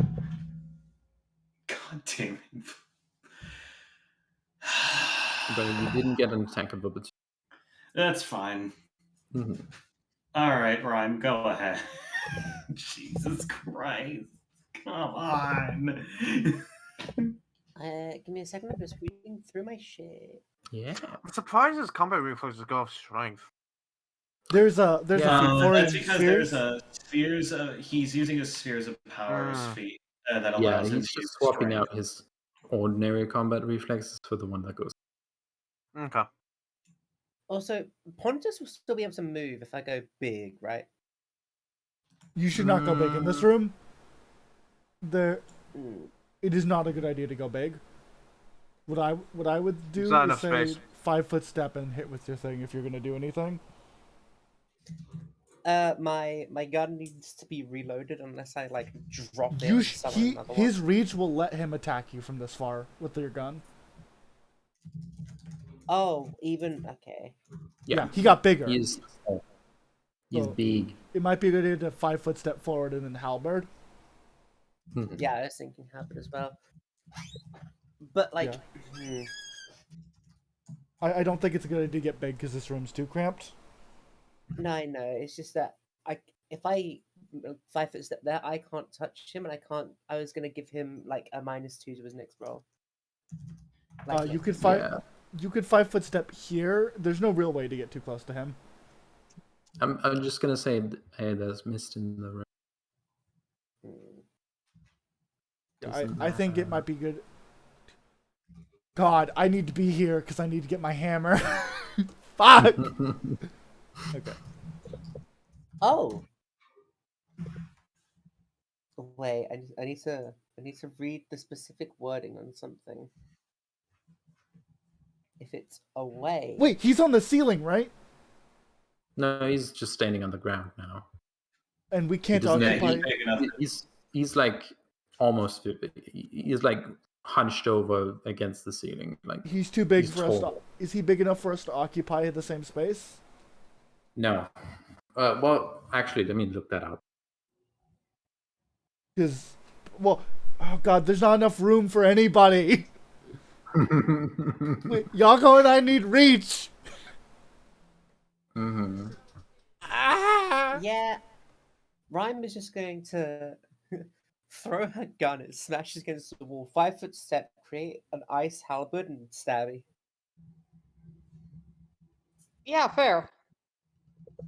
damn it. But you didn't get an attack of opportunity. That's fine. Mm-hmm. All right, Rhyme, go ahead. Jesus Christ. Come on. Give me a second. I'm just reading through my shit. Yeah. I'm surprised his combat reflexes go off strength. There's a feat for it That's in because spheres. there's a spheres. He's using a spheres of powers feat that Yeah, allows him he's to use just swapping strength. out his ordinary combat reflexes for the one that goes. Okay. Also, Pontus will still be able to move if I go big, right? You should not go big in this room. It is not a good idea to go big. What I would do not is enough say space. 5-foot step and hit with your thing if you're gonna do anything. My gun needs to be reloaded unless I like drop it and summon another one. His reach will let him attack you from this far with your gun. Oh, even okay. Yeah, he got bigger. He's So, big. It might be a good idea to 5-foot step forward and then halberd. Yeah, I was thinking halberd as well. But like, I don't think it's a good idea to get big because this room's too cramped. no, I know. It's just that if I 5-foot step there, I can't touch him, and I can't. I was gonna give him like a -2 to his next roll. Like, You could You could 5-foot step here. There's no real way to get too close to him. I'm just gonna say, hey, there's mist in the room. I think it might be good. God, I need to be here because I need to get my hammer. Fuck. Okay. Oh. Wait, I need to read the specific wording on something. If it's away. Wait, he's on the ceiling, right? No, he's just standing on the ground now. And we can't doesn't- occupy. He's like almost. He's like hunched over against the ceiling. Like He's too big he's for us. tall. Is he big enough for us to occupy the same space? No. Well, actually, let me look that up. Because, well, oh god, there's not enough room for anybody. Wait, Yako and I need reach. Mm-hmm. Yeah. Rhyme is just going to throw her gun and smashes against the wall. 5-foot step, create an ice halberd and stabby. Yeah, fair.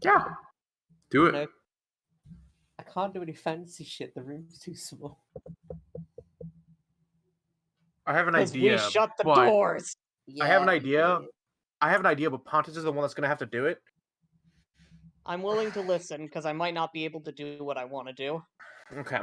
Yeah. Do it. No, I can't do any fancy shit. The room's too small. I have an Because idea. we shut the but doors. Yeah, I have an we idea. did. I have an idea, but Pontus is the one that's gonna have to do it. I'm willing to listen because I might not be able to do what I want to do. Okay.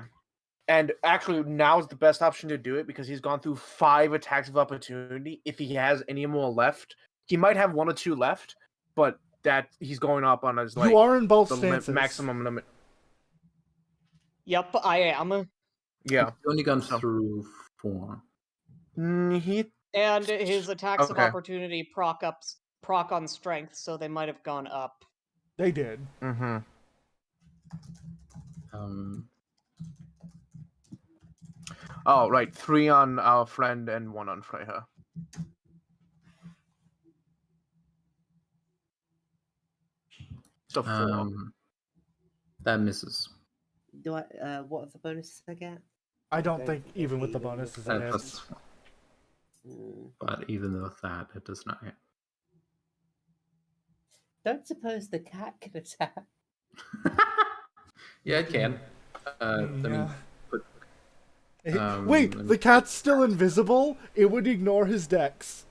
And actually, now is the best option to do it because he's gone through 5 attacks of opportunity. If he has any more left, he might have 1 or 2 left, but that he's going up on his like You are in both the stances. maximum limit. Yep, I am. Yeah. He's only gone through 4. He And his attacks of Okay. opportunity proc on strength, so they might have gone up. They did. Mm-hmm. Oh, right. 3 on our friend and 1 on Freya. So 4. That misses. Do I? What are the bonuses I get? I don't think even with the bonuses it hits. But even with that, it does not hit. Don't suppose the cat can attack. Yeah, it can. Let me Yeah. put. Wait, the cat's still invisible? It would ignore his dex.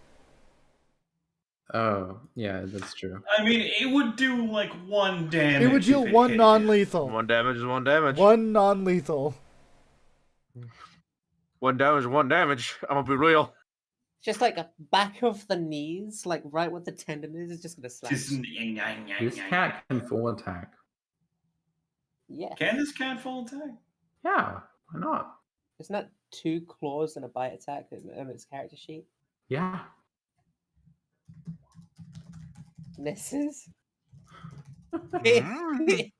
Oh, yeah, that's true. I mean, it would do like 1 damage. It would deal if it 1 hit non-lethal. 1 damage is 1 damage. 1 non-lethal. 1 damage is 1 damage. I'm gonna be real. Just like a back of the knees, like right where the tendon is just gonna slap. Just, This cat can full attack. Yeah. Can this cat full attack? Yeah, why not? Isn't that 2 claws and a bite attack on its character sheet? Yeah. Misses. Let me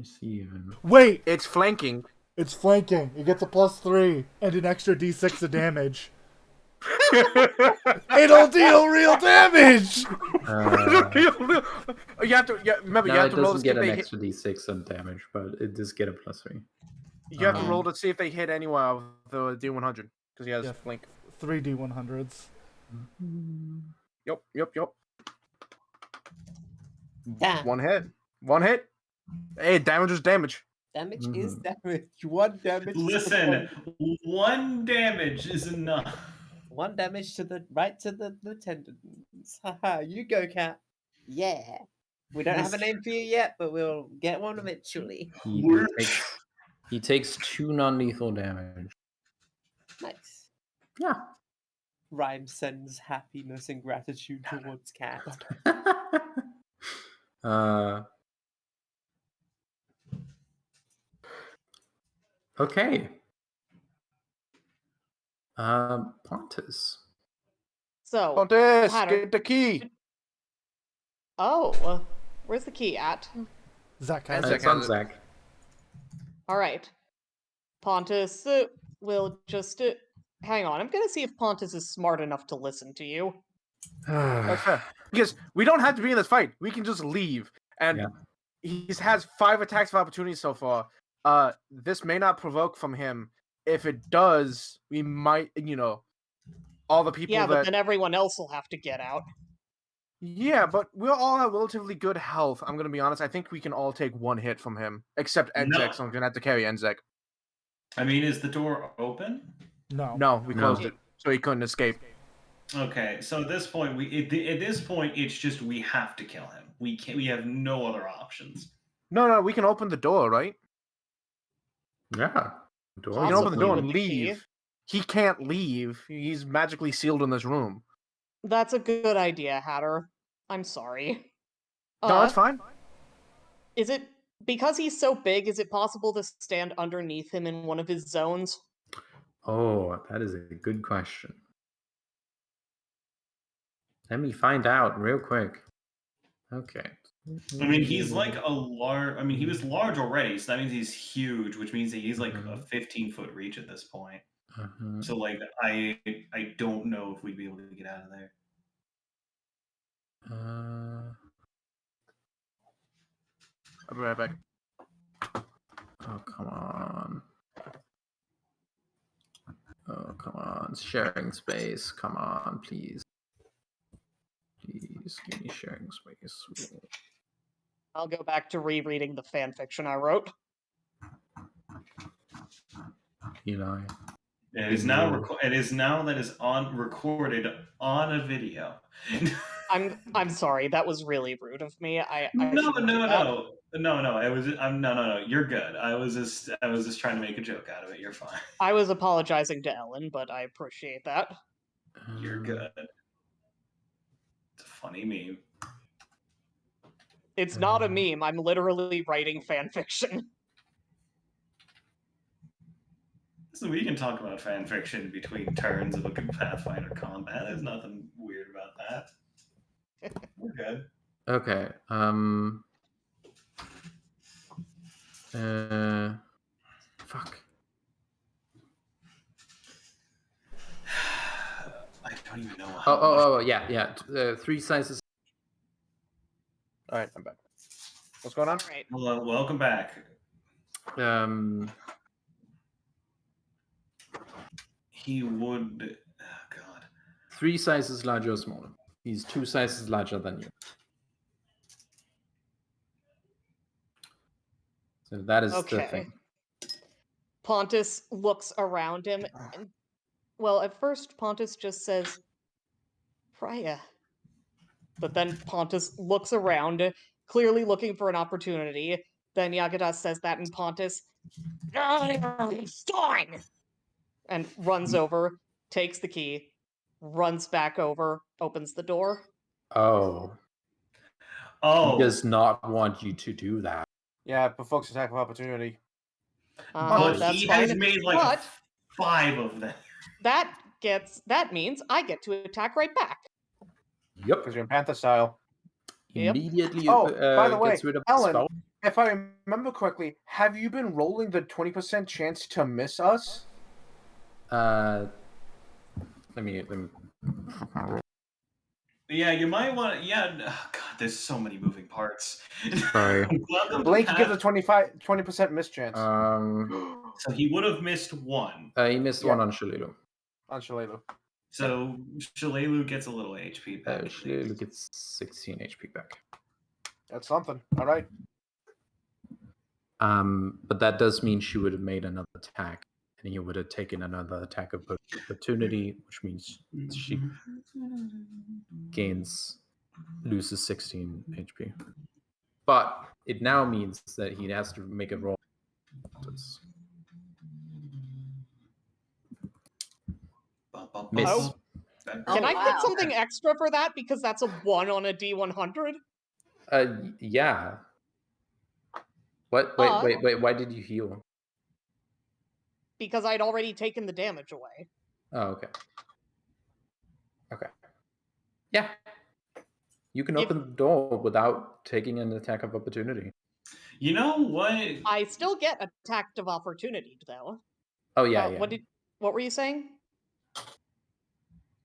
see even. Wait! It's flanking. It's flanking. It gets a +3 and an extra d6 of damage. It'll deal real damage. You have to. Yeah, remember, you No, have it to roll to doesn't see get if an they hit. extra d6 on damage, but it does get a +3. You have to roll to see if they hit anywhere of the D100 because he has Yeah. blink. 3d100s. Yep. Damn. One hit. Hey, damage is damage. Damage is damage. 1 damage. Listen, 1 damage is enough. 1 damage to the tendons. Haha, you go, cat. Yeah. We don't have a name for you yet, but we'll get one eventually. He takes 2 non-lethal damage. Nice. Yeah. Rhyme sends happiness and gratitude towards cat. Okay. Pontus. So, Pontus, Hatter. get the key. Oh, where's the key at? Zach has Zach It's it. on has it. Zach. All right. Pontus will just hang on. I'm gonna see if Pontus is smart enough to listen to you. That's fair. Because we don't have to be in this fight. We can just leave. And Yeah. he has 5 attacks of opportunity so far. This may not provoke from him. If it does, we might, all the people Yeah, that. but then everyone else will have to get out. Yeah, but we'll all have relatively good health. I'm gonna be honest. I think we can all take 1 hit from him, except Enzek. No. So I'm gonna have to carry Enzek. I mean, is the door open? No, we closed it, so he couldn't escape. Okay, so at this point, it's just we have to kill him. We can't. We have no other options. No, we can open the door, right? Yeah. We can open the door and leave. He can't leave. He's magically sealed in this room. That's a good idea, Hatter. I'm sorry. No, that's fine. Is it because he's so big? Is it possible to stand underneath him in one of his zones? Oh, that is a good question. Let me find out real quick. Okay. I mean, he's like a large. I mean, he was large already, so that means he's huge, which means that he's like a 15-foot reach at this point. So, like, I don't know if we'd be able to get out of there. I'll be right back. Oh, come on. Oh, come on. Sharing space. Come on, please. Please give me sharing space. I'll go back to rereading the fanfiction I wrote. Eli. It is now. It is now that is recorded on a video. I'm sorry. That was really rude of me. No. It was. No. You're good. I was just trying to make a joke out of it. You're fine. I was apologizing to Ellen, but I appreciate that. You're good. It's a funny meme. It's not a meme. I'm literally writing fanfiction. So we can talk about fanfiction between turns of a Pathfinder combat. There's nothing weird about that. We're good. Okay. Fuck. I don't even know. Yeah. 3 sizes. All right, I'm back. What's going on? All right. Hello, welcome back. He would. Oh God. 3 sizes larger or smaller. He's 2 sizes larger than you. So that is the thing. Pontus looks around him, and well, at first Pontus just says, "Freya," but then Pontus looks around, clearly looking for an opportunity. Then Yagadas says that, and Pontus, "Stein!" and runs over, takes the key, runs back over, opens the door. Oh. He does not want you to do that. Yeah, provokes attack of opportunity. But That's he fine. has made like 5 of them. That means I get to attack right back. Yep. Because you're in Panther style. Immediately by the way, gets rid of Ellen, the spell. if I remember correctly, have you been rolling the 20% chance to miss us? Let me. Yeah, you might want to. Yeah, oh, God, there's so many moving parts. Sorry. Blake gives a 20% miss chance. So he would have missed one. He missed one on Shalelu. On Shalelu. So Shalelu gets a little HP back. Shalelu gets 16 HP back. That's something. All right. But that does mean she would have made another attack, and he would have taken another attack of opportunity, which means she loses 16 HP. But it now means that he has to make a roll. Miss. Oh. Can I get something extra for that because that's a 1 on a D100? Yeah. What? Wait. Why did you heal? Because I'd already taken the damage away. Oh, okay. Okay. Yeah. You can open the door without taking an attack of opportunity. You know what? I still get attack of opportunity, though. Oh, yeah, What were you saying?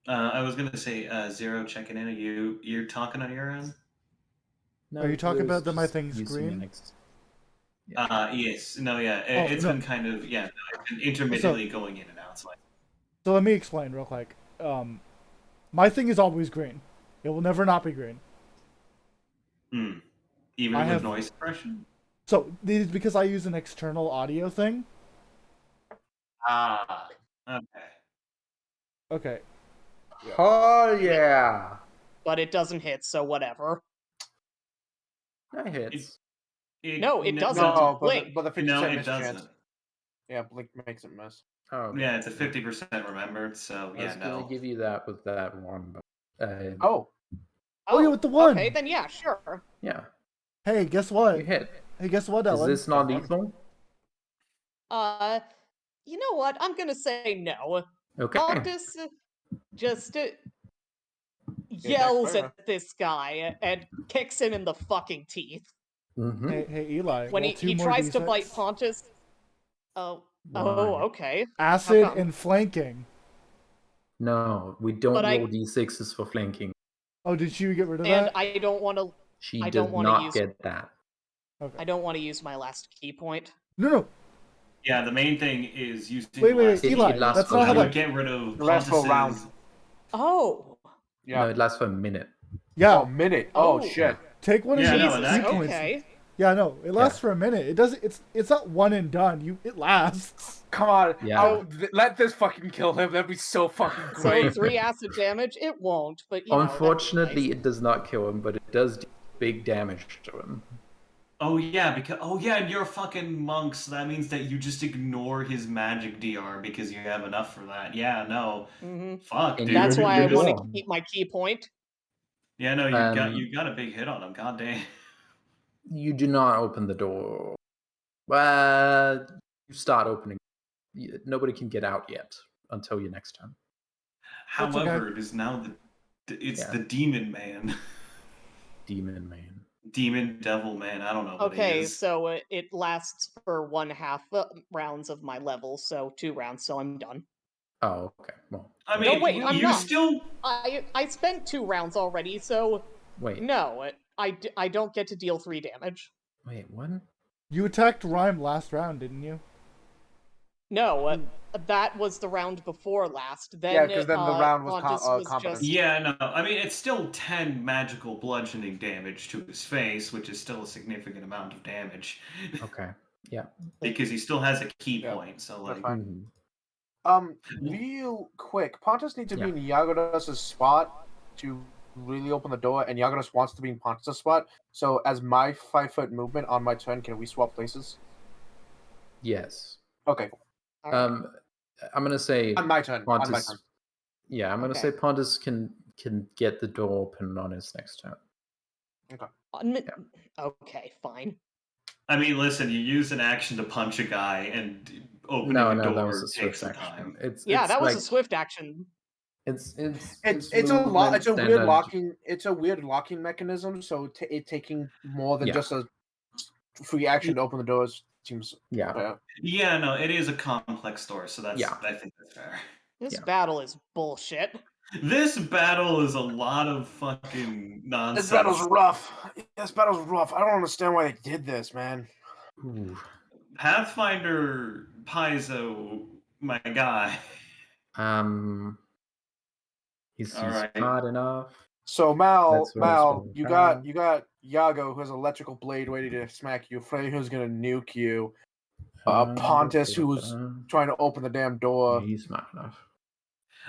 I was gonna say, Zero checking in. You're talking on your end? No, are you talking about that my thing's green? Yes. No, yeah. It's been kind of it's been intermittently going in and out. So let me explain real quick. My thing is always green. It will never not be green. Even with noise suppression? So this is because I use an external audio thing. Okay. Okay. Yeah. Oh yeah. But it doesn't hit, so whatever. That hits. It doesn't. No, Blink. but the 50% No, it miss doesn't. chance. Yeah, Blink makes it miss. Oh, okay. Yeah, it's a 50% remembered, so I was gonna give you that with that one, but Oh, yeah, with the one. Okay, then yeah, sure. Yeah. Hey, guess what? You hit. Hey, guess what, Ellen? Is this not lethal? You know what? I'm gonna say no. Okay. Pontus just yells at this guy and kicks him in the fucking teeth. Mm-hmm. Hey, Eli. When he tries to bite Pontus. Okay. Acid and flanking. No, we don't roll d6s for flanking. Oh, did you get rid of that? And I don't want to. She does not get that. Okay. I don't want to use my last key point. No. Yeah, the main thing is using. Wait, Eli. That's not how that. Get rid of the last full round. Oh. Yeah. No, it lasts for a minute. Yeah. Oh, minute. Oh shit. Take one of these key points. Okay. Yeah, no, it lasts for a minute. It doesn't. It's not one and done. It lasts. Come on. Yeah. Let this fucking kill him. That'd be so fucking great. So 3 acid damage. It won't, but unfortunately, nice. it does not kill him, but it does do big damage to him. Oh yeah, and you're fucking monks. So that means that you just ignore his magic DR because you have enough for that. Yeah, no. Fuck, dude. That's why I want to keep my key point. Yeah, no, you got a big hit on him. God damn. You do not open the door. You start opening. Nobody can get out yet until your next turn. However, it is now the demon man. Demon man. Demon devil man. I don't know what Okay, it is. so it lasts for 1/2 rounds of my level, so 2 rounds, so I'm done. Oh, okay. Well, I mean, no, wait, I'm you not. Still. I spent 2 rounds already, so wait. No, I don't get to deal 3 damage. Wait, what? You attacked Rhyme last round, didn't you? No, that was the round before last. Then, yeah, because then the round was just... Yeah, no. I mean, it's still 10 magical bludgeoning damage to his face, which is still a significant amount of damage. Okay. Yeah. Because he still has a key point, so like. Real quick, Pontus needs to be in Yagodas' spot to really open the door, and Yagodas wants to be in Pontus' spot. So, as my 5-foot movement on my turn, can we swap places? Yes. Okay. I'm gonna say on my turn. Pontus, on my turn. Yeah, I'm gonna say Pontus can get the door open on his next turn. Okay. Okay, fine. I mean, listen, you use an action to punch a guy, and opening a door that was a takes swift time. That was a swift action. It's a weird locking. It's a weird locking mechanism. So it taking more than just a free action to open the doors seems. Yeah, no, it is a complex door, so that's I think that's fair. This Yeah. battle is bullshit. This battle is a lot of fucking nonsense. This battle's rough. This battle's rough. I don't understand why they did this, man. Ooh. Pathfinder Paizo, my guy. He's All right. smart enough. So Mal, That's what I was you got Yago, who has electrical blade ready to smack you. Freya, who's gonna nuke you. Pontus, who was trying to open the damn door. He's smart enough.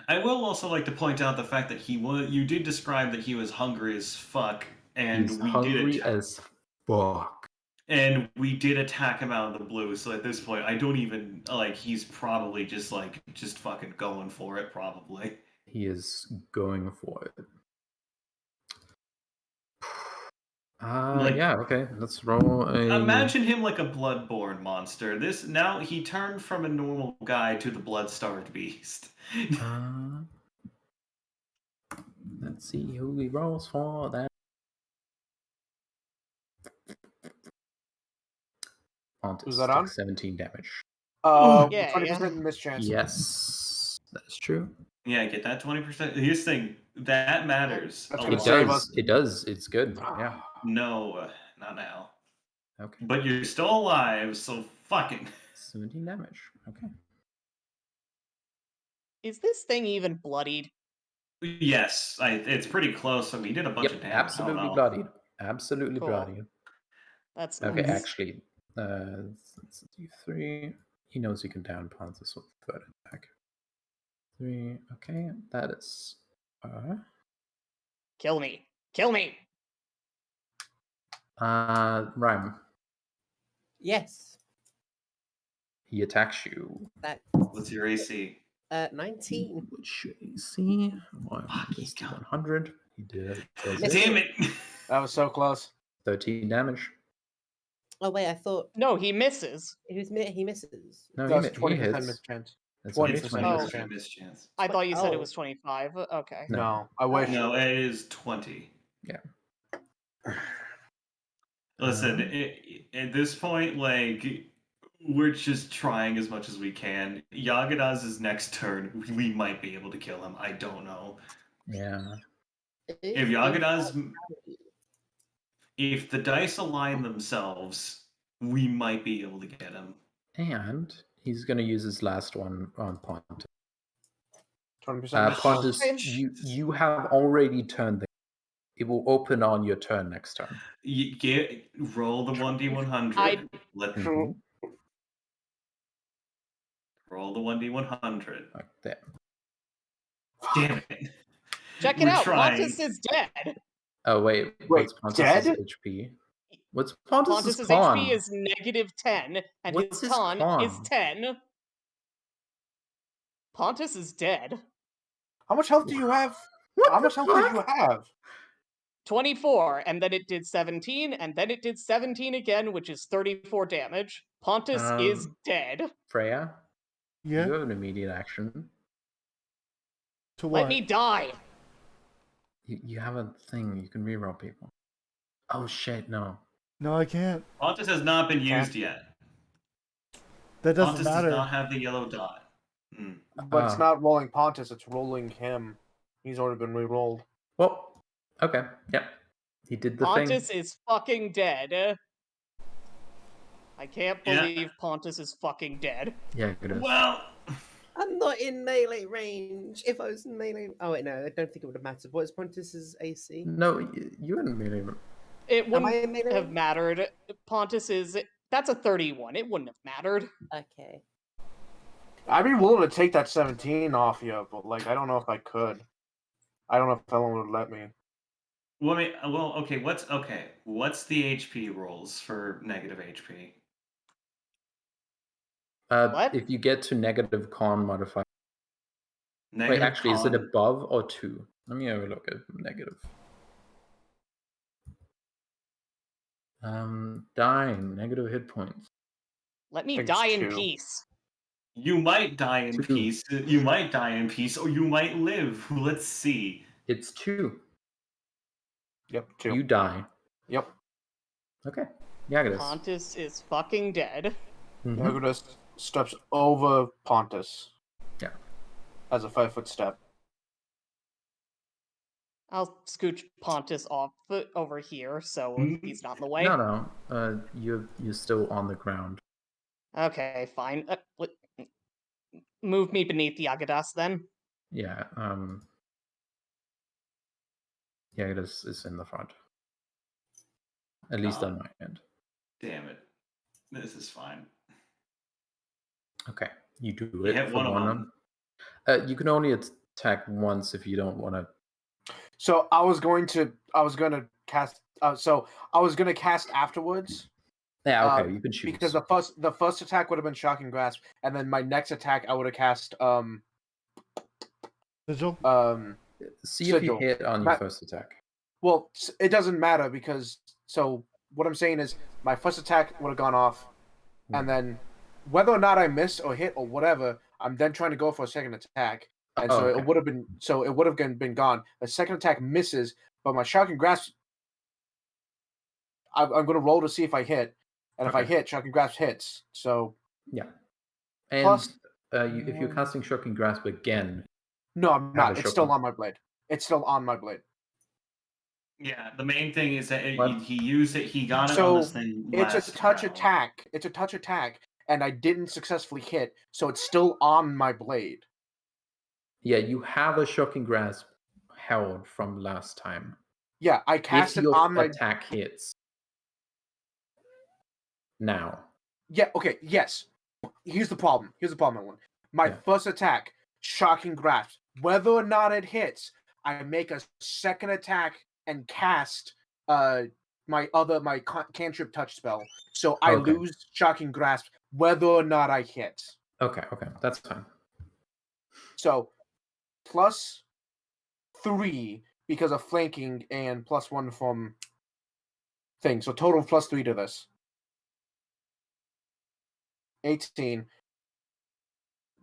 I will also like to point out the fact that you did describe that he was hungry as fuck, and He's we hungry did as fuck. and we did attack him out of the blue. So at this point, I don't even like. He's probably just fucking going for it. Probably. He is going for it. Yeah, okay. Let's roll a... Imagine him like a bloodborne monster. Now he turned from a normal guy to the blood-starved beast. Let's see who he rolls for. That Who's that on? 17 damage. 20% mischance. Yes, that's true. Yeah, get that 20%. Here's the thing, that matters. That's a gonna lot. save us. It does. It's good. Yeah. No, not now. Okay. But you're still alive, so fucking. 17 damage. Okay. Is this thing even bloodied? Yes, it's pretty close. So we did a bunch of damage. Absolutely bloodied. Absolutely Cool. bloodied. That's Okay, nice. actually, let's do 3. He knows he can down Pontus with third attack. 3. Okay, that is. Kill me. Kill me. Rhyme. Yes. He attacks you. What's your AC? 19. Which AC? Fuck, he got 100. He did. Damn it! That was so close. 13 damage. Oh wait, I thought No, he misses. he misses. No, That's he 20% hits. mischance. That's 20% mischance. mischance. I thought you said it Oh. was 25. Okay. No, I wish. No, it is 20. Yeah. Listen, at this point, like, we're just trying as much as we can. Yagadaz's next turn, we might be able to kill him. I don't know. Yeah. If Yagadaz... If the dice align themselves, we might be able to get him. And he's going to use his last one on Pontus. 20% Pontus, you have already turned the... It will open on your turn next turn. Roll the 1d100. Roll the 1d100. Like that. Damn it. Check it We're out. trying. Pontus is dead. Oh, wait. What's Pontus' dead? HP? What's Pontus' Pontus's con? HP is -10, and What's his his con con? is 10. Pontus is dead. How much health do you have? How much health did you have? 24, and then it did 17, and then it did 17 again, which is 34 damage. Pontus is dead. Freya? Yeah. You have an immediate action. To what? Let me die. You have a thing. You can reroll people. Oh, shit, no. No, I can't. Pontus has not been used yet. That doesn't Pontus matter. does not have the yellow dot. But it's not rolling Pontus, it's rolling him. He's already been re-rolled. Well, okay. Yep. He did the Pontus thing. is fucking dead. I can't believe Pontus is fucking dead. Yeah, it is. Well, I'm not in melee range. If I was in melee... Oh, wait, no. I don't think it would have mattered. What is Pontus's AC? No, you wouldn't melee. It Am I wouldn't in melee have range? mattered. Pontus is... That's a 31. It wouldn't have mattered. Okay. I'd be willing to take that 17 off you, but like I don't know if I could. I don't know if Ellen would let me. okay. What's the HP rolls for negative HP? What? If you get to negative con modifier. Negative Wait, actually, is it con. above or 2? Let me have a look at negative. Dying, negative hit points. Let me think die it's in 2. peace. You might die in 2. peace. You might die in peace, or you might live. Let's see. It's 2. Yep, 2. You die. Yep. Okay. Yagadis. Pontus is fucking dead. Mhm. Yagadis steps over Pontus. Yeah. as a 5-foot step. I'll scooch Pontus off over here so he's not in the way. No. You're still on the ground. Okay, fine. Move me beneath the Agadas then. Yeah. Yeah, it is in the front. At least on my end. Damn it. This is fine. Okay, you do You it hit for one of them. You can only attack once if you don't want to. So I was going to cast. So I was going to cast afterwards. Yeah, okay, you can choose. Because the first attack would have been Shocking Grasp, and then my next attack I would have cast Sigil? See if you hit on your first attack. Well, it doesn't matter because what I'm saying is my first attack would have gone off, and then whether or not I miss or hit or whatever, I'm then trying to go for a second attack, and it would have been gone. The second attack misses, but my Shocking Grasp, I'm going to roll to see if I hit, and if I hit, Shocking Grasp hits. So yeah, and plus, if you're casting Shocking Grasp again, no, I'm not. It's still on my blade. It's still on my blade. Yeah, the main thing is that he used it. He got it on this thing. It's a touch attack. It's a touch attack, and I didn't successfully hit, so it's still on my blade. Yeah, you have a Shocking Grasp held from last time. Yeah, I cast it on my attack hits. Now. Yeah. Okay. Yes. Here's the problem. Everyone. My first attack, Shocking Grasp. Whether or not it hits, I make a second attack and cast my cantrip touch spell. So I lose Shocking Grasp whether or not I hit. Okay, that's fine. So +3 because of flanking and +1 from thing. So total +3 to this. 18.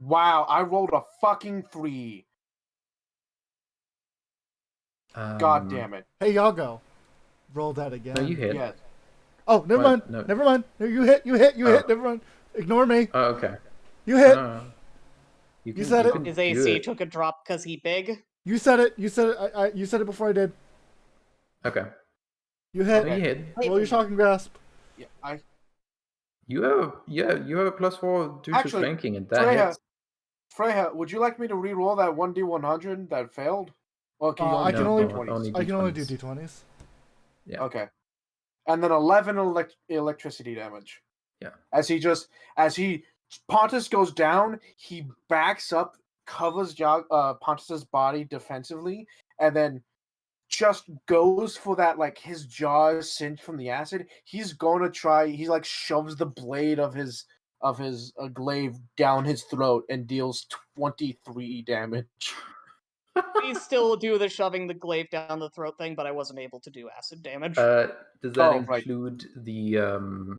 Wow, I rolled a fucking 3. God damn it. Hey, y'all go. Roll that again. No, you hit. Yeah. Oh, never mind. No. Never mind. No, you hit. Never mind. Ignore me. Oh, okay. You hit. You said it. His AC took a drop because he big. You said it. You said it. You said it before I did. Okay. You hit. You hit. Roll your Shocking Grasp. Yeah, You have a +4 due to flanking, and that hits. Freya, would you like me to re-roll that 1d100 that failed? Well, I can only do D20s. D20s. Yeah. Okay. And then 11 electricity damage. Yeah. As Pontus goes down, he backs up, covers Pontus's body defensively, and then just goes for that, like, his jaw is singed from the acid. He's going to try, he like shoves the blade of his glaive down his throat and deals 23 damage. We still do the shoving the glaive down the throat thing, but I wasn't able to do acid damage. Does that include the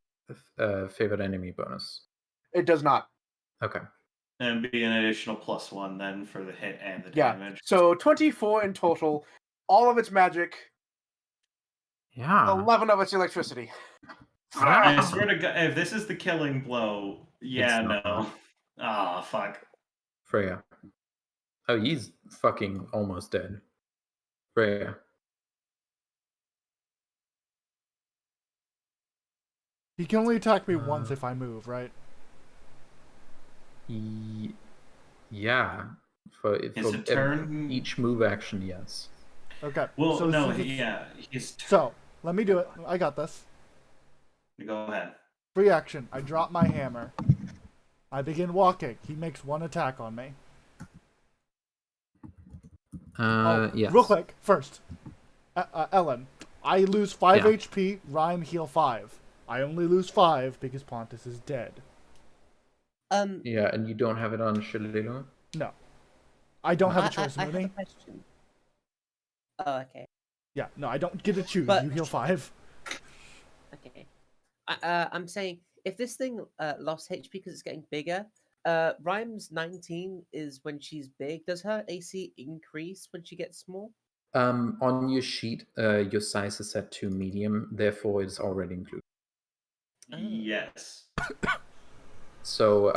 favorite enemy bonus? It does not. Okay. And be an additional +1 then for the hit and the damage. So 24 in total. All of its magic. Yeah. 11 of its electricity. I swear to God, if this is the killing blow, no. Ah, fuck. Freya. Oh, he's fucking almost dead. Freya. He can only attack me once if I move, right? Yeah. For Is it turn? Each move action, yes. Okay. Well, so no, So, let me do it. I got this. Go ahead. Free action. I drop my hammer. I begin walking. He makes one attack on me. Yes. Real quick, first. Ellen, I lose 5 HP, Rhyme heal 5. I only lose 5 because Pontus is dead. Yeah, and you don't have it on Shalilo? No. I don't have a choice, I have Mooney. a question. Oh, okay. Yeah, no, I don't get to choose. But- You heal 5. Okay. I'm saying, if this thing lost HP because it's getting bigger, Rhyme's 19 is when she's big. Does her AC increase when she gets small? On your sheet, your size is set to medium, therefore it's already included. Yes. So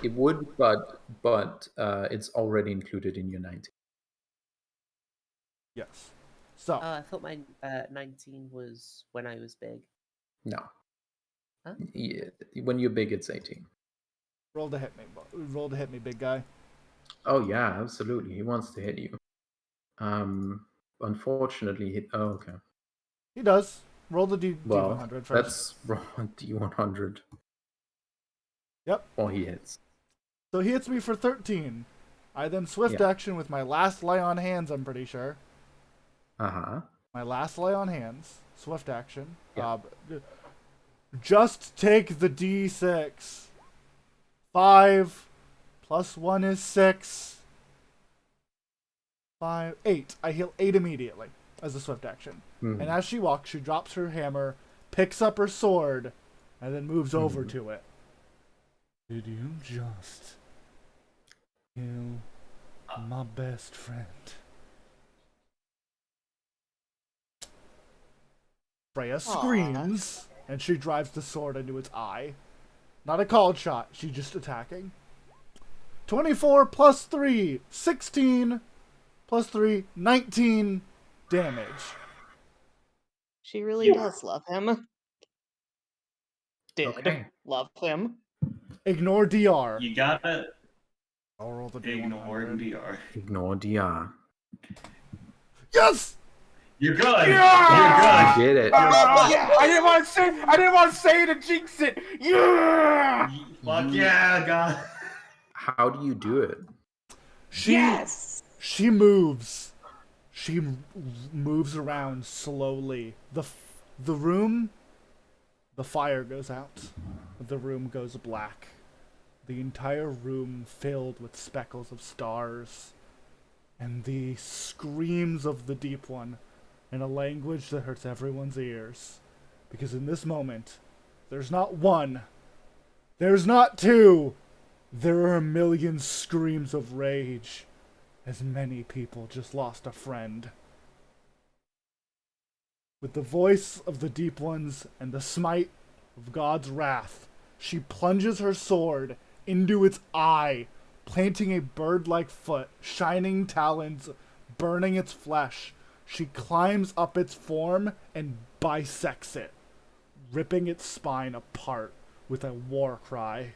it would, but it's already included in your 19. Yes. So I thought my 19 was when I was big. No. Huh? Yeah, when you're big, it's 18. roll to hit me. Roll to hit me, big guy. Oh yeah, absolutely. He wants to hit you. Unfortunately, oh okay. He does. Roll the Well, D100 first. let's roll a D100. Yep. Or he hits. So he hits me for 13. I then swift action with my last lay on hands, I'm pretty sure. Uh-huh. My last lay on hands. Swift action. Yeah. Just take the D6. 5 plus 1 is 6. 5, 8. I heal 8 immediately as a swift action. Mm-hmm. And as she walks, she drops her hammer, picks up her sword, and then moves over to it. Did you just kill my best friend? Freya screams, and she drives the sword into its eye. Not a called shot, she's just attacking. 24 plus 3, 16 plus 3, 19 damage. She really does love him. Did Okay. love him. Ignore DR. You gotta I'll roll the ignore D100. DR. Ignore DR. Yes! You're good. Yeah! You're You did it. Yeah! I didn't want to say it to jinx it. Yeah! good. Fuck yeah, God. How do you do it? She moves. She moves around slowly. The room, the fire goes out. The room goes black. The entire room filled with speckles of stars. And the screams of the Deep One in a language that hurts everyone's ears. Because in this moment, there's not one, there's not two, there are a million screams of rage, as many people just lost a friend. With the voice of the Deep Ones and the smite of God's wrath, she plunges her sword into its eye, planting a bird-like foot, shining talons, burning its flesh. She climbs up its form and bisects it, ripping its spine apart with a war cry.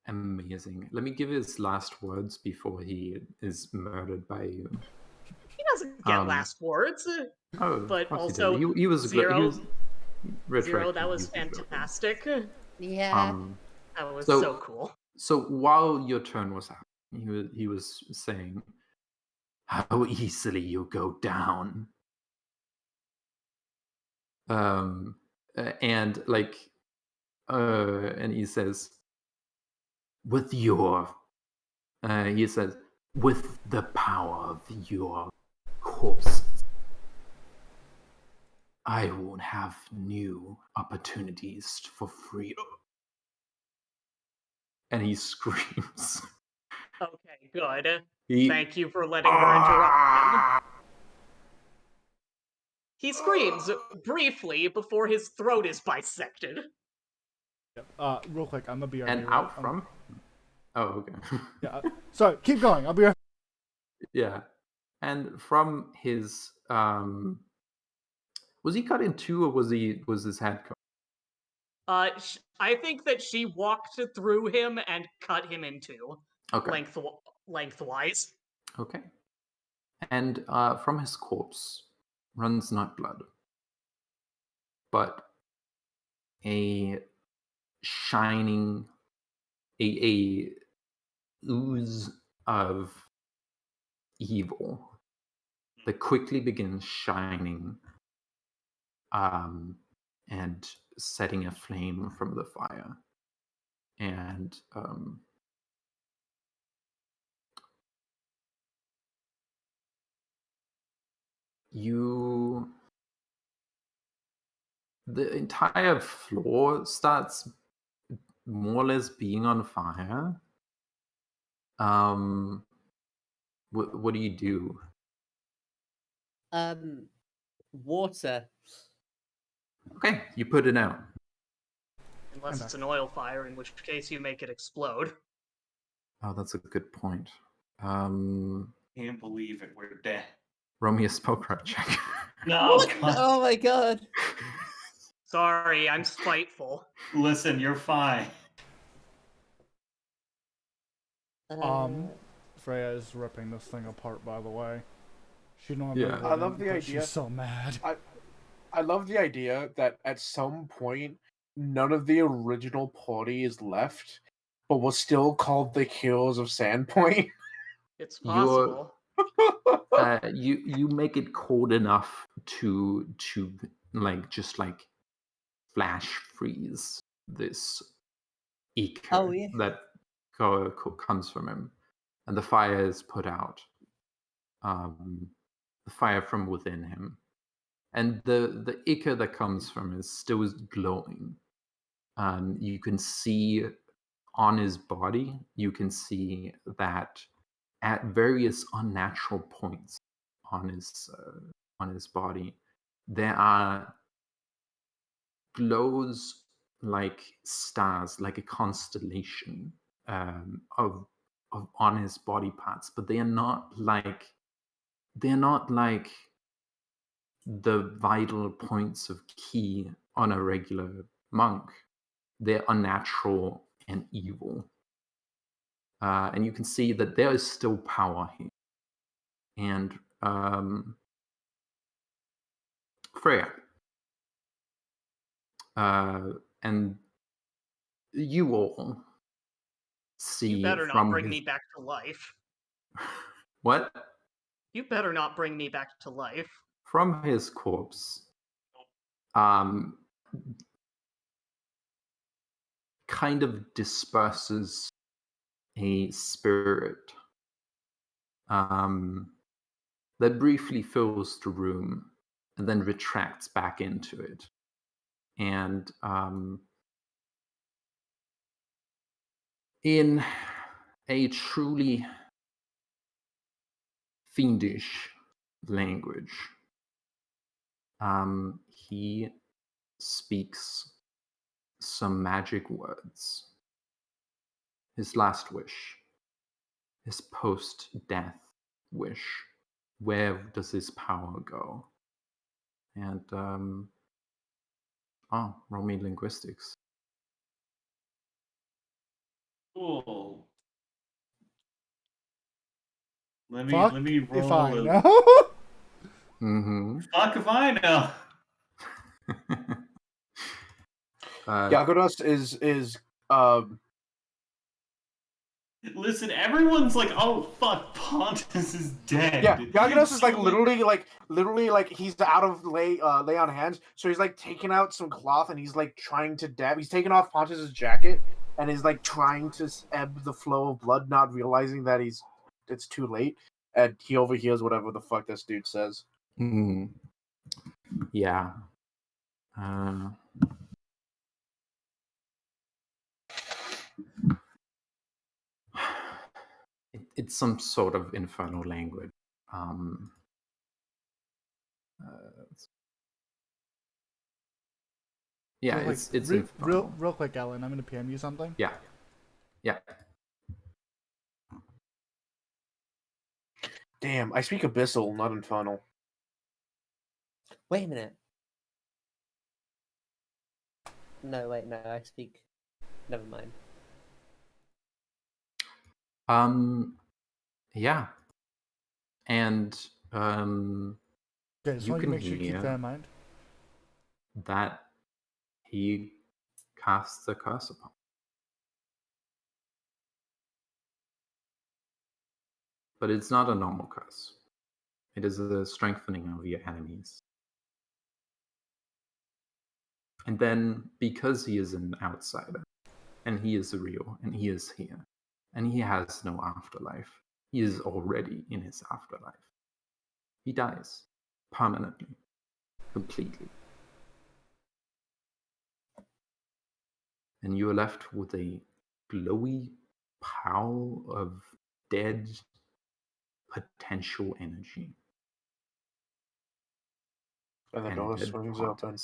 Amazing. Let me give his last words before he is murdered by you. He doesn't get last words. Oh, But of course also, he was Zero, he was Zero, retroactive. that was He was good. fantastic. Yeah. That was So- so cool. So while your turn was happening, he was saying, "How easily you go down." And like, and he says, "With your," he says, "with the power of your corpses, I won't have new opportunities for freedom." And he screams. Okay, good. He, Thank you for letting her interrupt him. He screams briefly before his throat is bisected. Real quick, I'm gonna be and out from. Oh, okay. Yeah. Sorry, keep going. I'll be right. Yeah, and from his was he cut in two or was his head cut? I think that she walked through him and cut him in two, Okay. lengthwise. Okay. And from his corpse runs not blood, but a shining, a ooze of evil that quickly begins shining, and setting a flame from the fire, and the entire floor starts more or less being on fire. What do you do? Water. Okay, you put it out. Unless it's an oil fire, in which case you make it explode. Oh, that's a good point. Can't believe it. We're dead. Roll me a spellcraft check. No, What? God. Oh my god. Sorry, I'm spiteful. Listen, you're fine. Freya is ripping this thing apart, by the way. She normally Yeah. wouldn't, I love the but idea. she's so mad. I love the idea that at some point none of the original party is left, but we're still called the Heroes of Sandpoint. It's You're- possible. You make it cold enough to just flash freeze this eco Oh, yeah. that comes from him, and the fire is put out. The fire from within him, and the ichor that comes from him is still glowing. You can see on his body, you can see that at various unnatural points on his body, there are glows like stars, like a constellation of on his body parts, but they're not like the vital points of key on a regular monk. They're unnatural and evil. And you can see that there is still power here. And Freya, and you all see You better not from bring his... me back to life. What? You better not bring me back to life. From his corpse, kind of disperses a spirit that briefly fills the room and then retracts back into it. And in a truly fiendish language, he speaks some magic words. His last wish, his post-death wish. Where does his power go? And roll me linguistics. Cool. Let Fuck me roll. if I know. Mm-hmm. Fuck if I know. Yagodas is Listen, everyone's like, "Oh fuck, Pontus is dead." yeah, Yagodas is So, literally he's out of lay on hands, so he's like taking out some cloth and he's like trying to dab. He's taking off Pontus's jacket and is like trying to ebb the flow of blood, not realizing that it's too late, and he overhears whatever the fuck this dude says. Yeah. It's some sort of infernal language. Yeah, So, it's real quick, Alan. I'm gonna PM you something. Yeah. Damn, I speak Abyssal, not Infernal. Wait a minute. No, wait, no, I speak... Never mind. Yeah. And Okay, just you want to can make sure you keep hear that in mind. that he casts a curse upon. But it's not a normal curse. It is a strengthening of your enemies. And then, because he is an outsider, and he is real, and he is here, and he has no afterlife, he is already in his afterlife. He dies permanently, completely. And you are left with a glowy pile of dead potential energy. And the door swings open.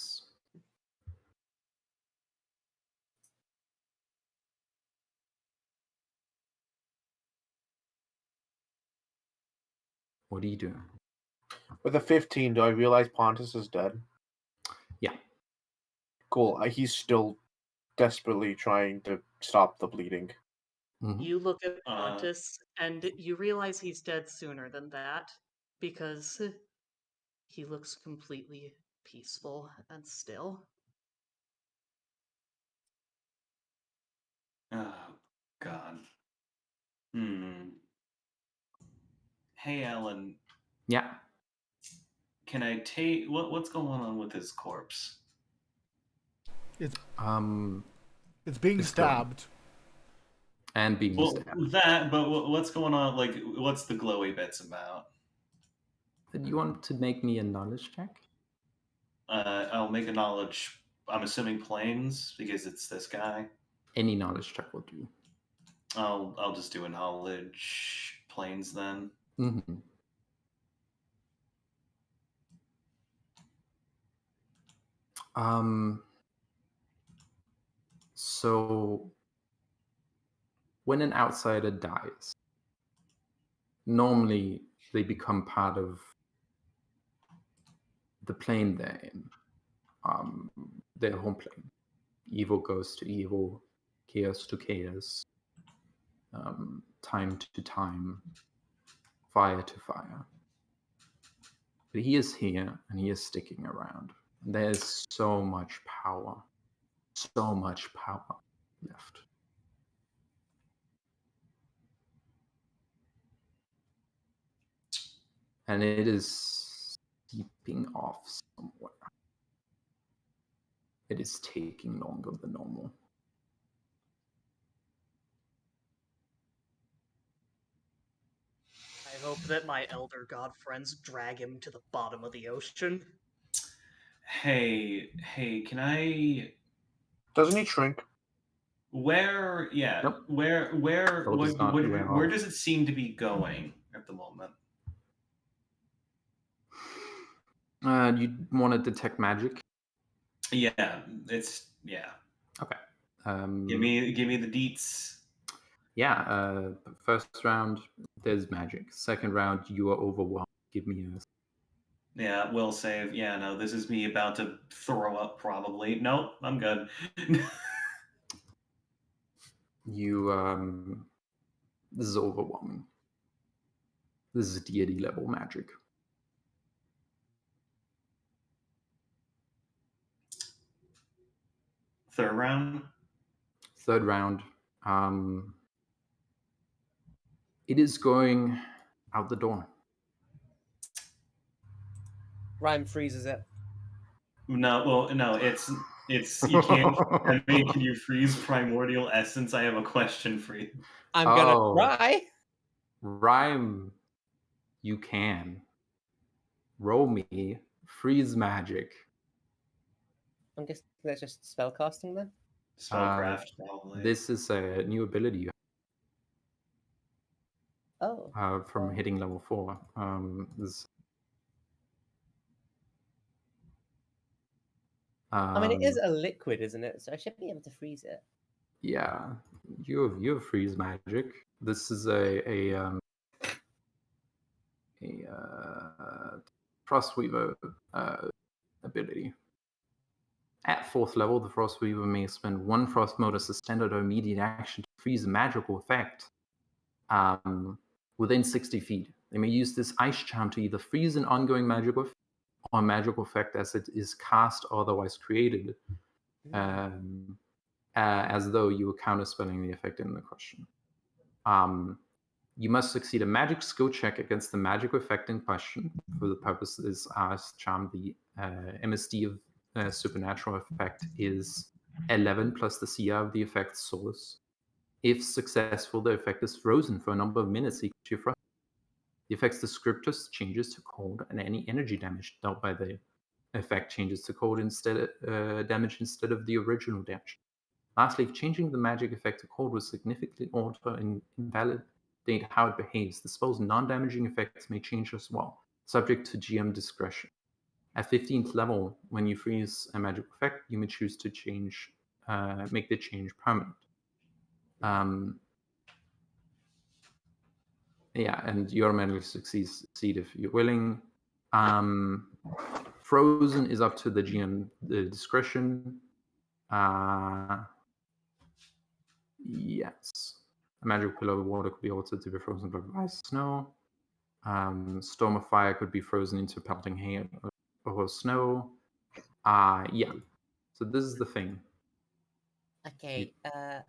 What do you do? With a 15, do I realize Pontus is dead? Yeah. Cool. He's still desperately trying to stop the bleeding. Mhm. You look at Pontus and you realize he's dead sooner than that because he looks completely peaceful and still. Oh, God. Hey, Alan. Yeah. Can I take what's going on with his corpse? It's being It's stabbed. And being stabbed. That, but what's going on? Like, what's the glowy bits about? Do you want to make me a knowledge check? I'll make a knowledge. I'm assuming planes because it's this guy. Any knowledge check will do. I'll just do a knowledge planes then. Mm-hmm. So when an outsider dies, normally they become part of the plane they're in, their home plane. Evil goes to evil, chaos to chaos, time to time, fire to fire. But he is here and he is sticking around. There's so much power left. And it is seeping off somewhere. It is taking longer than normal. I hope that my elder god friends drag him to the bottom of the ocean. Hey, can I? Doesn't he shrink? Where? Yeah. Nope. Where does it seem to be going at the moment? You want to detect magic? Yeah. Okay. Give me the deets. Yeah. First round, there's magic. Second round, you are overwhelmed. Give me a. Yeah, will save. Yeah, no, this is me about to throw up. Probably. Nope, I'm good. You. This is overwhelming. This is deity level magic. Third round. Third round. It is going out the door. Rhyme freezes it. No, it's you can't. I mean, can you freeze primordial essence? I have a question for you. I'm gonna try. Rhyme, you can. Roll me freeze magic. I'm guessing that's just spellcasting then. Spellcraft, probably. This is a new ability you Oh. have from hitting level 4. I mean, it is a liquid, isn't it? So I should be able to freeze it. Yeah, you have freeze magic. This is a Frostweaver ability. At 4th level, the Frostweaver may spend 1 Frost mode as a standard or immediate action to freeze a magical effect within 60 feet. They may use this ice charm to either freeze an ongoing magical effect or a magical effect as it is cast or otherwise created, as though you were counterspelling the effect in the question. You must succeed a magic skill check against the magical effect in question. For the purposes as charm, the MSD of supernatural effect is 11 plus the CR of the effect's source. If successful, the effect is frozen for a number of minutes equal to your frost. The effect's descriptors changes to cold, and any energy damage dealt by the effect changes to cold damage instead of the original damage. Lastly, if changing the magic effect to cold will significantly alter and invalidate how it behaves, the spell's non-damaging effects may change as well, subject to GM discretion. At 15th level, when you freeze a magic effect, you may choose to make the change permanent. Yeah, and you automatically succeed if you're willing. Frozen is up to the GM discretion. Yes. A magic pillar of water could be altered to be frozen by ice, snow. Storm of fire could be frozen into pelting hail or snow. Yeah. So this is the thing. Okay,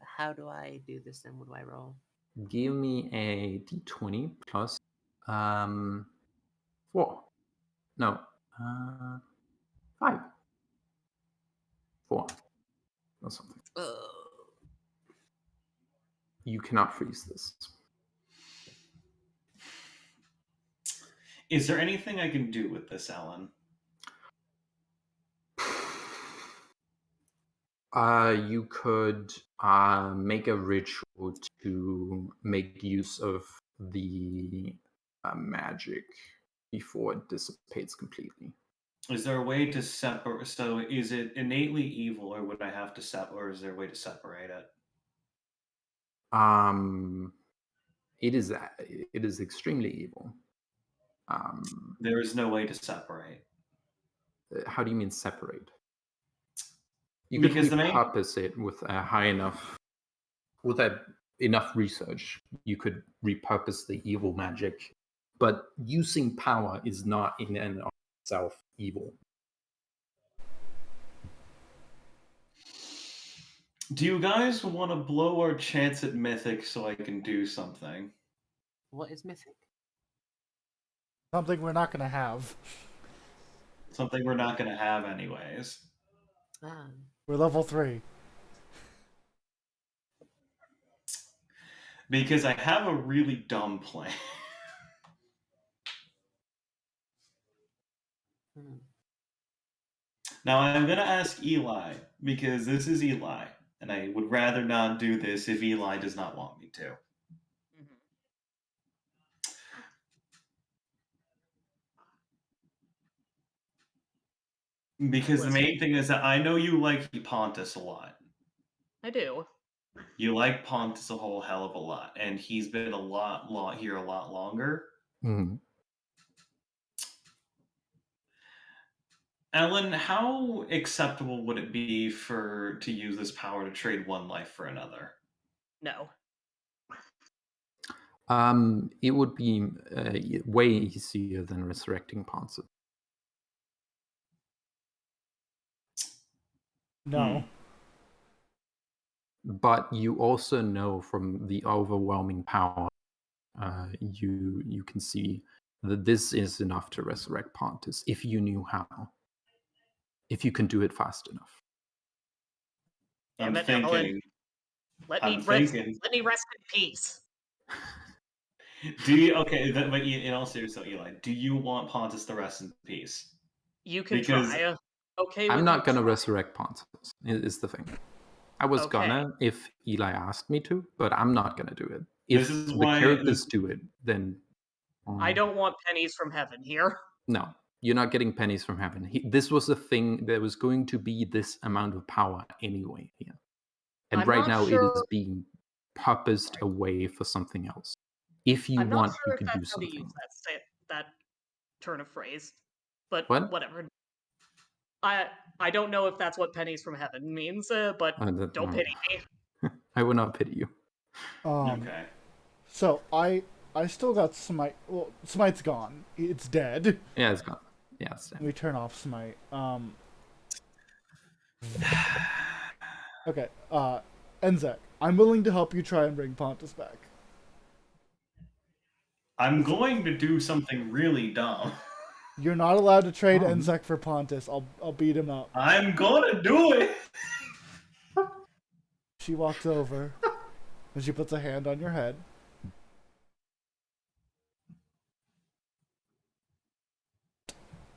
how do I do this then? What do I roll? Give me a d20 plus 4. No. 5. 4. Or something. You cannot freeze this. Is there anything I can do with this, Alan? You could make a ritual to make use of the magic before it dissipates completely. Is there a way to separate? So, is it innately evil, or would I have to or is there a way to separate it? It is extremely evil. There is no way to separate. How do you mean separate? You Because could repurpose it with a high enough, with enough research. You could repurpose the evil magic, but using power is not in and of itself evil. Do you guys want to blow our chance at Mythic so I can do something? What is Mythic? Something we're not going to have. Something we're not going to have anyways. We're level 3. Because I have a really dumb plan. Now I'm going to ask Eli, because this is Eli, and I would rather not do this if Eli does not want me to. Because the main thing is that I know you like Pontus a lot. I do. You like Pontus a whole hell of a lot, and he's been a lot here a lot longer. Mm-hmm. Ellen, how acceptable would it be to use this power to trade one life for another? No. It would be way easier than resurrecting Ponce. No. But you also know from the overwhelming power, you can see that this is enough to resurrect Pontus if you knew how. If you can do it fast enough. I'm thinking. Let me rest in peace. Do you but in all seriousness, Eli, do you want Pontus to rest in peace? You can try. Okay. I'm not gonna resurrect Pontus. Is the thing. I was gonna if Eli asked me to, but I'm not gonna do it. If the characters do it, then I don't want pennies from heaven here. No, you're not getting pennies from heaven. This was a thing. There was going to be this amount of power anyway here, and right now it is being purposed away for something else. If you want, you can do something. Use that turn of phrase, but what? Whatever. I don't know if that's what pennies from heaven means, but don't pity me. I will not pity you. Okay. So I still got Smite. Well, Smite's gone. It's dead. Yeah, it's gone. Yeah, it's dead. We turn off Smite. Okay. Enzek, I'm willing to help you try and bring Pontus back. I'm going to do something really dumb. You're not allowed to trade Enzek for Pontus. I'll beat him up. I'm gonna do it. She walks over and she puts a hand on your head.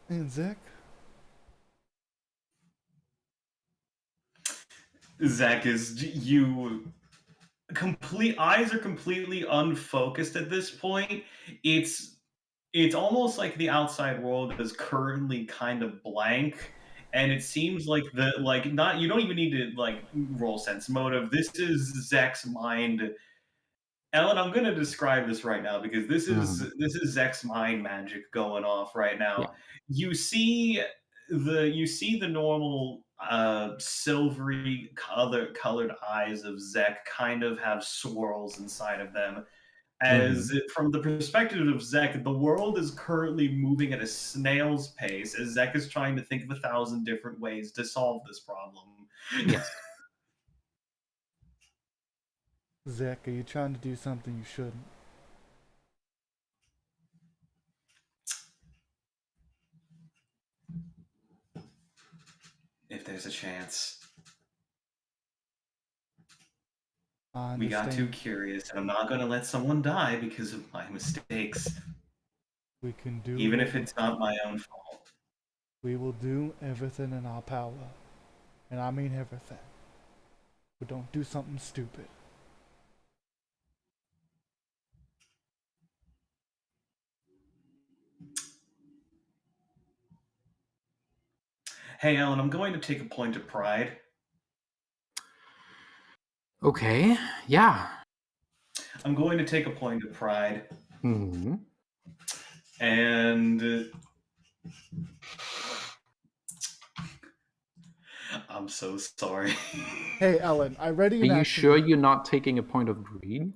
Enzek? Zach, eyes are completely unfocused at this point. It's almost like the outside world is currently kind of blank, and it seems like you don't even need to roll sense motive. This is Zach's mind Ellen, I'm gonna describe this right now because this is Mhm. this is Zek's mind magic going off right now. Yeah. You see the normal silvery colored eyes of Zek kind of have swirls inside of them. As from the perspective of Zek, the world is currently moving at a snail's pace as Zek is trying to think of 1,000 different ways to solve this problem. Yes. Zach, are you trying to do something you shouldn't? If there's a chance. I We got too understand. curious, and I'm not going to let someone die because of my mistakes, We can do even what if it's not my own fault. we will do everything in our power. And I mean everything. But don't do something stupid. Hey, Ellen, I'm going to take a point of pride. Okay. Yeah. I'm going to take a point of pride. Hmm. And I'm so sorry. Hey, Ellen, I ready Are in you action. sure you're not taking a point of greed?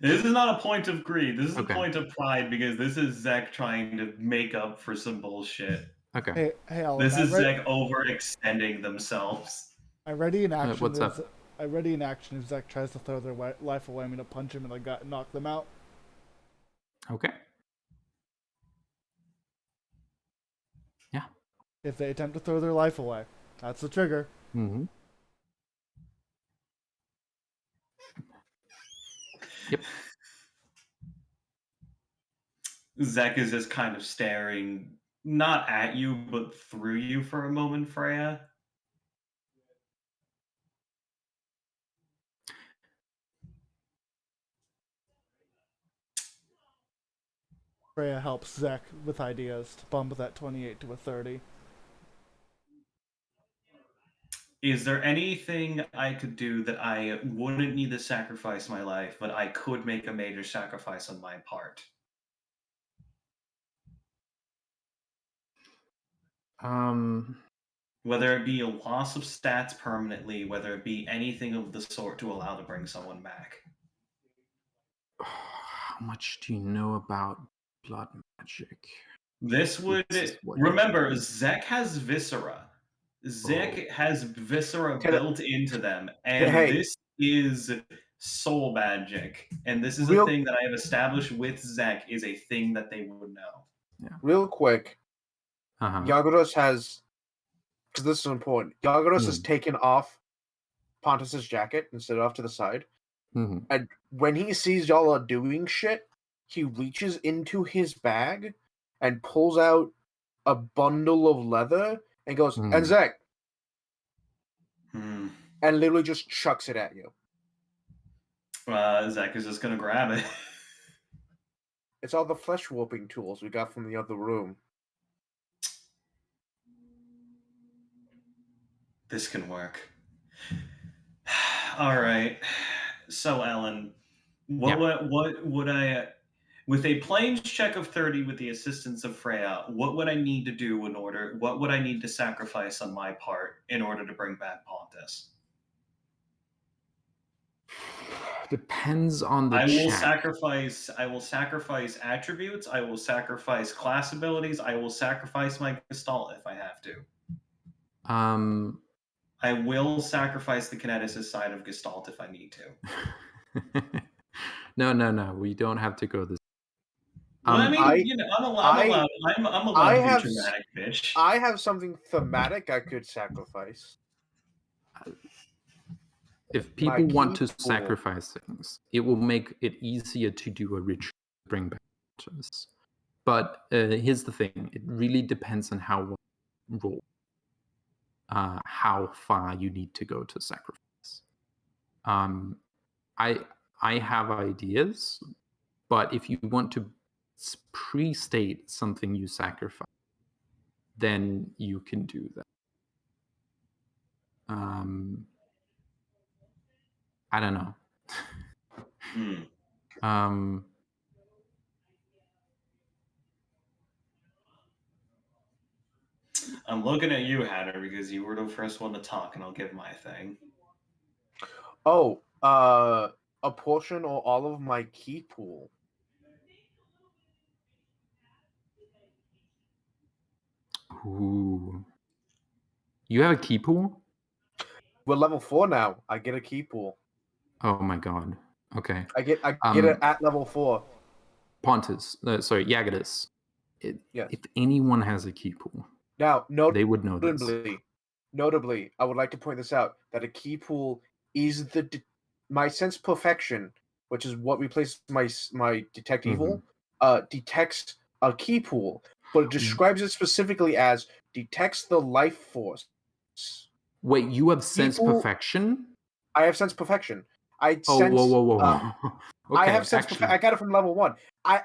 This is not a point of greed. This is Okay. a point of pride because this is Zek trying to make up for some bullshit. Okay. Hey, Ellen, This is Zek overextending themselves. I ready in action. What's up? I ready in action if Zach tries to throw their life away. I'm gonna punch him in the gut and knock them out. Okay. Yeah. If they attempt to throw their life away, that's the trigger. Mm-hmm. Yep. Zek is just kind of staring, not at you, but through you for a moment, Freya. Freya helps Zach with ideas to bump that 28 to a 30. Is there anything I could do that I wouldn't need to sacrifice my life, but I could make a major sacrifice on my part? Whether it be a loss of stats permanently, whether it be anything of the sort to allow to bring someone back. How much do you know about blood magic? This would remember Zek has viscera. Zek has viscera built into them, and this is soul magic. And this is a thing that I have established with Zek is a thing that they would know. Yeah. Real quick, Yagros has, because this is important, Yagros has taken off Pontus's jacket and set it off to the side. And when he sees y'all are doing shit, he reaches into his bag and pulls out a bundle of leather and goes, and Zek, and literally just chucks it at you. Zek is just gonna grab it. It's all the flesh warping tools we got from the other room. This can work. All right. So, Ellen, what would I, with a plains check of 30 with the assistance of Freya, what would I need to do what would I need to sacrifice on my part in order to bring back Pontus? Depends on the I will sacrifice attributes, I will sacrifice class abilities, I will sacrifice my gestalt if I have to. I will sacrifice the kineticist side of gestalt if I need to. No. We don't have to go this. Well, I mean, I'm allowed to be dramatic, bitch. I have something thematic I could sacrifice. If people want to sacrifice things, it will make it easier to do a ritual to bring back Pontus. But here's the thing: it really depends on how one roll, how far you need to go to sacrifice. I have ideas, but if you want to pre-state something you sacrifice, then you can do that. I don't know. Um, I'm looking at you, Hatter, because you were the first one to talk, and I'll give my thing. Oh, a portion or all of my key pool. ooh. You have a key pool? We're level 4 now. I get a key pool. Oh my god. Okay. I get it at level 4. Pontus, sorry, Yagadis. Yes. If anyone has a key pool, Now, they would know this. Notably, I would like to point this out that a key pool is my sense perfection, which is what replaces my detect evil, detects a key pool, but it describes it specifically as detects the life force. Wait, you have sense pool, perfection? I have sense perfection. Whoa. Okay, I have sense perfection. I got it from level 1.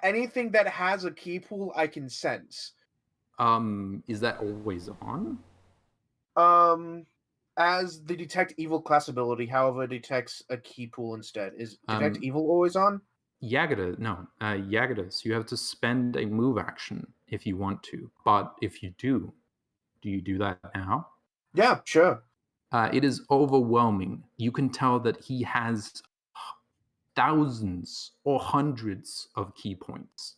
Anything that has a key pool, I can sense. Is that always on? As the detect evil class ability, however, it detects a key pool instead. Is detect evil always on? Yagadis, you have to spend a move action if you want to. But if you do you do that now? Yeah, sure. It is overwhelming. You can tell that he has thousands or hundreds of key points.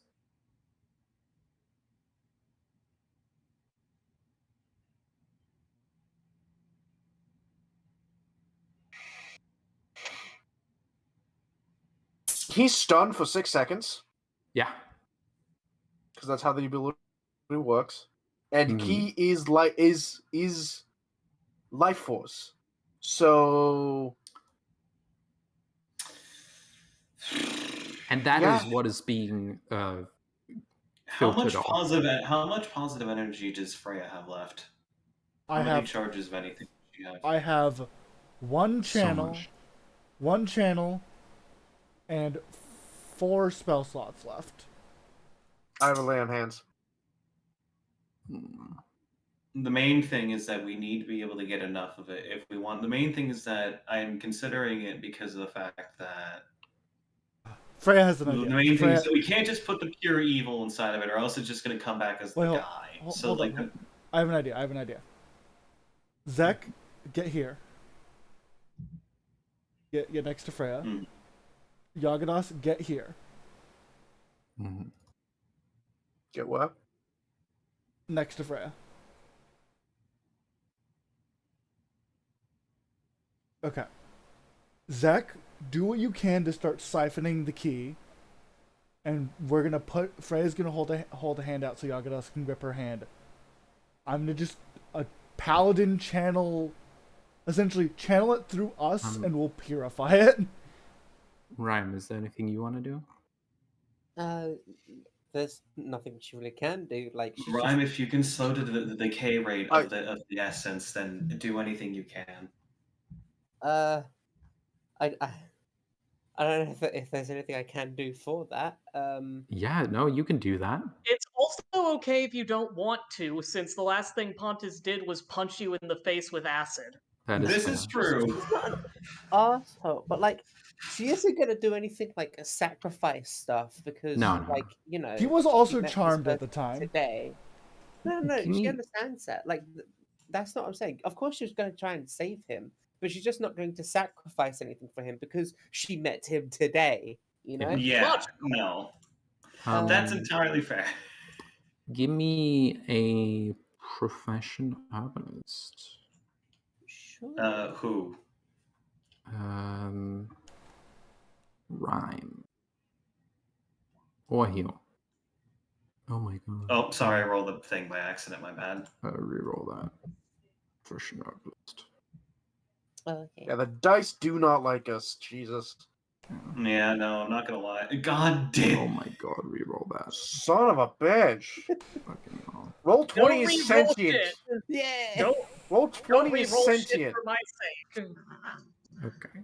He's stunned for 6 seconds. Yeah. Because that's how the ability works. And key is like is life force. So and that is what is being how much off. positive energy does Freya have left? How many charges of anything does she have? I have one channel, and 4 spell slots left. I have a lay on hands. The main thing is that we need to be able to get enough of it if we want. The main thing is that I'm considering it because of the fact that Freya has an idea. The main thing is that we can't just put the pure evil inside of it, or else it's just going to come back as the guy. Hold on. I have an idea. Zek, get here. Get next to Freya. Yagadas, get here. Get what? Next to Freya. Okay. Zek, do what you can to start siphoning the key. And we're gonna Freya's gonna hold a hand out so Yagadas can grip her hand. I'm gonna just a paladin channel, essentially channel it through us, and we'll purify it. Ryan, is there anything you want to do? There's nothing she really can do. Like, Rhyme, if you can slow the decay rate of the essence, then do anything you can. I don't know if there's anything I can do for that. Yeah, no, you can do that. It's also okay if you don't want to, since the last thing Pontus did was punch you in the face with acid. This is true. She's not an asshole, but like, she isn't gonna do anything like a sacrifice stuff because, like, you know, he was also charmed at the time. Today, no, she understands that. Like, that's not what I'm saying. Of course, she's gonna try and save him, but she's just not going to sacrifice anything for him because she met him today. You know? Yeah. No. That's entirely fair. Give me a profession herbalist. Sure. Who? Rhyme. Or heal. Oh my god. Oh, sorry, I rolled the thing by accident, my bad. Reroll that. Profession herbalist. Okay. Yeah, the dice do not like us. Jesus. Yeah, no, I'm not gonna lie. God damn. Oh my god, reroll that. Son of a bitch. Fucking hell. Roll 20 is sentient. Yeah. Roll 20 is sentient. For my sake. Okay.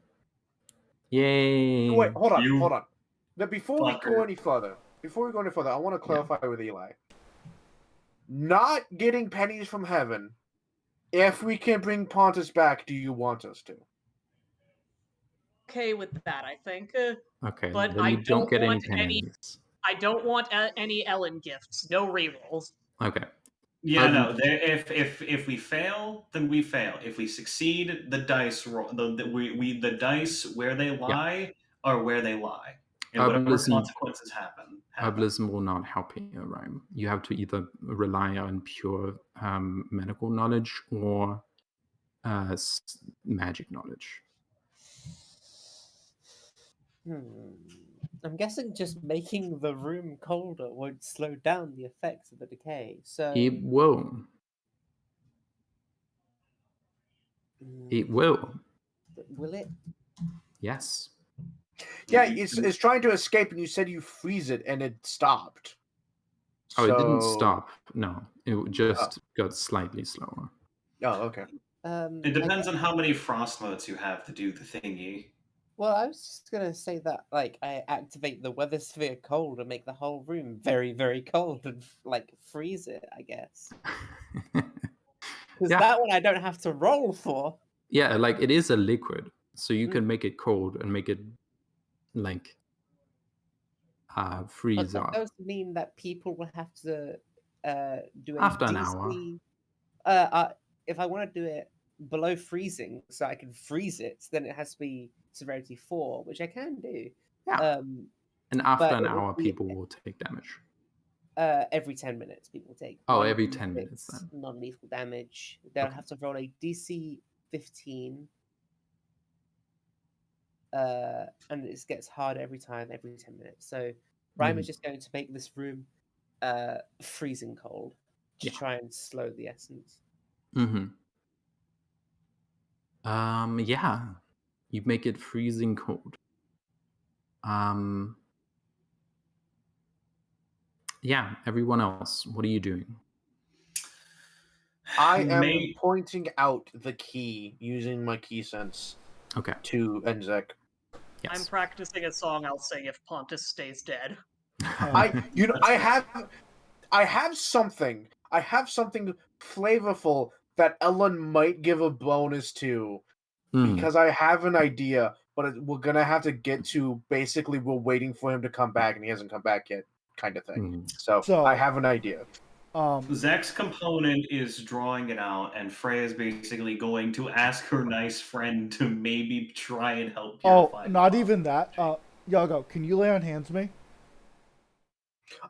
Yay. Wait, hold on. Now, before we go any further, I want to clarify with Eli. Not getting pennies from heaven. If we can bring Pontus back, do you want us to? okay with that, I think. Okay, But then I you don't don't get any want pennies. I don't want any Ellen gifts. No rerolls. Okay. Yeah, no. If we fail, then we fail. If we succeed, the dice roll. The dice where they lie are where they lie, and whatever consequences happen. Herbalism will not help you, Rhyme. You have to either rely on pure medical knowledge or magic knowledge. I'm guessing just making the room colder won't slow down the effects of the decay. So It will. It will. Will it? Yes. Yeah, it's trying to escape, and you said you freeze it, and it stopped. Oh, it didn't stop. No, it just got slightly slower. Oh, okay. It depends on how many frost modes you have to do the thingy. Well, I was just gonna say that, like, I activate the weather sphere cold and make the whole room very, very cold and like freeze it, I guess. Because that one I don't have to roll for. Yeah, like it is a liquid, so you can make it cold and make it like freeze But up. that does mean that people will have to do a After an DC. If I want to do it below freezing, so I can freeze it, then it has to be severity 4, which I can do. Yeah. And after an hour, people will take damage. Every 10 minutes, people take. Every 10 minutes then. Non-lethal damage. They'll have to roll a DC 15. And it gets harder every time, every 10 minutes. So Rhyme is just going to make this room freezing cold to try and slow the essence. Yeah. You make it freezing cold. Yeah, everyone else, what are you doing? I am pointing out the key using my key sense. Okay. To Enzek. Yes. I'm practicing a song I'll sing if Pontus stays dead. I have something flavorful that Ellen might give a bonus to because I have an idea, but we're gonna have to get to basically we're waiting for him to come back and he hasn't come back yet, kind of thing. So I have an idea. Zek's component is drawing it out, and Freya's basically going to ask her nice friend to maybe try and help purify. Oh, not even that. Yago, can you lay on hands me?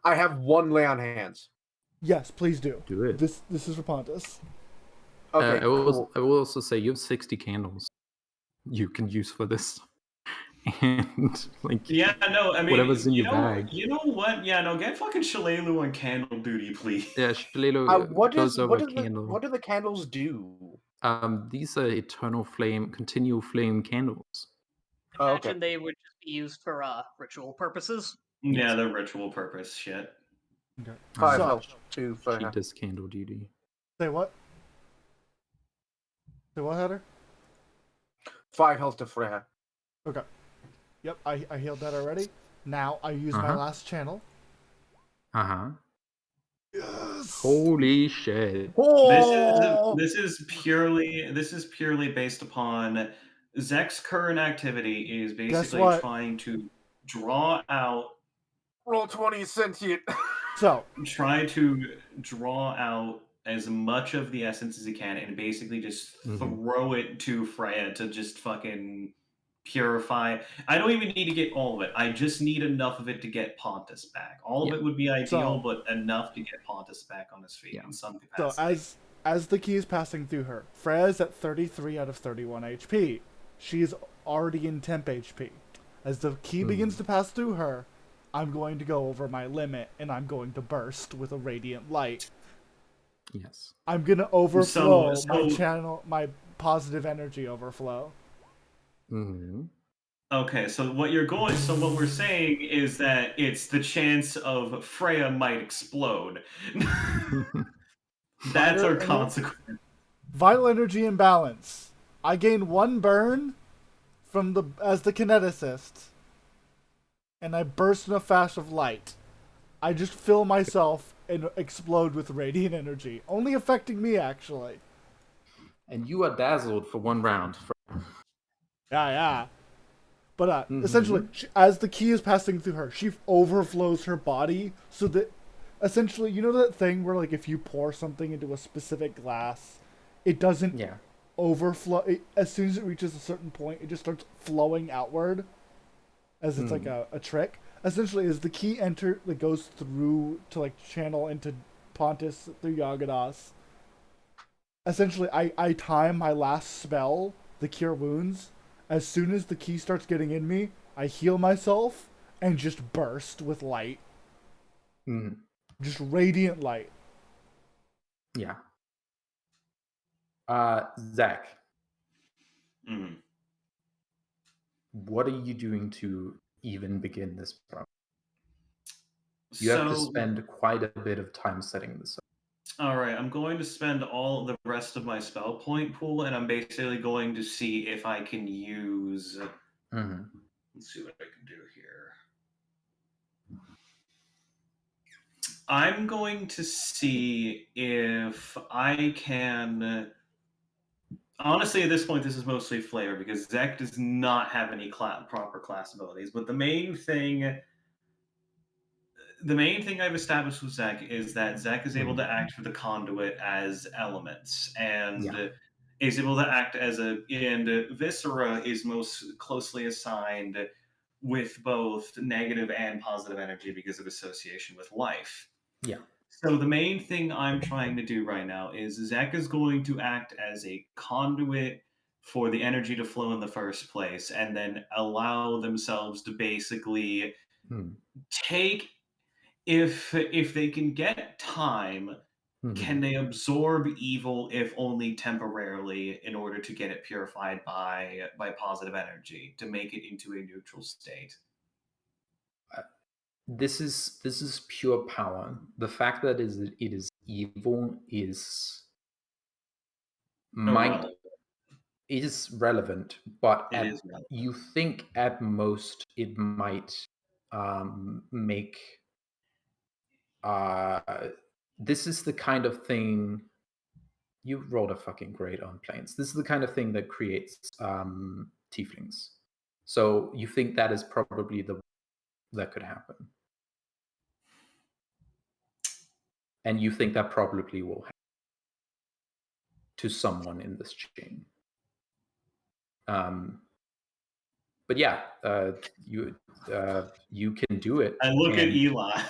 I have one lay on hands. Yes, please do. Do it. This is for Pontus. Okay, I will also say you have 60 candles you can use for this. And like whatever's in your bag. You know what? Yeah, no, get fucking Shalelu on candle duty, please. Yeah, Shalelu goes over candle. What do the candles do? These are eternal flame, continual flame candles. I imagine they would just be used for ritual purposes. Yeah, they're ritual purpose shit. Okay. 5 health to Freya. She does candle duty. Say what? Say what, Heather? 5 health to Freya. Okay. Yep, I healed that already. Now I use my last channel. Yes. Holy shit. Oh! This is purely based upon Zek's current activity is basically trying to draw out. Roll 20 sentient. So try to draw out as much of the essence as he can and basically just throw it to Freya to just fucking purify. I don't even need to get all of it. I just need enough of it to get Pontus back. All of it would be ideal, but enough to get Pontus back on his feet in some capacity. So as the key is passing through her, Freya's at 33 out of 31 HP. She is already in temp HP. As the key begins to pass through her, I'm going to go over my limit, and I'm going to burst with a radiant light. Yes. I'm going to overflow my channel, my positive energy overflow. Okay, so what we're saying is that it's the chance of Freya might explode. That's our consequence. Vital energy imbalance. I gain 1 burn as the kineticist, and I burst in a flash of light. I just fill myself and explode with radiant energy, only affecting me actually. And you are dazzled for 1 round. Yeah. But essentially, as the ki is passing through her, she overflows her body so that essentially, you know that thing where like if you pour something into a specific glass, it doesn't overflow. As soon as it reaches a certain point, it just starts flowing outward, as it's like a trick. Essentially, as the ki goes through to like channel into Pontus through Yagadas. Essentially, I time my last spell, the Cure Wounds. As soon as the ki starts getting in me, I heal myself and just burst with light. Just radiant light. Yeah. Zach. What are you doing to even begin this problem? You have to spend quite a bit of time setting this up. All right, I'm going to spend all the rest of my spell point pool, and I'm basically going to see if I can use. Let's see what I can do here. I'm going to see if I can. Honestly, at this point, this is mostly flavor because Zek does not have any proper class abilities. But the main thing I've established with Zek is that Zek is able to act for the conduit as elements, and is able to act as and Viscera is most closely assigned with both negative and positive energy because of association with life. Yeah. So the main thing I'm trying to do right now is Zek is going to act as a conduit for the energy to flow in the first place, and then allow themselves to basically take, if they can get time, can they absorb evil, if only temporarily, in order to get it purified by positive energy to make it into a neutral state? This is pure power. The fact that it is evil is relevant, but you think at most it might make. This is the kind of thing. You rolled a fucking great on planes. This is the kind of thing that creates tieflings. So you think that is probably that could happen. And you think that probably will happen to someone in this chain. But yeah, you can do it. I look at Eli.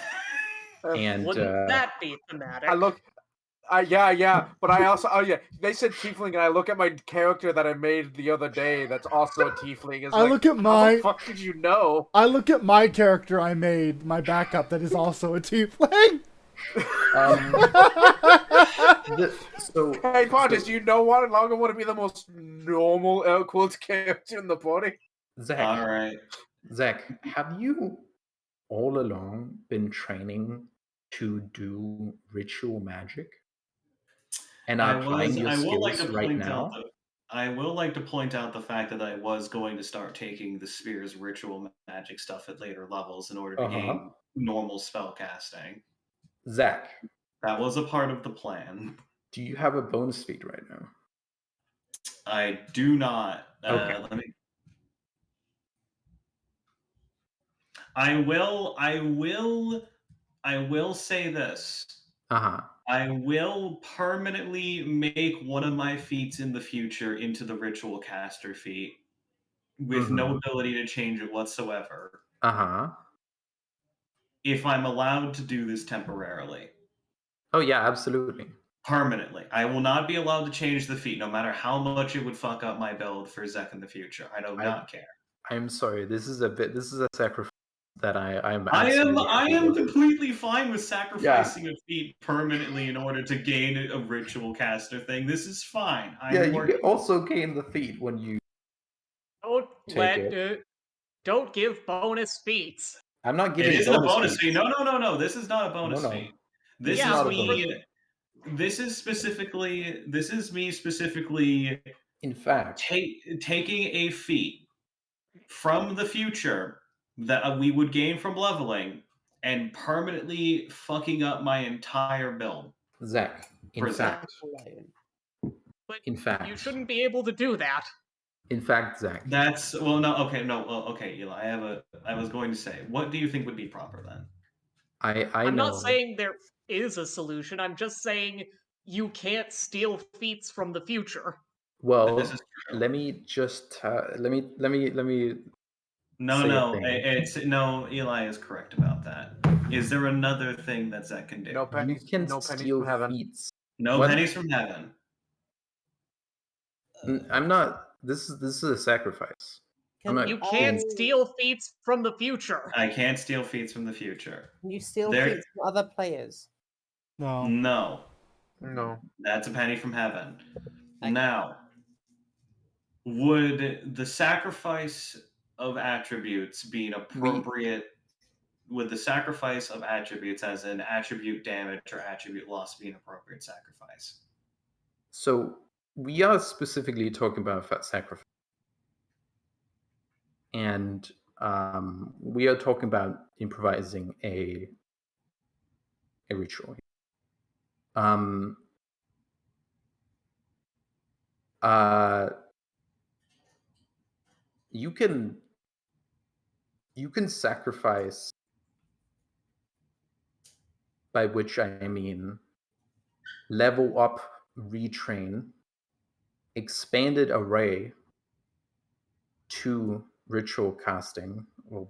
And wouldn't that be thematic? I look. Yeah, but I also, they said tiefling, and I look at my character that I made the other day that's also a tiefling. I look at my. How the fuck did you know? I look at my character I made, my backup, that is also a tiefling. Hey, Pontus, you know what? Logan would be the most normal air quotes character in the party. Zach, all right. Zach, have you all along been training to do ritual magic? And applying your skills right now? I will like to point out the fact that I was going to start taking the Spear's ritual magic stuff at later levels in order to gain normal spell casting. Zach. That was a part of the plan. Do you have a bonus feat right now? I do not. Okay. I will say this. I will permanently make one of my feats in the future into the ritual caster feat with no ability to change it whatsoever. If I'm allowed to do this temporarily. Oh yeah, absolutely. Permanently. I will not be allowed to change the feat, no matter how much it would fuck up my build for Zek in the future. I do not care. I'm sorry. This is a sacrifice that I am completely fine with sacrificing a feat permanently in order to gain a ritual caster thing. This is fine. You can also gain the feat when you don't give bonus feats. I'm not giving it isn't a bonus feat. No. This is not a bonus feat. This is me specifically. In fact, taking a feat from the future that we would gain from leveling and permanently fucking up my entire build. Zach, in fact, you shouldn't be able to do that. In fact, Zach. That's okay, Eli. I was going to say, what do you think would be proper then? I'm know. not saying there is a solution. I'm just saying you can't steal feats from the future. Well, This is true. let me just let me No, Eli is correct about that. Is there another thing that Zach can do? No pennies. You can No pennies steal from heaven. feats. No What? pennies from heaven. I'm not. This is a sacrifice. You can't steal feats from the future. I can't steal feats from the future. Can you steal feats from other players? No. No. That's a penny from heaven. Now, would the sacrifice of attributes be an appropriate? Would the sacrifice of attributes, as in attribute damage or attribute loss, be an appropriate sacrifice? So we are specifically talking about sacrifice, and we are talking about improvising a ritual. You can sacrifice, by which I mean level up, retrain, expanded array to ritual casting, or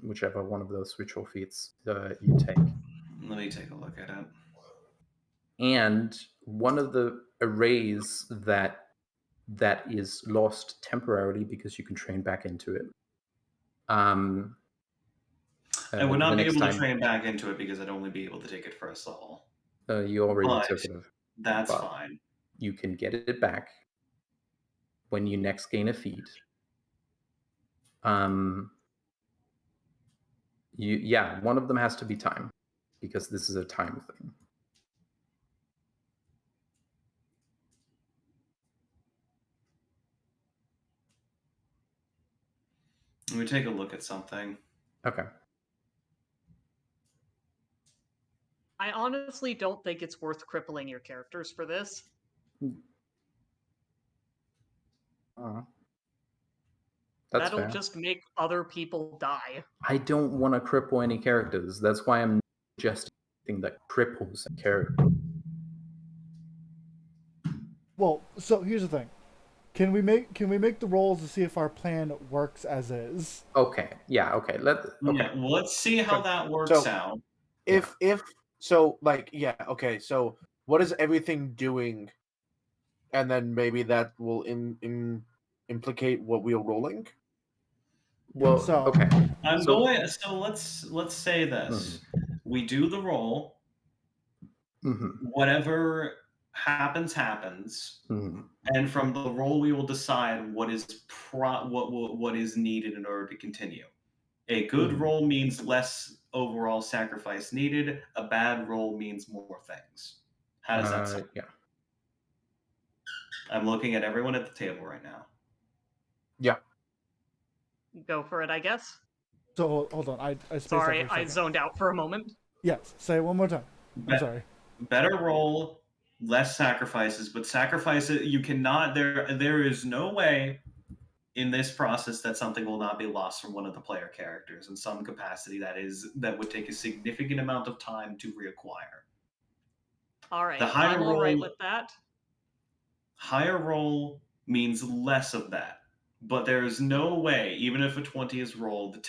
whichever one of those ritual feats you take. Let me take a look at it. And one of the arrays that is lost temporarily because you can train back into it. I would not be able to train back into it because I'd only be able to take it for a soul. You already took it. That's fine. You can get it back when you next gain a feat. One of them has to be time, because this is a time thing. Let me take a look at something. Okay. I honestly don't think it's worth crippling your characters for this. That's That'll fair. just make other people die. I don't want to cripple any characters. That's why I'm suggesting anything that cripples a character. Well, so here's the thing. Can we make the rolls to see if our plan works as is? Okay. Yeah. Okay. Yeah, well, let's see how that works out. So what is everything doing? And then maybe that will implicate what we are rolling. Well, okay. So let's say this: we do the roll. Whatever happens, and from the roll we will decide what is what is needed in order to continue. A good roll means less overall sacrifice needed. A bad roll means more things. How does that sound? Yeah. I'm looking at everyone at the table right now. Yeah. Go for it, I guess. So hold on, I sorry, I zoned out for a moment. Yes, say it one more time. I'm sorry. Better roll, less sacrifices, but sacrifices you cannot. There is no way in this process that something will not be lost from one of the player characters in some capacity that would take a significant amount of time to reacquire. All right, the higher I'm roll, all right with that. Higher roll means less of that, but there is no way, even if a 20 is rolled,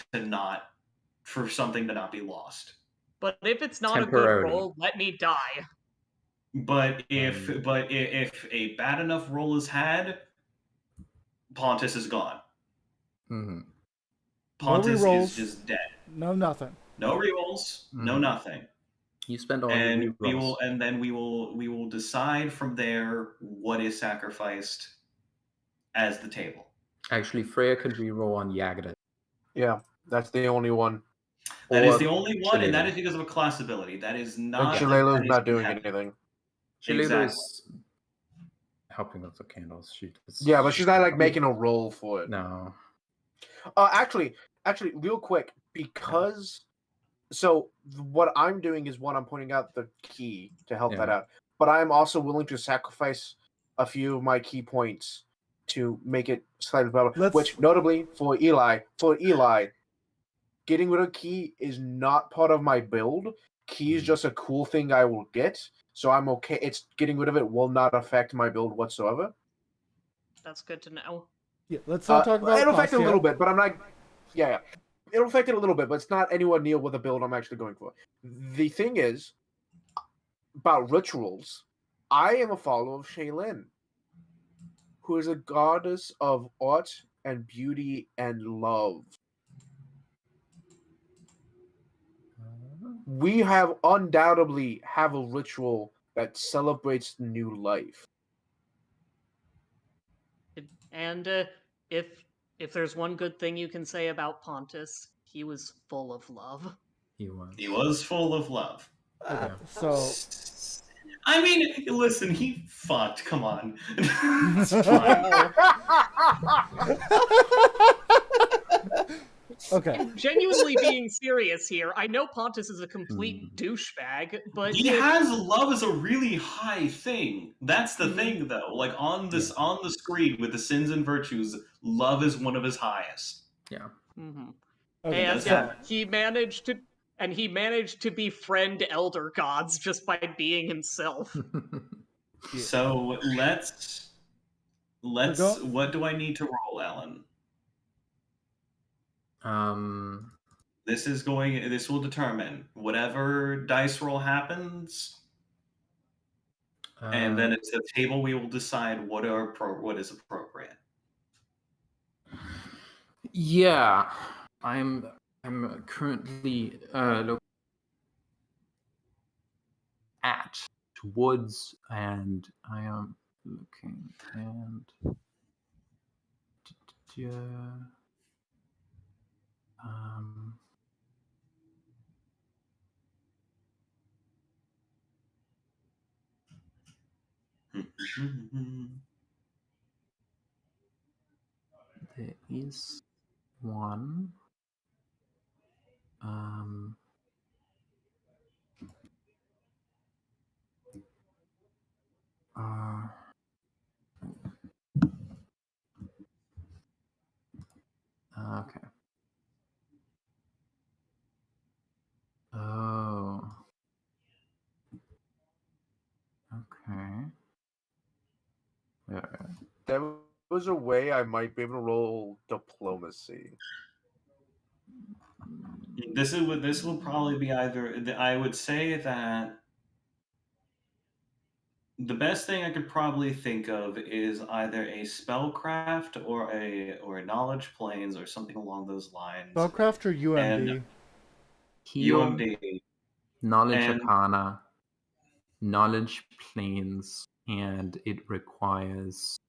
for something to not be lost. But if it's not a good roll, let me die. But if a bad enough roll is had, Pontus is gone. Pontus is just dead. No nothing. No rerolls. No nothing. You spend all your rerolls. Then we will decide from there what is sacrificed as the table. Actually, Freya could reroll on Yagda. Yeah, that's the only one. That is the only one, and that is because of a class ability. That is not. Shillelagh's not doing anything. Shillelagh is helping with the candles. But she's not like making a roll for it. No. Actually, real quick, because so what I'm doing is I'm pointing out the key to help that out. But I'm also willing to sacrifice a few of my key points to make it slightly better. Let's- Which, notably, for Eli, getting rid of Key is not part of my build. Key is just a cool thing I will get, so I'm okay. It's getting rid of it will not affect my build whatsoever. That's good to know. Yeah, let's not talk about it'll affect it a cost little yet. bit, but I'm not. Yeah, it'll affect it a little bit, but it's not anywhere near what the build I'm actually going for. The thing is about rituals. I am a follower of Shaylin, who is a goddess of art and beauty and love. We have undoubtedly have a ritual that celebrates new life. And if there's one good thing you can say about Pontus, he was full of love. He was. He was full of love. Okay, so I mean, listen, he fucked. Come on. It's fine. okay, I'm genuinely being serious here. I know Pontus is a complete douchebag, but He has love as a really high thing. That's the thing, though. Like on this on the screen with the sins and virtues, love is one of his highest. Yeah. okay, and so he managed to befriend elder gods just by being himself. So let's go- what do I need to roll, Alan? This will determine whatever dice roll happens, and then it's a table we will decide what is appropriate. Yeah, I'm currently looking at woods, and I am looking and there is one. Okay. Oh. Okay. Yeah. There was a way I might be able to roll diplomacy. This will probably be either. I would say that the best thing I could probably think of is either a spellcraft or a knowledge planes or something along those lines. Spellcraft or UMD? And Heal, UMD, knowledge and arcana, knowledge planes, and it requires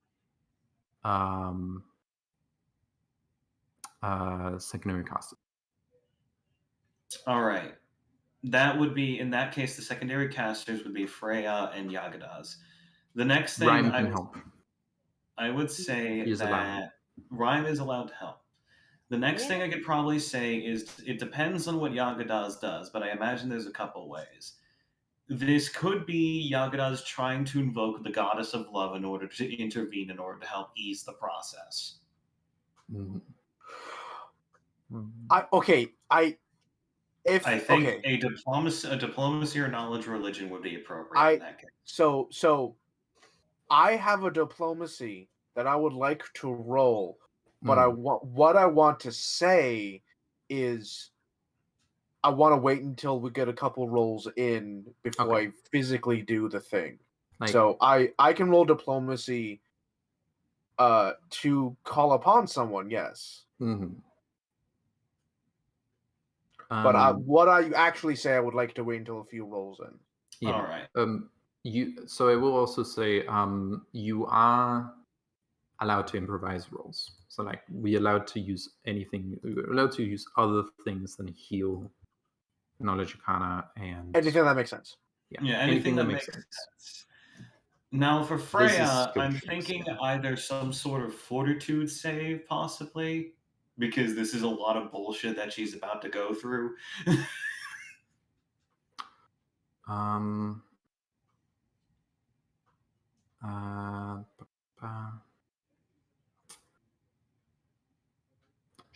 secondary cast. all right. That would be, in that case, the secondary casters would be Freya and Yagadas. The next thing Rhyme can help. I would say He is allowed. that Rhyme is allowed to help. The next thing I could probably say is it depends on what Yagadas does, but I imagine there's a couple ways. This could be Yagadas trying to invoke the goddess of love in order to intervene in order to help ease the process. I think a diplomacy or knowledge religion would be appropriate in that case. So I have a diplomacy that I would like to roll, but what I want to say is I want to wait until we get a couple rolls in before I physically do the thing. So I can roll diplomacy to call upon someone, yes. But what I actually say, I would like to wait until a few rolls in. Yeah. All right. So I will also say you are allowed to improvise rolls. So like we're allowed to use anything. We're allowed to use other things than heal, knowledge arcana, and anything that makes sense. Yeah, anything that makes sense. Now for Freya, I'm thinking either some sort of fortitude save, possibly, because this is a lot of bullshit that she's about to go through.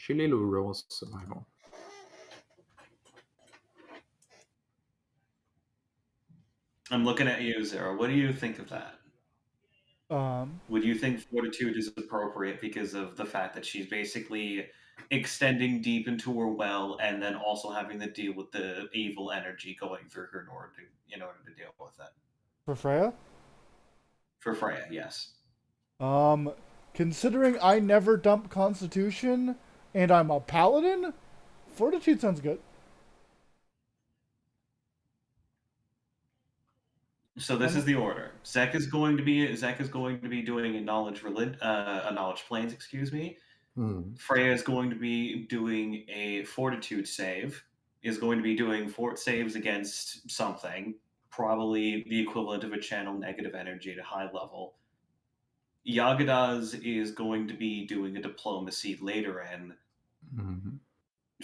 Shililu rolls survival. I'm looking at you, Zero. What do you think of that? Would you think fortitude is appropriate because of the fact that she's basically extending deep into her well and then also having to deal with the evil energy going through her in order to deal with it? For Freya? For Freya, yes. Considering I never dump Constitution and I'm a paladin, Fortitude sounds good. So this is the order. Zek is going to be doing a knowledge planes, excuse me. Freya is going to be doing a fortitude save. Is going to be doing fort saves against something, probably the equivalent of a channel negative energy at a high level. Yagadas is going to be doing a diplomacy later in.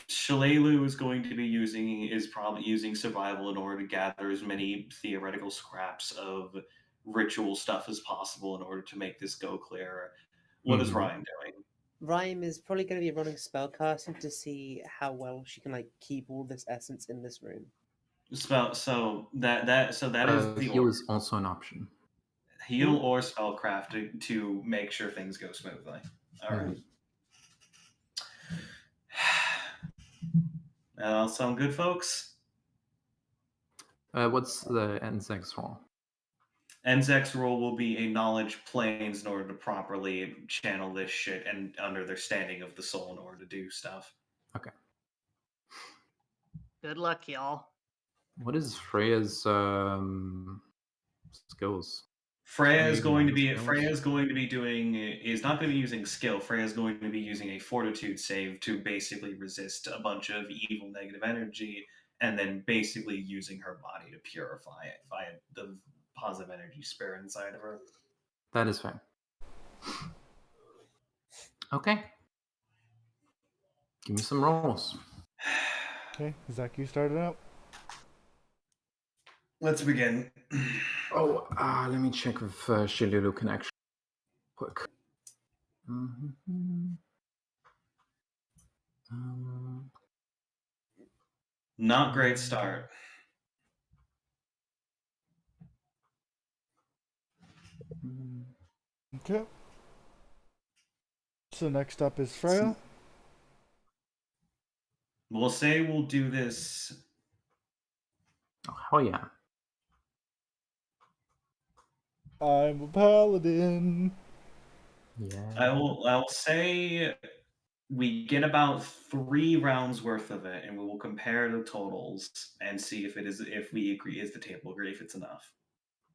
Shalelu is probably using survival in order to gather as many theoretical scraps of ritual stuff as possible in order to make this go clear. What is Ryan doing? Rhyme is probably going to be running spellcasting to see how well she can keep all this essence in this room. So that is the heal order. is also an option. Heal or spellcraft to make sure things go smoothly. All right. That all sound good, folks? What's the NZEX roll? NZEX roll will be a knowledge planes in order to properly channel this shit and under their standing of the soul in order to do stuff. Okay. Good luck, y'all. What is Freya's skills? Freya's going to be not going to be using skill. Freya's going to be using a fortitude save to basically resist a bunch of evil negative energy, and then basically using her body to purify it via the positive energy spirit inside of her. That is fair. Okay. Give me some rolls. Okay, Zach, you started out. Let's begin. Oh, let me check if Shililu can actually quick. Not great start. Okay. So next up is Freya. We'll say we'll do this. Oh, hell yeah. I'm a paladin. Yeah. I'll say we get about 3 rounds worth of it, and we will compare the totals and see if we agree, is the table agree, if it's enough.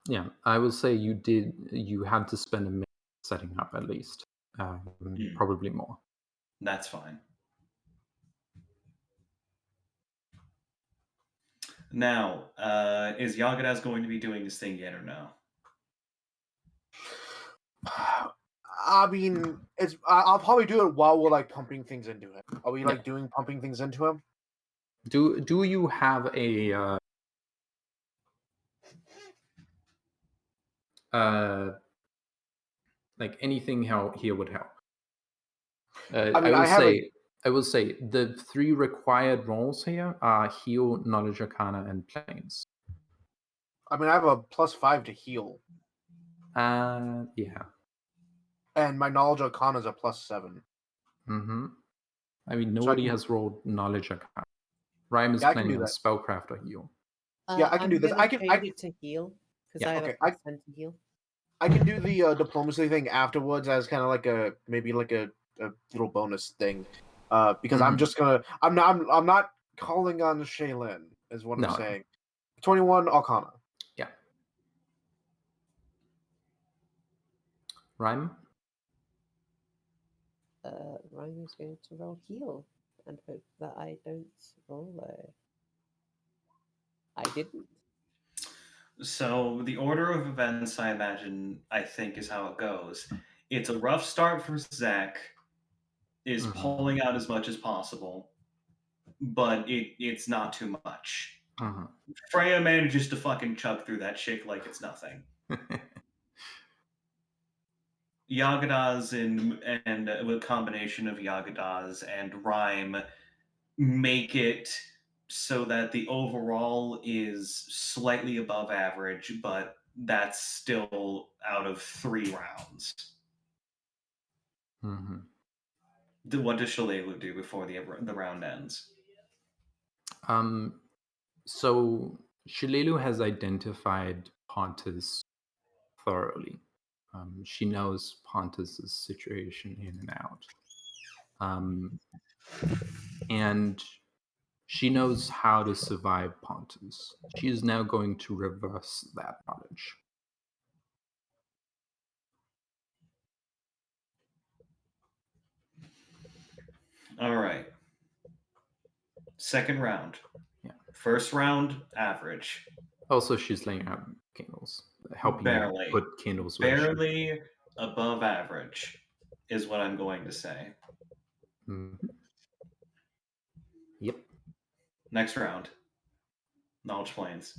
Yeah, I would say you had to spend a minute setting up at least. Probably more. That's fine. Now, is Yagadas going to be doing his thing yet or no? I mean, I'll probably do it while we're pumping things into him. Are we doing pumping things into him? Do you have a anything here would help? I will say the 3 required roles here are heal, knowledge arcana, and planes. I mean, I have a +5 to heal. Yeah. And my knowledge arcana is a +7. I mean, nobody has rolled knowledge arcana. Rhyme is playing on spellcraft or heal. Yeah, I can do this. I can change it to heal because I have a +10 to heal. I can do the diplomacy thing afterwards as kind of a little bonus thing, because I'm just gonna I'm not calling on Shaylin is what I'm saying. 21 Arcana. Yeah. Rhyme. Rhyme is going to roll heal and hope that I don't roll low. I didn't. So the order of events, I think, is how it goes. It's a rough start for Zach. Is pulling out as much as possible, but it's not too much. Freya manages to fucking chug through that shit like it's nothing. Yagadas and with a combination of Yagadas and Rhyme make it so that the overall is slightly above average, but that's still out of 3 rounds. Mm-hmm. What does Shalelu do before the round ends? So Shalelu has identified Pontus thoroughly. She knows Pontus's situation in and out. And she knows how to survive Pontus. She is now going to reverse that knowledge. All right. Second round. Yeah. First round, average. Also, she's laying out candles, helping Barely. you put candles where Barely above average is what I'm going to say. Mm-hmm. Yep. Next round. Knowledge planes.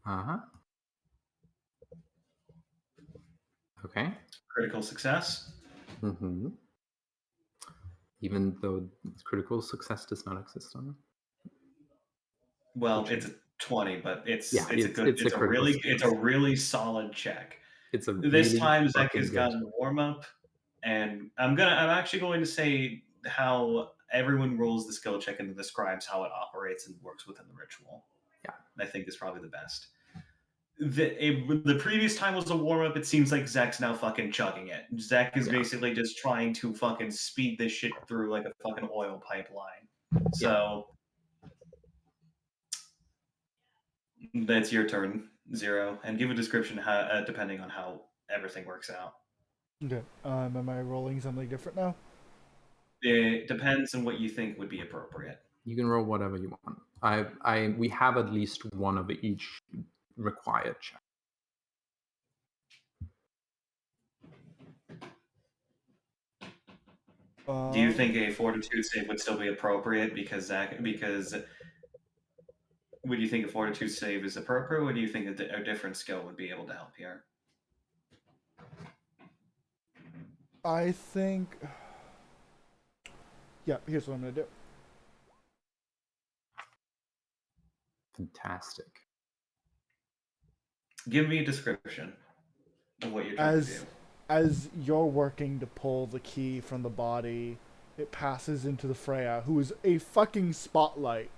Uh-huh. Okay. Critical success. Mm-hmm. Even though critical success does not exist on it. Well, it's a 20, but it's Yeah, it's a really solid check. It's a This really time Zek fucking has good gotten check. warm up, and I'm actually going to say how everyone rolls the skill check and describes how it operates and works within the ritual. Yeah. I think is probably the best. The previous time was a warm up. It seems like Zek's now fucking chugging it. Zek is basically just trying to fucking speed this shit through like a fucking oil pipeline. So that's your turn, Zero, and give a description how, depending on how everything works out. Okay. Am I rolling something different now? It depends on what you think would be appropriate. You can roll whatever you want. We have at least one of each required check. Do you think a fortitude save would still be appropriate because would you think a fortitude save is appropriate, or do you think a different skill would be able to help here? I think. Yeah, here's what I'm gonna do. Fantastic. Give me a description of what you're trying to do. As you're working to pull the key from the body, it passes into the Freya, who is a fucking spotlight.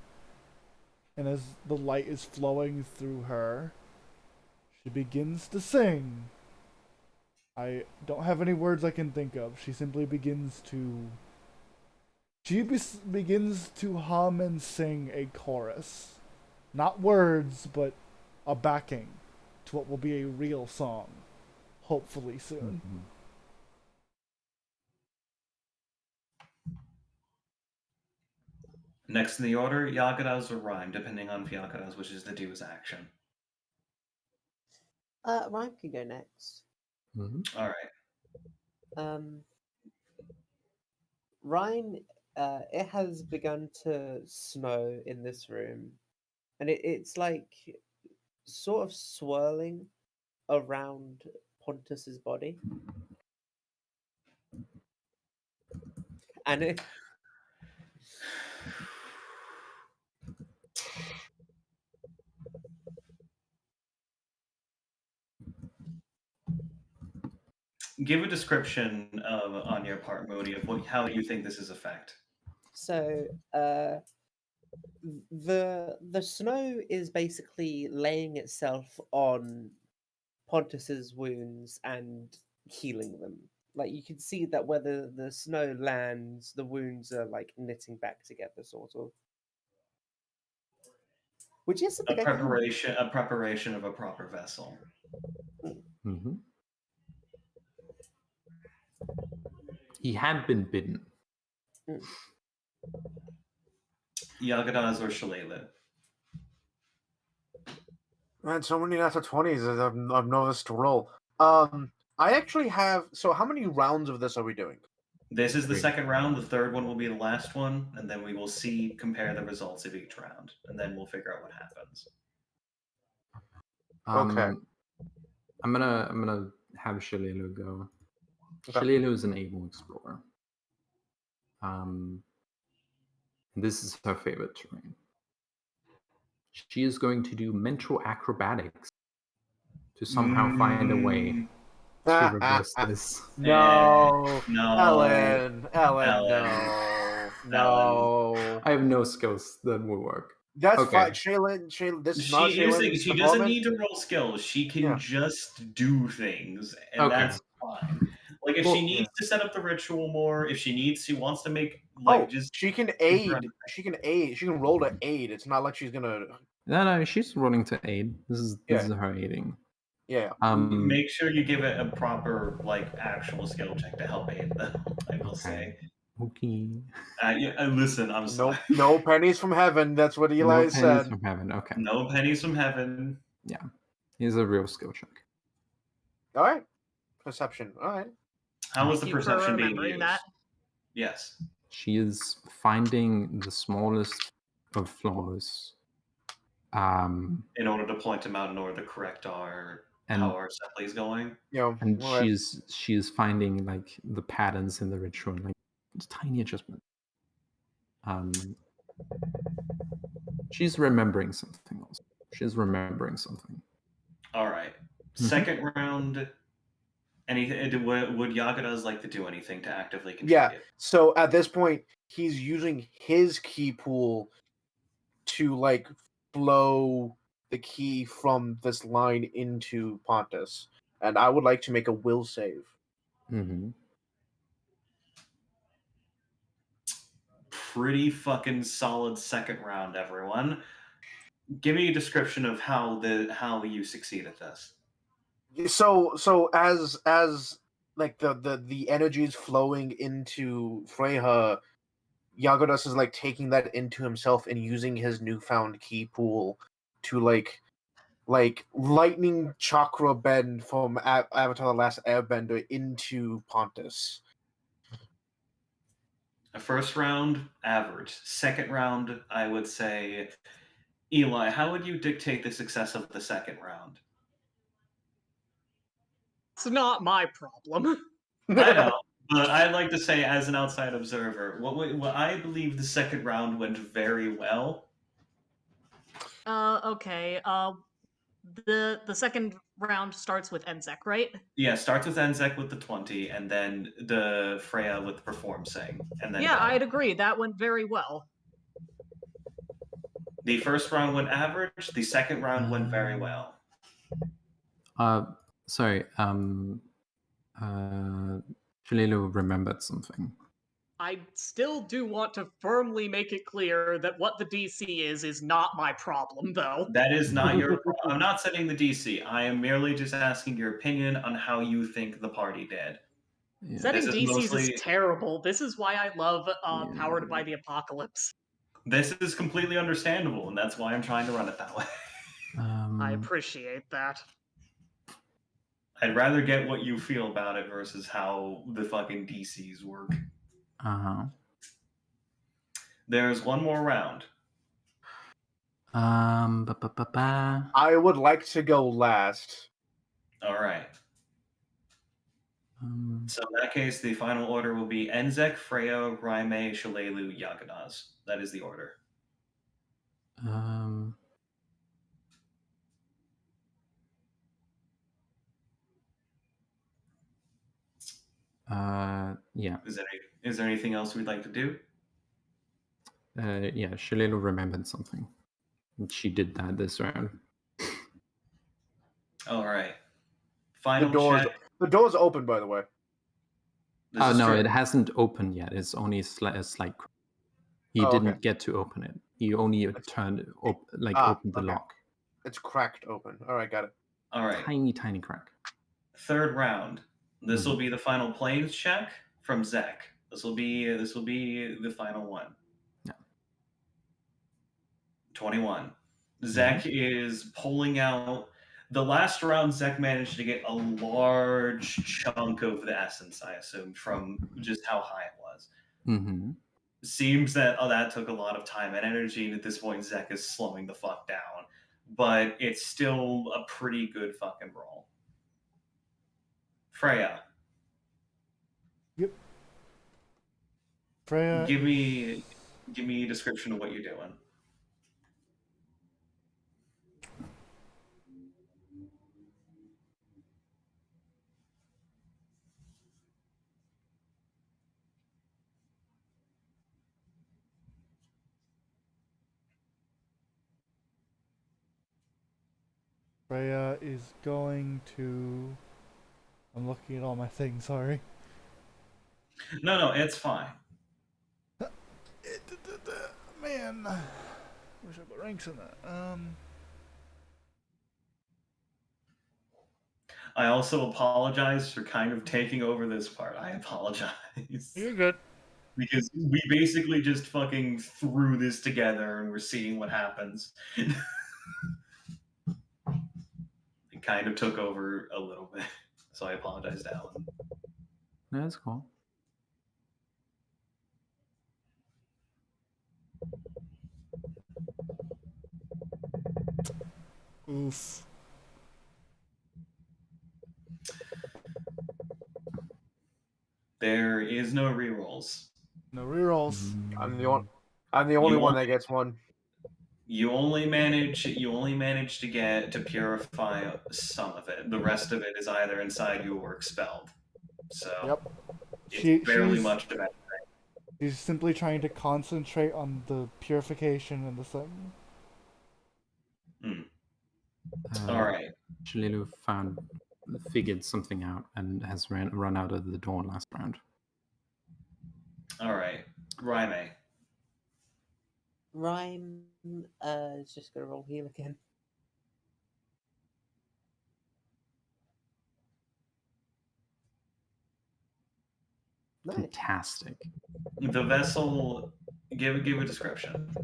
And as the light is flowing through her, she begins to sing. I don't have any words I can think of. She simply begins to... begins to hum and sing a chorus. Not words, but a backing to what will be a real song. Hopefully soon. Mm-hmm. Next in the order, Yagadas or Rhyme, depending on Yagadas, which is the do his action. Ryan can go next. Mm-hmm. All right. Ryan, it has begun to snow in this room, and it's like sort of swirling around Pontus's body, and it. Give a description on your part, Moody, of how you think this is effect. So, the snow is basically laying itself on Pontus's wounds and healing them. Like you can see that where the snow lands, the wounds are like knitting back together, sort of. Which is something a preparation of a proper vessel. Mm-hmm. He had been bitten. Yagadas or Shalala? Man, so many natural 20s I've noticed to roll. I actually have... So how many rounds of this are we doing? This is the second round. The third one will be the last one, and then we will compare the results of each round, and then we'll figure out what happens. Okay. I'm gonna have Shalelu go. Okay. Shalelu is an able explorer. This is her favorite terrain. She is going to do mental acrobatics to somehow find a way to reverse this. No, No. Ellen, Ellen. no. I have no skills that will work. That's Okay. fine. Shaylin, this is not Here's the thing, Shaylin's she doesn't department. need to roll skills. She can just do things, and Okay. that's fine. Like if she needs to set up the ritual more, if she wants to make she can aid. She can aid. She can roll to aid. It's not like she's gonna. No, she's rolling to aid. This is her aiding. Yeah. Make sure you give it a proper actual skill check to help aid them. I will say. Okay. Listen, I'm sorry. No pennies from heaven. That's what Eli said. No pennies from heaven. Okay. No pennies from heaven. Yeah. Here's a real skill check. All right. Perception. All right. How was the perception being remembering used? that? Yes. She is finding the smallest of flaws. In order to point them out in order to correct how our assembly is going. Yeah. And she is finding the patterns in the ritual, tiny adjustment. She's remembering something else. She's remembering something. All right. Second round. Would Yagadas like to do anything to actively contribute? Yeah. So at this point, he's using his key pool to flow the key from this line into Pontus, and I would like to make a will save. Mm-hmm. Pretty fucking solid second round, everyone. Give me a description of how you succeed at this. So as the energy is flowing into Freyja, Yagadas is taking that into himself and using his newfound key pool to lightning chakra bend from Avatar: The Last Airbender into Pontus. A first round, average. Second round, I would say, Eli, how would you dictate the success of the second round? It's not my problem. I know, but I'd like to say, as an outside observer, what I believe the second round went very well. Okay. The second round starts with Enzek, right? Yeah, starts with Enzek with the 20, and then the Freya with the Perform Sing, and then I'd agree. That went very well. The first round went average. The second round went very well. Sorry. Jalelu remembered something. I still do want to firmly make it clear that what the DC is not my problem, though. That is not your problem. I'm not setting the DC. I am merely just asking your opinion on how you think the party did. Yeah. Setting DCs is terrible. This is why I love Powered by the Apocalypse. This is completely understandable, and that's why I'm trying to run it that way. I appreciate that. I'd rather get what you feel about it versus how the fucking DCs work. Uh-huh. There's one more round. I would like to go last. All right. So in that case, the final order will be Enzek, Freya, Raime, Shalelu, Yagadas. That is the order. Yeah. Is there anything else we'd like to do? Yeah, Shalelu remembered something. She did that this round. All right. Final check. The door's open, by the way. Oh no, it hasn't opened yet. It's only a slight. He didn't get to open it. He only opened the lock. It's cracked open. All right, got it. All right. Tiny crack. Third round. This will be the final planes check from Zach. This will be the final one. Yeah. 21. Zach is pulling out. The last round, Zach managed to get a large chunk of the essence, I assume, from just how high it was. Mm-hmm. Seems that that took a lot of time and energy, and at this point, Zach is slowing the fuck down. But it's still a pretty good fucking roll. Freya. Yep. Freya. Give me a description of what you're doing. Freya is going to. I'm looking at all my things. Sorry. No, it's fine. Man, wish I put ranks in that. I also apologize for kind of taking over this part. I apologize. You're good. Because we basically just fucking threw this together and we're seeing what happens. It kind of took over a little bit. So I apologize to Alan. That's cool. Oof. There is no rerolls. No rerolls. I'm the only one that gets one. You only manage to get to purify some of it. The rest of it is either inside you or expelled. So Yep. it's barely much of anything. She's simply trying to concentrate on the purification and the thing. All right. Shalilu figured something out and has run out of the door last round. All right. Rhyme. Rhyme is just gonna roll heal again. Nice. Fantastic. The vessel. Give a description.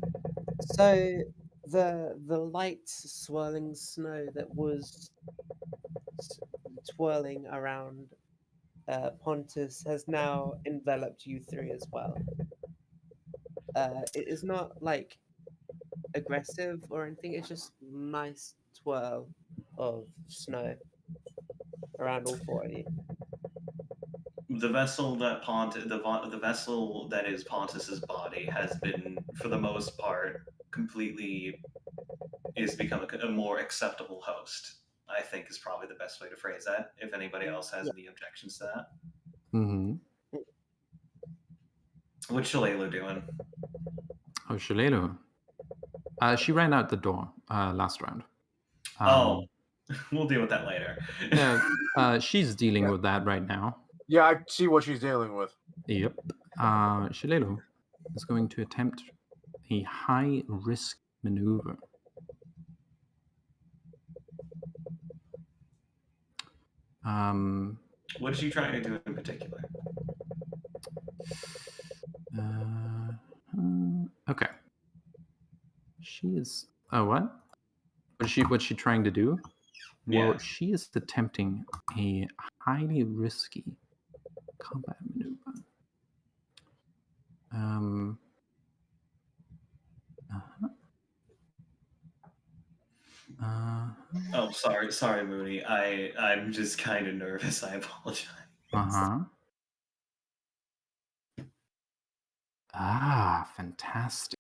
So the light swirling snow that was twirling around Pontus has now enveloped you three as well. It is not like aggressive or anything. It's just nice twirl of snow around all four of you. The vessel that the vessel that is Pontus's body has been, for the most part, completely is become a more acceptable host. I think is probably the best way to phrase that. If anybody else has any objections to that. Mm-hmm. What's Shalelu doing? Oh, Shalelu. She ran out the door last round. We'll deal with that later. Yeah, she's dealing with that right now. Yeah, I see what she's dealing with. Yep. Shalelu is going to attempt a high-risk maneuver. What is she trying to do in particular? Okay. She is. Oh, what? What's she trying to do? Well, Yeah. she is attempting a highly risky combat maneuver. Oh, sorry, Mooney. I'm just kind of nervous. I apologize. Fantastic.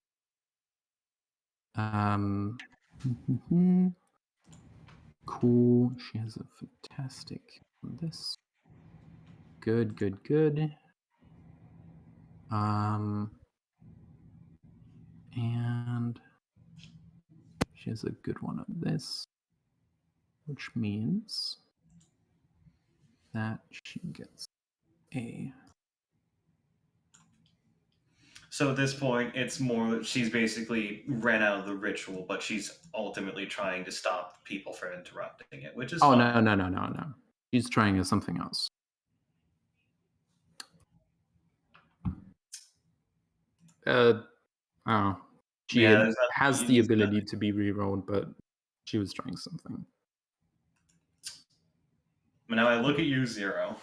Cool. She has a fantastic this. Good. And she has a good one of this, which means that she gets a. So at this point, it's more that she's basically ran out of the ritual, but she's ultimately trying to stop people from interrupting it, which is fine. No. She's trying something else. She has the ability to be rerolled, but she was trying something. Now I look at you, Zero.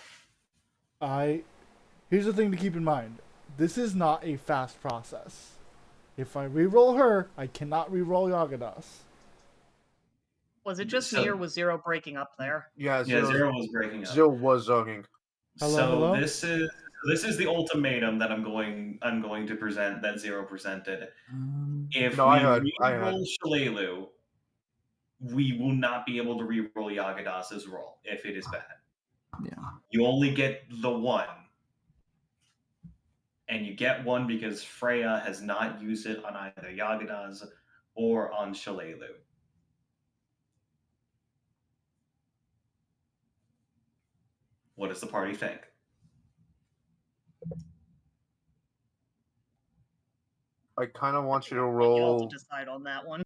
Here's the thing to keep in mind. This is not a fast process. If I reroll her, I cannot reroll Yagadas. Was it just me or was Zero breaking up there? Yeah, Zero was breaking up. Zero was zoning. Hello? This is This is the ultimatum that I'm going to present that Zero presented. If No, we I heard. re-roll Shalelu, we will not be able to re-roll Yagadas' roll if it is bad. Yeah. You only get the one. And you get one because Freya has not used it on either Yagadas or on Shalelu. What does the party think? I kind of want you to Y'all roll. to decide on that one.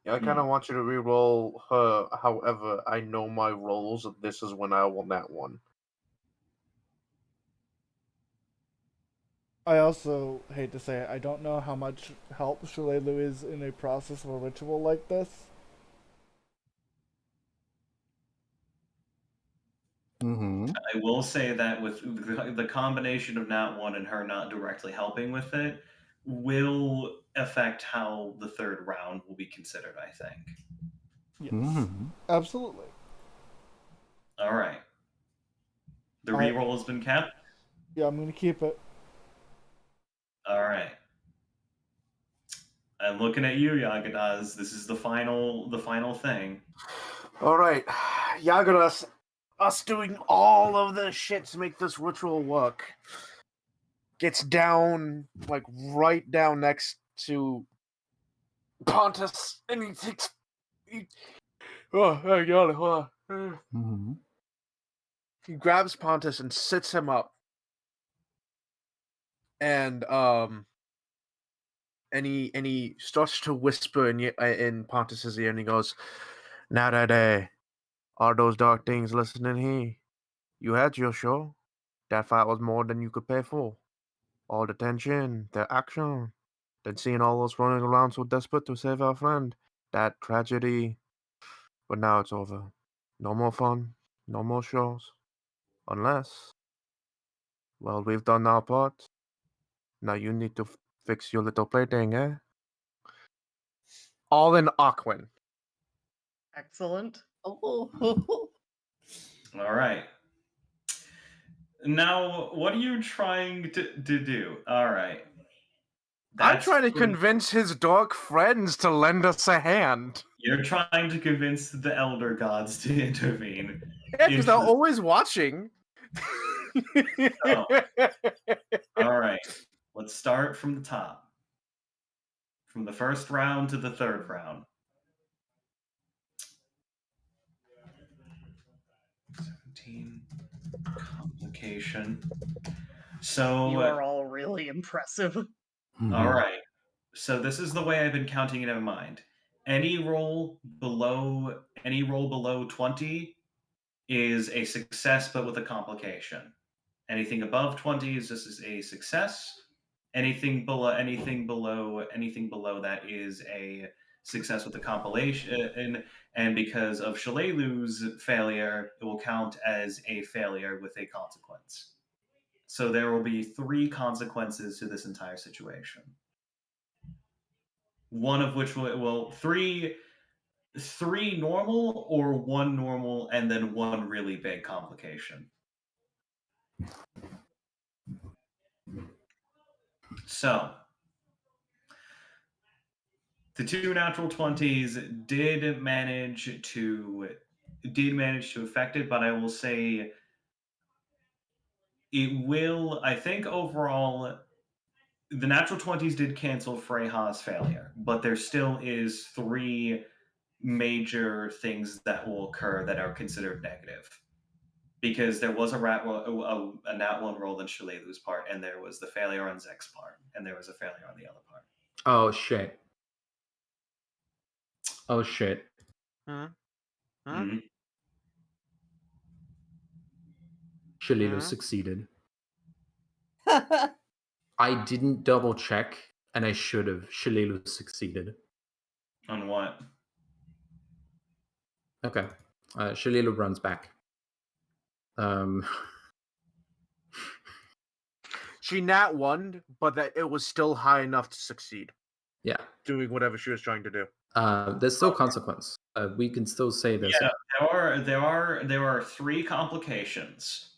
Yeah, I kind of want you to re-roll her. However, I know my rolls. This is when I won that one. I also hate to say it, I don't know how much help Shalelu is in a process of a ritual like this. Mm-hmm. I will say that with the combination of Nat 1 and her not directly helping with it will affect how the third round will be considered, I think. Yes. Mm-hmm. Absolutely. All right. The reroll has been kept? Yeah, I'm going to keep it. All right. I'm looking at you, Yagadas. This is the final thing. All right, Yagadas, us doing all of this shit to make this ritual work. Gets down, like right down next to Pontus, and he takes. Oh, I got it. Hold on. Mm-hmm. He grabs Pontus and sits him up, and he starts to whisper in Pontus's ear, and he goes, "Now that are those dark things listening here? You had your show. That fight was more than you could pay for. All the tension, the action, then seeing all those running around so desperate to save our friend. That tragedy. But now it's over. No more fun. No more shows. Unless, well, we've done our part. Now you need to fix your little plaything, eh?" All in Aquin. Excellent. Oh. All right. Now, what are you trying to do? All right. I'm trying to convince his dark friends to lend us a hand. You're trying to convince the elder gods to intervene. Yeah, because they're always watching. So, all right. Let's start from the top. From the first round to the third round. 17. Complication. So you are all really impressive. Mm-hmm. All right. So this is the way I've been counting it in mind. Any roll below 20 is a success, but with a complication. Anything above 20 is just a success. Anything below that is a success with a compilation. And because of Shalelu's failure, it will count as a failure with a consequence. So there will be 3 consequences to this entire situation. One of which will 3 normal or 1 normal and then 1 really big complication. So the 2 natural 20s did manage to affect it, but I will say it will. I think overall, the natural 20s did cancel Freyha's failure, but there still is 3 major things that will occur that are considered negative. Because there was a nat 1 roll on Shalelu's part, and there was the failure on Zek's part, and there was a failure on the other part. Oh shit. Oh shit. Mm-hmm. Shalelu succeeded. I didn't double check, and I should have. Shalelu succeeded. On what? Okay. Shalelu runs back. She nat 1, but that it was still high enough to succeed. Yeah. Doing whatever she was trying to do. There's still consequence. We can still say this. Yeah, there are 3 complications.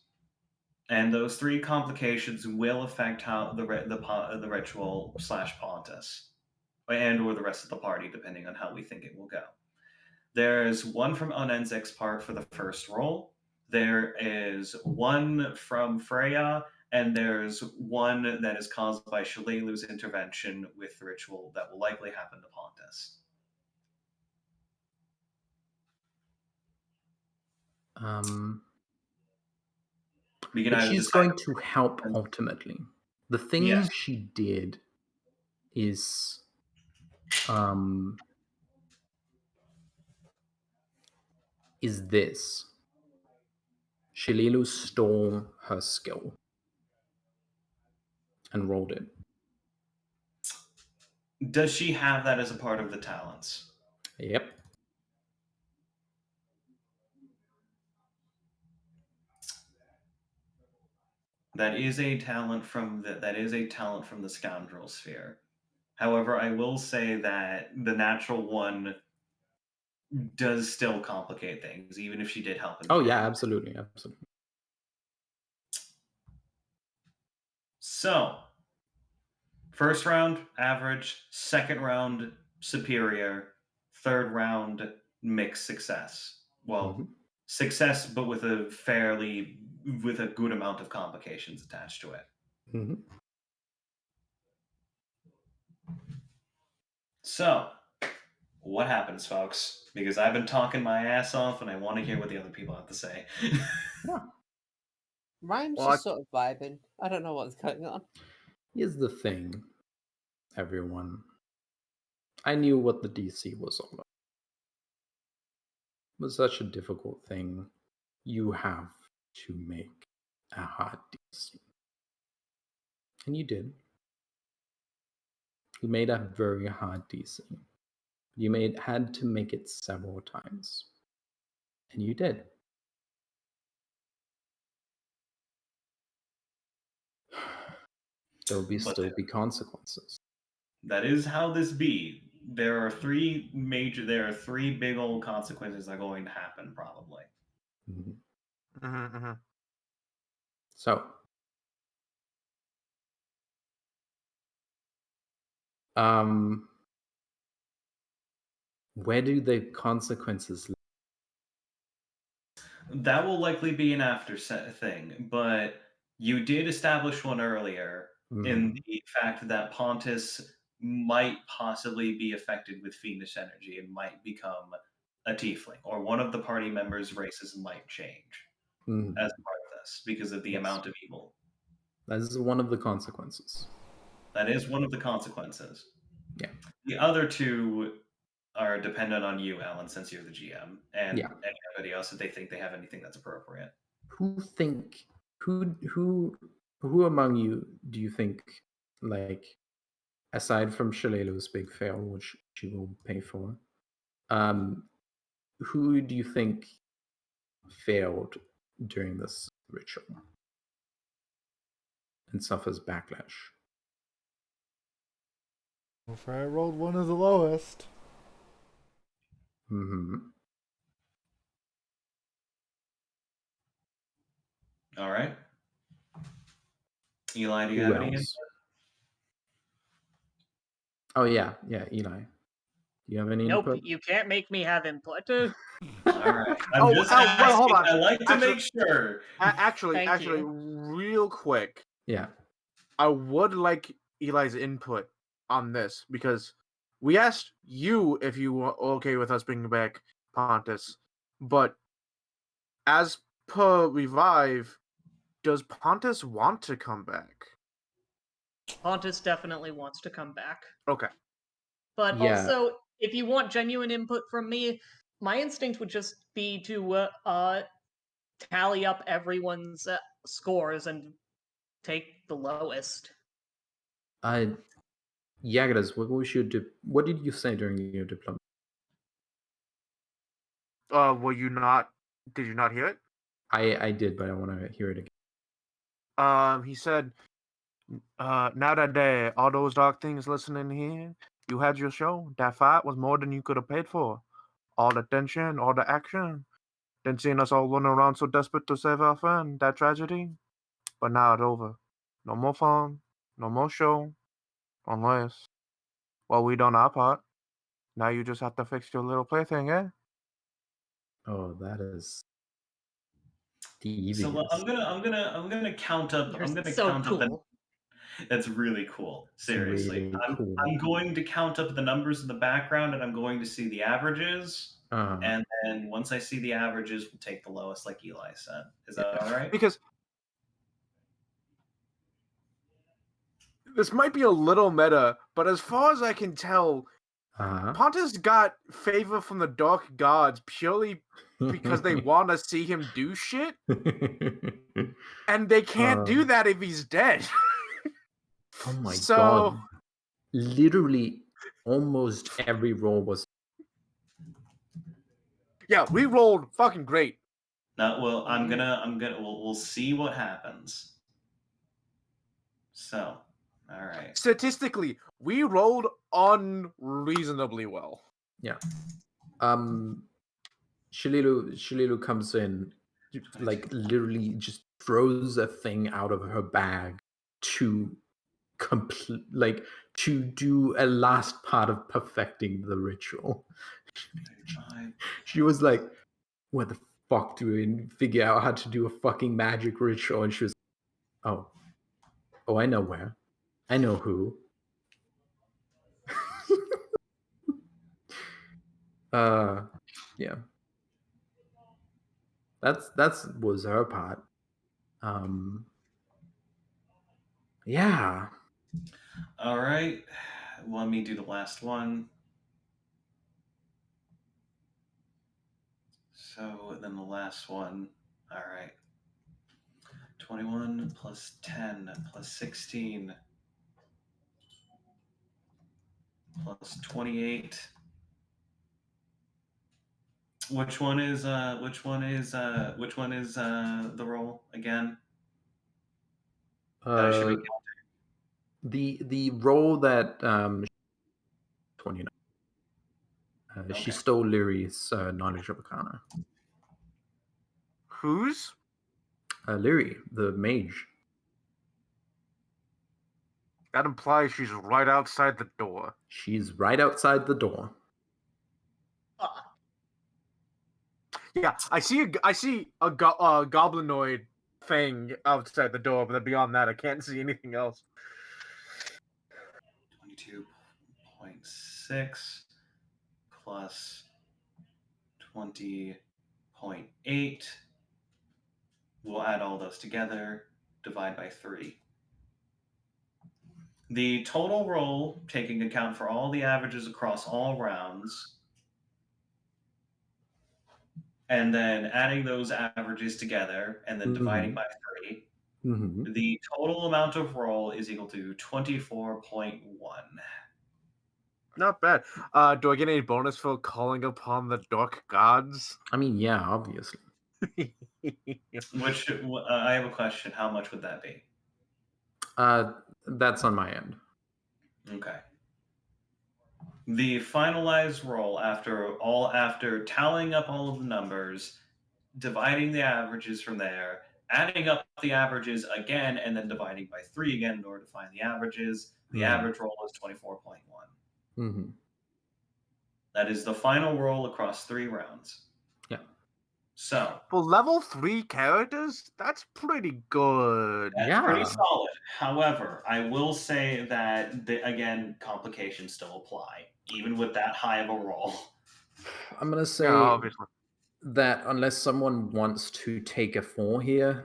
And those 3 complications will affect how the ritual / Pontus, and or the rest of the party, depending on how we think it will go. There's 1 from Onenzek's part for the first roll. There is 1 from Freya, and there's 1 that is caused by Shalalu's intervention with the ritual that will likely happen to Pontus. But she's going to help ultimately. The thing Yes. she did is this. Shalalu stole her skill and rolled it. Does she have that as a part of the talents? Yep. That is a talent from the scoundrel sphere. However, I will say that the natural 1 does still complicate things, even if she did help. Oh yeah, absolutely. So, first round average, second round superior, third round mixed success. Well, success, but with a good amount of complications attached to it. So, what happens, folks? Because I've been talking my ass off, and I want to hear what the other people have to say. Ryan's just sort of vibing. I don't know what's going on. Here's the thing, everyone. I knew what the DC was all about. It was such a difficult thing. You have to make a hard DC. And you did. You made a very hard DC. You had to make it several times. And you did. There will still be consequences. That is how this be. There are 3 big old consequences that are going to happen, probably. So, where do the consequences live? That will likely be an after thing, but you did establish one earlier in the fact that Pontus might possibly be affected with fiendish energy and might become a tiefling, or one of the party members' races might change as part of this because of the amount of evil. That is one of the consequences. That is one of the consequences. Yeah. The other 2 are dependent on you, Alan, since you're the GM, and anybody else if they think they have anything that's appropriate. Who among you do you think, like, aside from Shalalu's big fail, which she will pay for, who do you think failed during this ritual and suffers backlash? Well, I rolled 1 of the lowest. All right. Eli, do you have any input? Oh, yeah, Eli. Do you have any input? Nope, you can't make me have input. All right. I'm just asking. Well, hold on. I like to make sure. Actually, real quick. Yeah. I would like Eli's input on this, because we asked you if you were okay with us bringing back Pontus, but as per Revive, does Pontus want to come back? Pontus definitely wants to come back. Okay. But also, if you want genuine input from me, my instinct would just be to tally up everyone's scores and take the lowest. Yagras, what we should do? What did you say during your diplomacy? Were you not? Did you not hear it? I did, but I want to hear it again. He said, now that all those dark things listening here, you had your show. That fight was more than you could have paid for. All the tension, all the action. Then seeing us all running around so desperate to save our friend, that tragedy, But now it's over. No more fun, no more show, unless, well, we done our part. Now you just have to fix your little plaything, eh? Oh, that is So devious. I'm gonna count up. You're I'm gonna so count up the. cool. That's really cool. Seriously, really cool. I'm going to count up the numbers in the background, and I'm going to see the averages. And then once I see the averages, we'll take the lowest, like Eli said. Is that all right? Because this might be a little meta, but as far as I can tell, Pontus got favor from the Dark Gods purely because they want to see him do shit, and they can't do that if he's dead. Oh my god! Literally, almost every roll was. Yeah, we rolled fucking great. No, well, we'll see what happens. So, all right. Statistically, we rolled unreasonably well. Yeah. Shalilu comes in, like literally just throws a thing out of her bag to to do a last part of perfecting the ritual. She was like, "What the fuck do we figure out how to do a fucking magic ritual?" And she was, "Oh, I know where. I know who." Yeah. That's was her part. Yeah. All right. Let me do the last one. So then the last one. All right. 21 plus 10 plus 16 plus 28. Which one is the roll again? That I should be counting. The roll that 29. She stole Lyri's knowledge of Arcana. Whose? Lyri, the mage. That implies she's right outside the door. She's right outside the door. Yeah, I see a goblinoid thing outside the door, but then beyond that, I can't see anything else. 22.6 plus 20.8. We'll add all those together, divide by 3. The total roll, taking account for all the averages across all rounds, and then adding those averages together and then dividing by 3, the total amount of roll is equal to 24.1. Not bad. Do I get any bonus for calling upon the Dark Gods? I mean, yeah, obviously. Which I have a question. How much would that be? That's on my end. Okay. The finalized roll after tallying up all of the numbers, dividing the averages from there, adding up the averages again, and then dividing by 3 again in order to find the averages. The average roll is 24.1. That is the final roll across 3 rounds. Yeah. So for level 3 characters, that's pretty good. That's pretty solid. However, I will say that again, complications still apply, even with that high of a roll. I'm gonna say that unless someone wants to take a 4 here,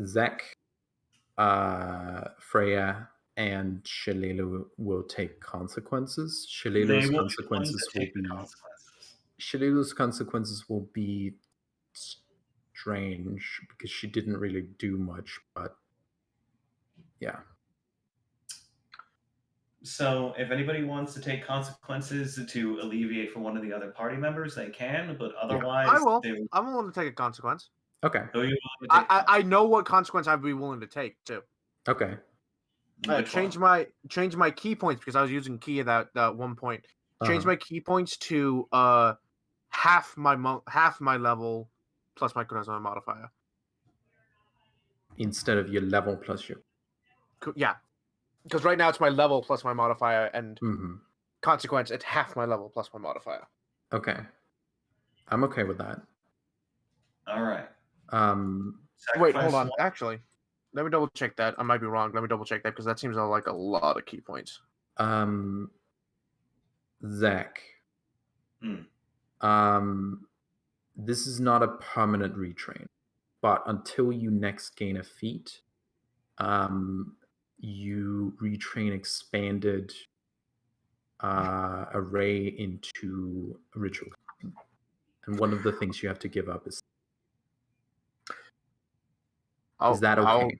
Zek, Freya, and Shalilu will take consequences. Shalilu's consequences will be strange because she didn't really do much, but yeah. So if anybody wants to take consequences to alleviate for one of the other party members, they can, but otherwise... I will. I'm willing to take a consequence. Okay. I know what consequence I'd be willing to take, too. Okay. Change my key points, because I was using key at that one point. Change my key points to half my level plus my charisma modifier. instead of your level plus your. Yeah, because right now it's my level plus my modifier, and Mm-hmm. consequence, it's half my level plus my modifier. Okay, I'm okay with that. All right. Wait, hold Sacrifice on. one. Actually, let me double check that. I might be wrong. Let me double check that because that seems like a lot of key points. Zach. This is not a permanent retrain, but until you next gain a feat, you retrain expanded array into ritual. And one of the things you have to give up is that okay?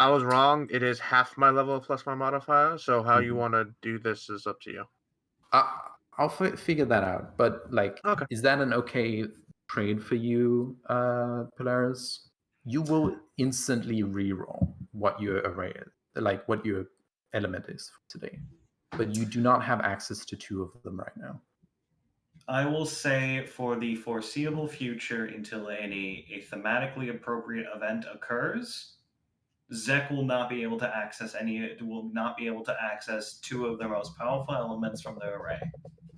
I was wrong. It is half my level plus my modifier. So how you want to do this is up to you. I'll figure that out. But okay. Is that an okay trade for you, Polaris? You will instantly reroll what your array is, what your element is for today. But you do not have access to two of them right now. I will say for the foreseeable future, until a thematically appropriate event occurs, Zek will not be able to access two of the most powerful elements from the array.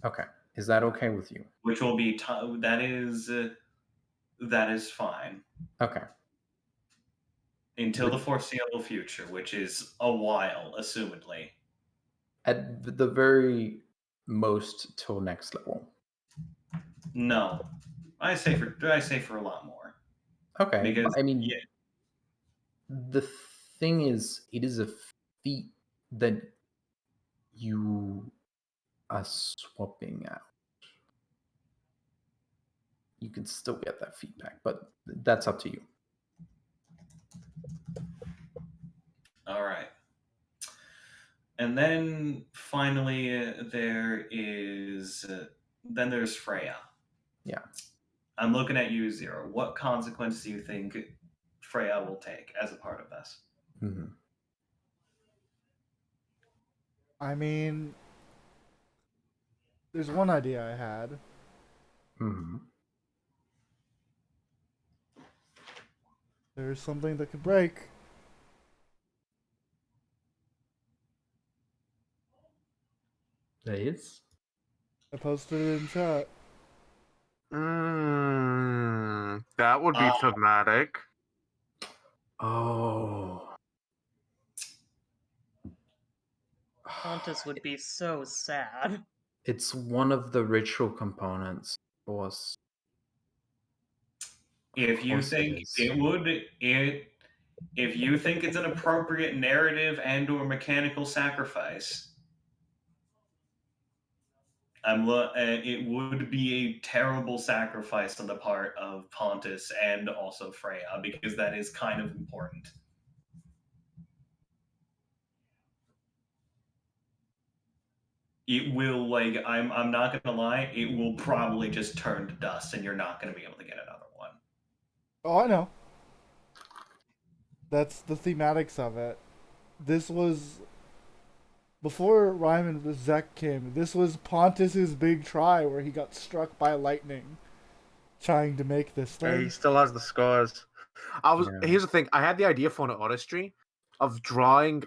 Okay, is that okay with you? Which will be that is fine. Okay. Until the foreseeable future, which is a while, assumedly. At the very most, till next level. No, I say for a lot more. Okay, because the thing is, it is a feat that you are swapping out. You can still get that feedback, but that's up to you. All right. And then finally, there's Freya. Yeah. I'm looking at you, Zero. What consequence do you think Freya will take as a part of this? Mm-hmm. I mean, there's one idea I had. Mm-hmm. There's something that could break. There is? I posted it in chat. That would be thematic. Oh. Pontus would be so sad. It's one of the ritual components, of course. If you think if you think it's an appropriate narrative and/or mechanical sacrifice, it would be a terrible sacrifice on the part of Pontus and also Freya, because that is kind of important. It will, I'm not gonna lie, it will probably just turn to dust, and you're not gonna be able to get another one. Oh, I know. That's the thematics of it. This was before Ryman with Zek came. This was Pontus's big try where he got struck by lightning, trying to make this thing. Yeah, he still has the scars. Here's the thing. I had the idea for an artistry of drawing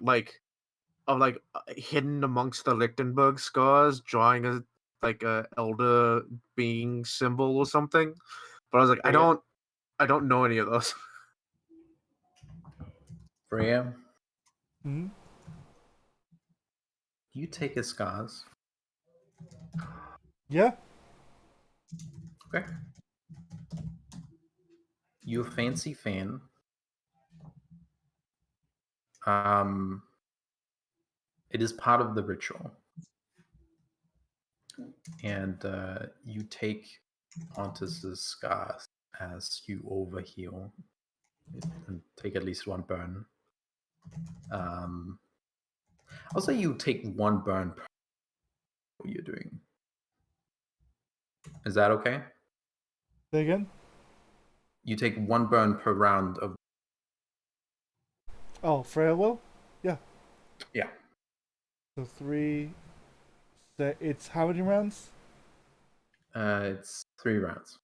hidden amongst the Lichtenberg scars, drawing a elder being symbol or something. But I was like, I don't know any of those. Freya? Mm-hmm. Do you take his scars? Yeah. Okay. You a fancy fan. It is part of the ritual. And you take Pontus's scars as you overheal and take at least one burn. I'll say you take one burn per what you're doing. Is that okay? Say again? You take one burn per round of. Oh, Freya will? Yeah. Yeah. So 3. It's how many rounds? It's 3 rounds.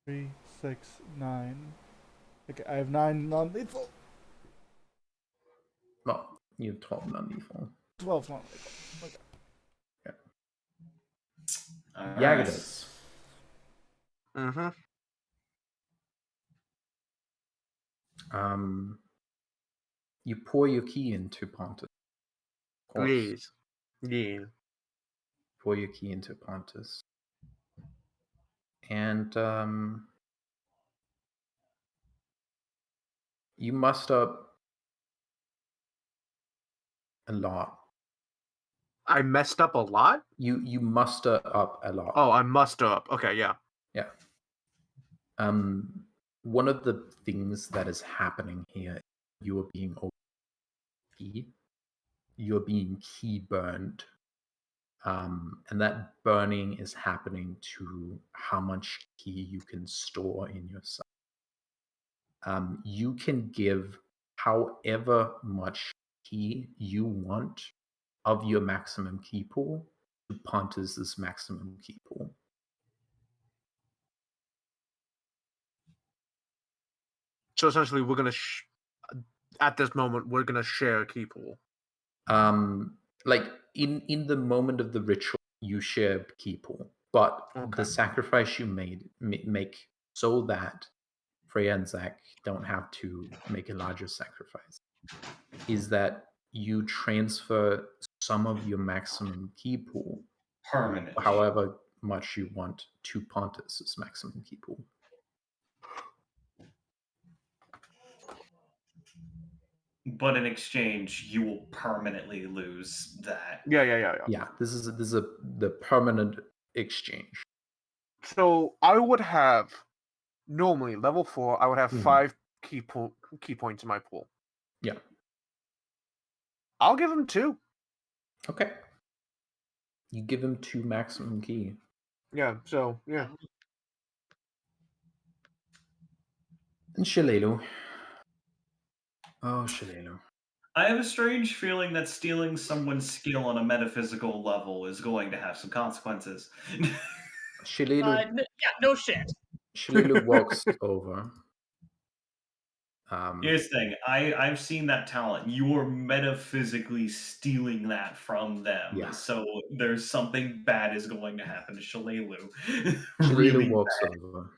3, 6, 9. Okay, I have 9 non-lethal. Well, you have 12 non-lethal. 12 non-lethal. Okay. Yagadas. Mm-hmm. You pour your key into Pontus. Please. Yeah. Pour your key into Pontus. And you muster up a lot. I messed up a lot? You muster up a lot. Oh, I muster up. Okay, yeah. Yeah. One of the things that is happening here, you are being OP. You're being key burned. And that burning is happening to how much key you can store in yourself. You can give however much key you want of your maximum key pool to Pontus's maximum key pool. So essentially, we're gonna at this moment we're gonna share a key pool. Like in the moment of the ritual, you share key pool, but the sacrifice you make so that Freya and Zach don't have to make a larger sacrifice is that you transfer some of your maximum key pool permanently, however much you want, to Pontus's maximum key pool. But in exchange, you will permanently lose that. Yeah. This is the permanent exchange. So I would have normally level 4. I would have 5 key points in my pool. Yeah. I'll give him 2. Okay. You give him 2 maximum key. Yeah. So yeah. And Shalelu. Oh, Shalelu. I have a strange feeling that stealing someone's skill on a metaphysical level is going to have some consequences. Shalelu. No shit. Shalelu walks over. Here's the thing. I've seen that talent. You are metaphysically stealing that from them. Yeah. So there's something bad is going to happen to Shalelu. Shalelu really walks bad. over.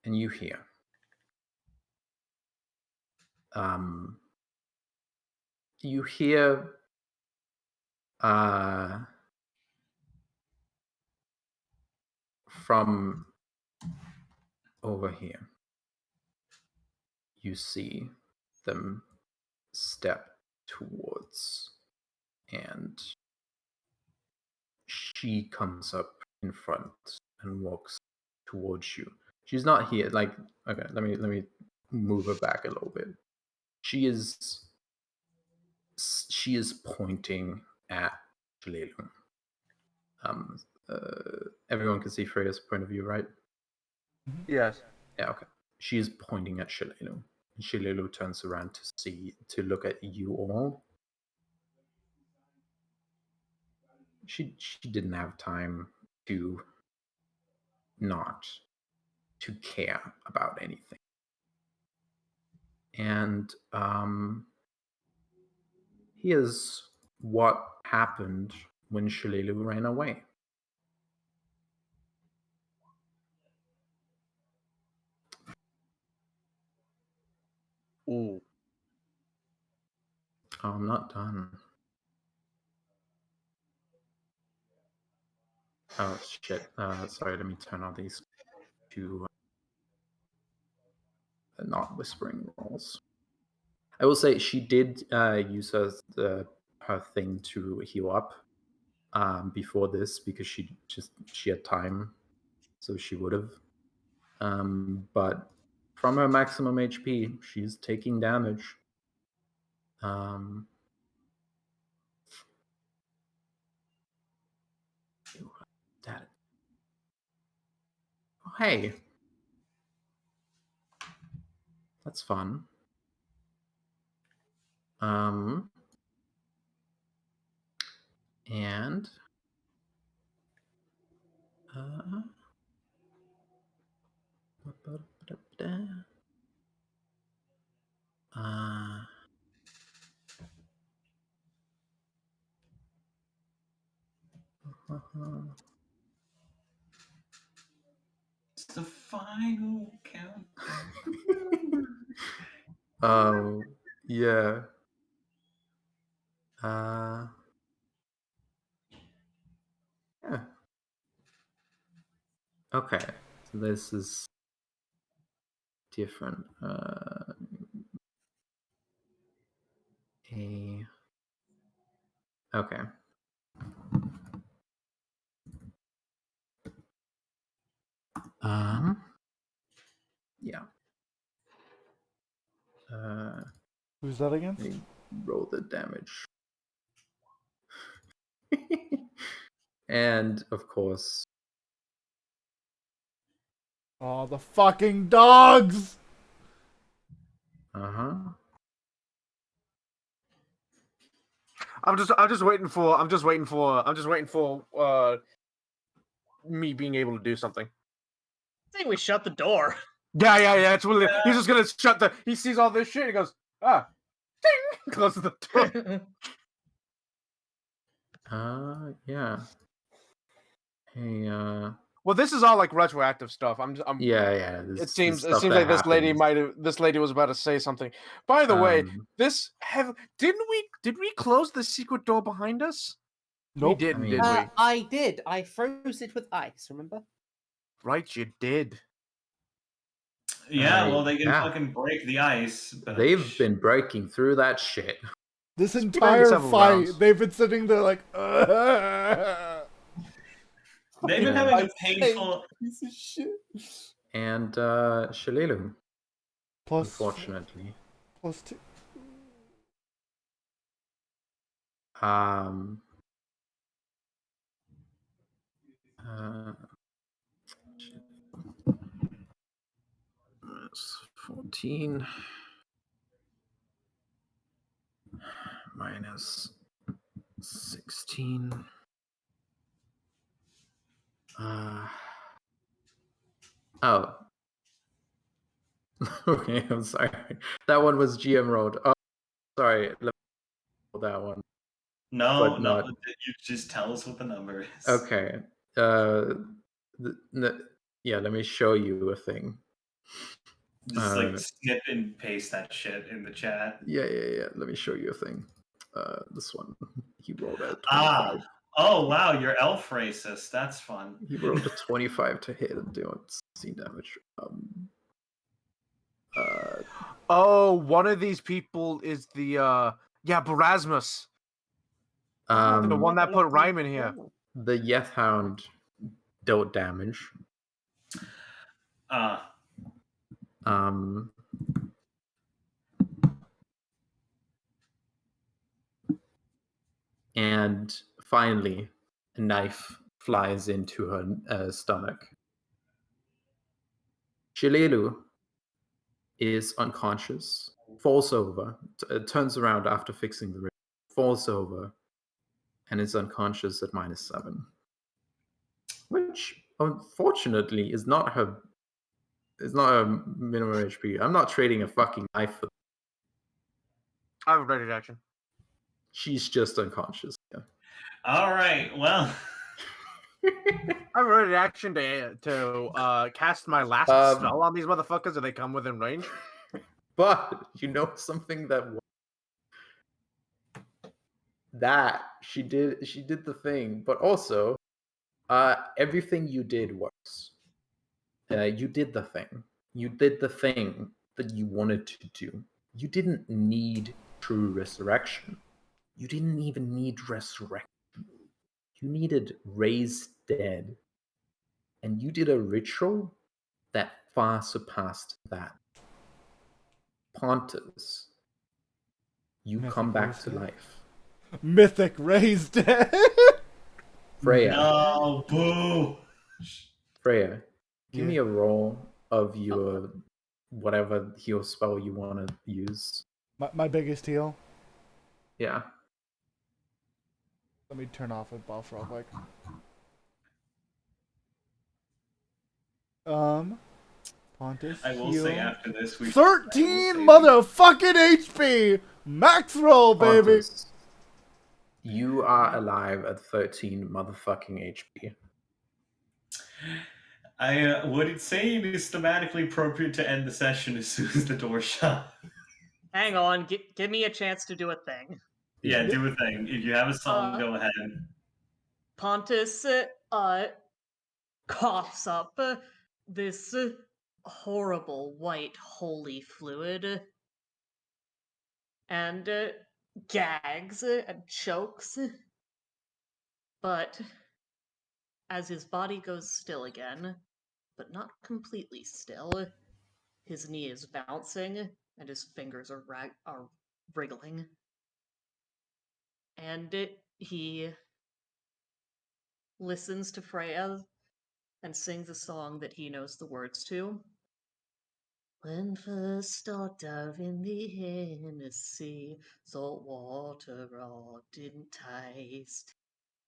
And you hear. You hear from over here. You see them step towards, and she comes up in front and walks towards you. She's not here. Like, okay, let me move her back a little bit. She is pointing at Shalelu. Everyone can see Freya's point of view, right? Yes. Yeah, okay. She is pointing at Shalelu. Shalelu turns around to look at you all. She didn't have time to not to care about anything. And here's what happened when Shalelu ran away. Ooh. Oh, I'm not done. Oh shit. Sorry, let me turn on these two not whispering rolls. I will say she did use her thing to heal up before this because she had time, so she would have. But from her maximum HP, she's taking damage. That. Oh, hey, that's fun. And It's the final countdown. Yeah. Yeah. Okay, so this is different. Okay. Yeah. Who's that against? Let me roll the damage. And of course. Oh, the fucking dogs! I'm just waiting for me being able to do something. I think we shut the door. Yeah. It's really. He's just gonna shut the. He sees all this shit. He goes, ding, closes the door. Yeah. Hey, Well, this is all like retroactive stuff. Yeah. It seems like this lady was about to say something. By the way, did we close the secret door behind us? Nope. We didn't, I mean- did we? I did. I froze it with ice, remember? Right, you did. Yeah, well, they can fucking break the ice. But They've been breaking through that shit. This been entire several fight, rounds. they've been sitting there like, they've been having a painful. Piece of shit. And Shalilu, plus unfortunately. +2. Minus 14 minus 16. Oh. Okay, I'm sorry. That one was GM rolled. Oh, sorry. Let me roll that one. No, But no, not- you just tell us what the number is. Okay. Yeah, let me show you a thing. Just like snip and paste that shit in the chat. Yeah. Let me show you a thing. This one. He rolled a 25. Oh wow, you're elf racist. That's fun. He rolled a 25 to hit and do 16 damage. Oh, one of these people is the Barasmus. The one that put rhyme in here. The Yeth Hound dealt damage. And finally, a knife flies into her stomach. Shilelu is unconscious, falls over, turns around after fixing the ring, falls over, and is unconscious at -7. Which, unfortunately, is not her minimum HP. I'm not trading a fucking knife for. I have a ready to action. She's just unconscious. Yeah. All right. Well. I have a ready to action to cast my last spell on these motherfuckers, or they come within range. But you know something that she did the thing, but also everything you did works. You did the thing. You did the thing that you wanted to do. You didn't need true resurrection. You didn't even need resurrection. You needed raised dead. And you did a ritual that far surpassed that. Pontus, you Mythic come back raised to dead. life. Mythic raised dead. Freya. No, boo. Freya, give Yeah. me a roll of your whatever heal spell you want to use. My biggest heal. Yeah. Let me turn off a buff real quick. Pontus, I will heal. say after this, 13 motherfucking HP! Max roll, baby! Pontus, you are alive at 13 motherfucking HP. I would say it is thematically appropriate to end the session as soon as the door shut. Hang on, give me a chance to do a thing. Yeah, do a thing. If you have a song, go ahead. Pontus coughs up this horrible white holy fluid and gags and chokes. But as his body goes still again, but not completely still, his knee is bouncing and his fingers are wriggling. And he listens to Freya and sings a song that he knows the words to. When first I dove in the Hennessy, salt water I didn't taste.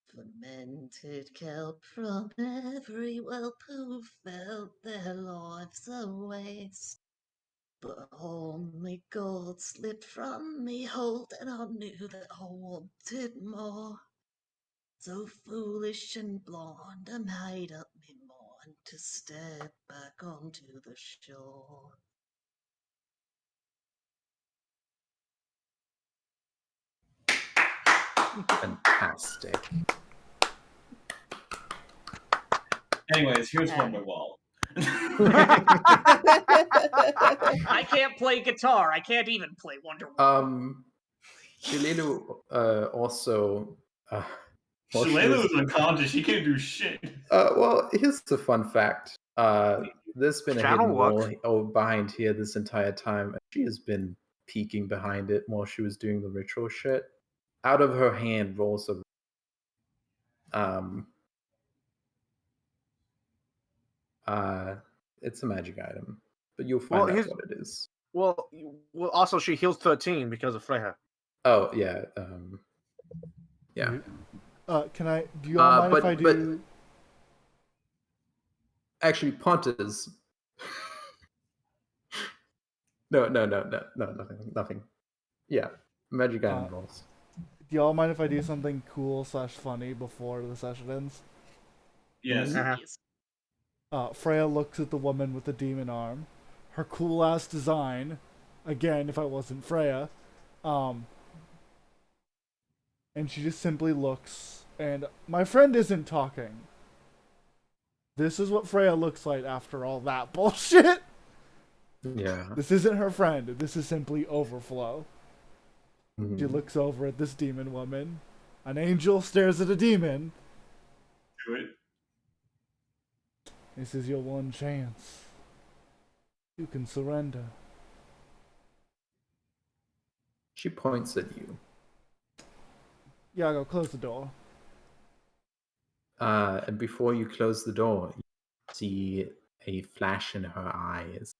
Fermented kelp from every whelp who felt their lives a waste. But only gold slipped from me hold, and I knew that I wanted more. So foolish and blind, I made up me mind to step back onto the shore. Fantastic. Anyways, here's Wonderwall. I can't play guitar. I can't even play Wonderwall. Shilelu also. Shilelu is unconscious. She can't do shit. Well, here's the fun fact. There's been a hidden wall behind here this entire time, and she has been peeking behind it while she was doing the ritual shit. Out of her hand rolls a it's a magic item, but you'll find out what it is. Well, also she heals 13 because of Freya. Oh yeah, yeah. Can I? Do you all mind if I do? Actually, Pontus. No, nothing. Yeah, magic item rolls. Do y'all mind if I do something cool / funny before the session ends? Yes. Freya looks at the woman with the demon arm. Her cool ass design. Again, if I wasn't Freya. And she just simply looks. And my friend isn't talking. This is what Freya looks like after all that bullshit. Yeah. This isn't her friend. This is simply overflow. Mm-hmm. She looks over at this demon woman. An angel stares at a demon. Do it. This is your one chance. You can surrender. She points at you. Yago, close the door. And before you close the door, you see a flash in her eyes.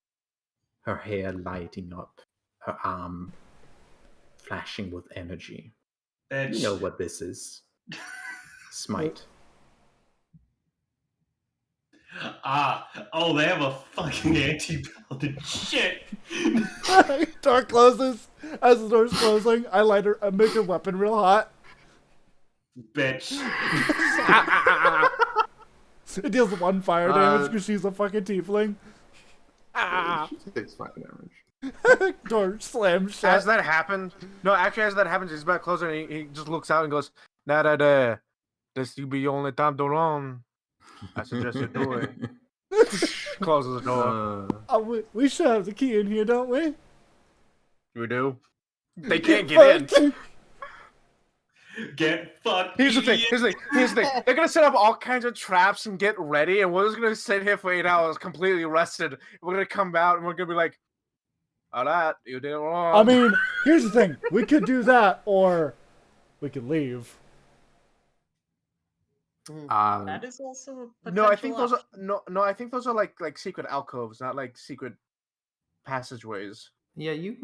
Her hair lighting up. Her arm flashing with energy. You know what this is. Smite. They have a fucking anti-paladin. Shit! Door closes. As the door's closing, I make her weapon real hot. Bitch. It deals 1 fire damage because she's a fucking tiefling. She takes fire damage. Door slams shut. As that happens, he's about to close it and he just looks out and goes, "Now that this will be your only time to run, I suggest you do it." Closes the door. We should have the key in here, don't we? We do. They can't get in. Get fucked. Here's the thing. They're gonna set up all kinds of traps and get ready, and we're just gonna sit here for 8 hours completely rested. We're gonna come out and we're gonna be like, "All right, you did it wrong." I mean, here's the thing. We could do that, or we could leave. That is also a no. I think those are no. I think those are like secret alcoves, not like secret passageways. Yeah, you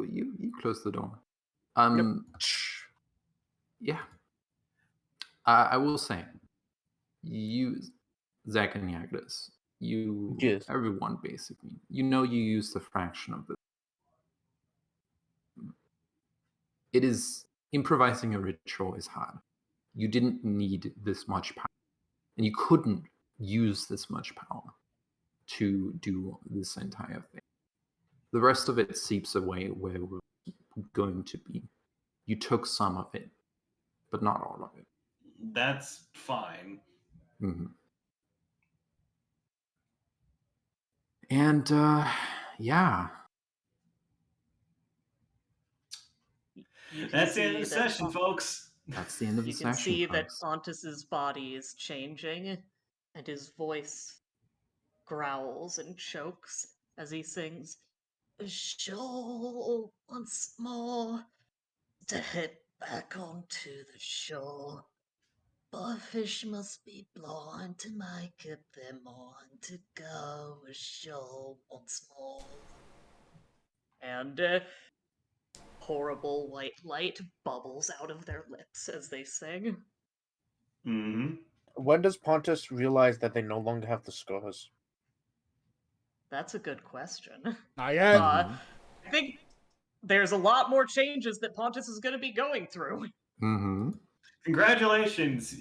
close the door. Yeah. I will say, you, Zach and Yagdis, Yes. everyone basically, you use the fraction of this. It is improvising a ritual is hard. You didn't need this much power, and you couldn't use this much power to do this entire thing. The rest of it seeps away where we're going to be. You took some of it, but not all of it. That's fine. Mm-hmm. And yeah. That's the end of the session, folks. That's the end of the session. You can see that folks. Pontus's body is changing, and his voice growls and chokes as he sings, "Shore once more, step back onto the shore. Boyfish must be blind to make up their mind to go ashore once more." And horrible white light bubbles out of their lips as they sing. Mm-hmm. When does Pontus realize that they no longer have the scars? That's a good question. Not yet. I think there's a lot more changes that Pontus is going to be going through. Mm-hmm. Congratulations.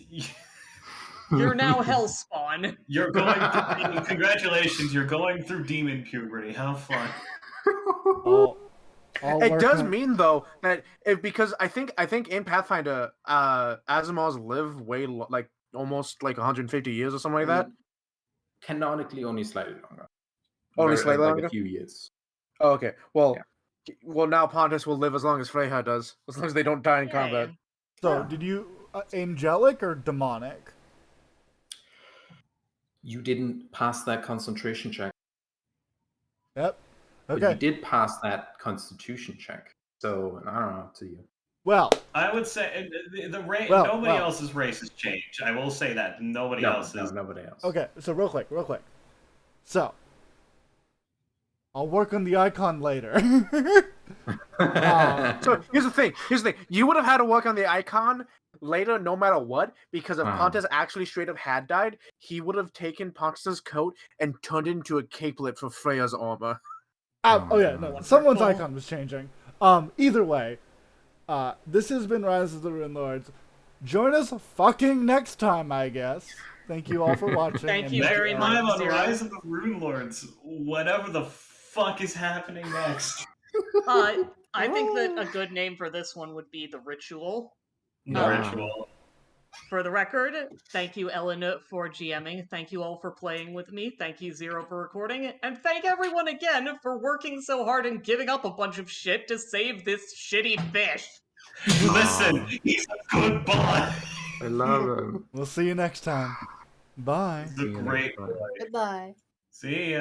You're now Hellspawn. You're going through. Congratulations, you're going through demon puberty. How fun. It does mean though that because I think in Pathfinder, Asimovs live way almost like 150 years or something like that. Canonically, only slightly longer. Only slightly longer. A few years. Oh, okay. Well, now Pontus will live as long as Freyja does, as long as they don't die in combat. So, did you angelic or demonic? You didn't pass that concentration check. Yep. Okay. But you did pass that constitution check. So, I don't know, up to you. Well, I would say nobody else's race has changed. I will say that nobody else is. Nobody else. Okay, so real quick. So, I'll work on the icon later. So here's the thing. You would have had to work on the icon later, no matter what, because if Pontus actually straight up had died, he would have taken Pontus's coat and turned it into a capelet for Freya's armor. Someone's icon was changing. Either way, this has been Rise of the Runelords. Join us fucking next time, I guess. Thank you all for watching. Thank you very much. Time on Rise of the Runelords. Whatever the fuck is happening next. I think that a good name for this one would be The Ritual. The Ritual. For the record, thank you, Ellen, for GMing. Thank you all for playing with me. Thank you, Zero, for recording. And thank everyone again for working so hard and giving up a bunch of shit to save this shitty fish. Listen, he's a good boy. I love him. We'll see you next time. Bye. He's a great boy. Goodbye. See ya.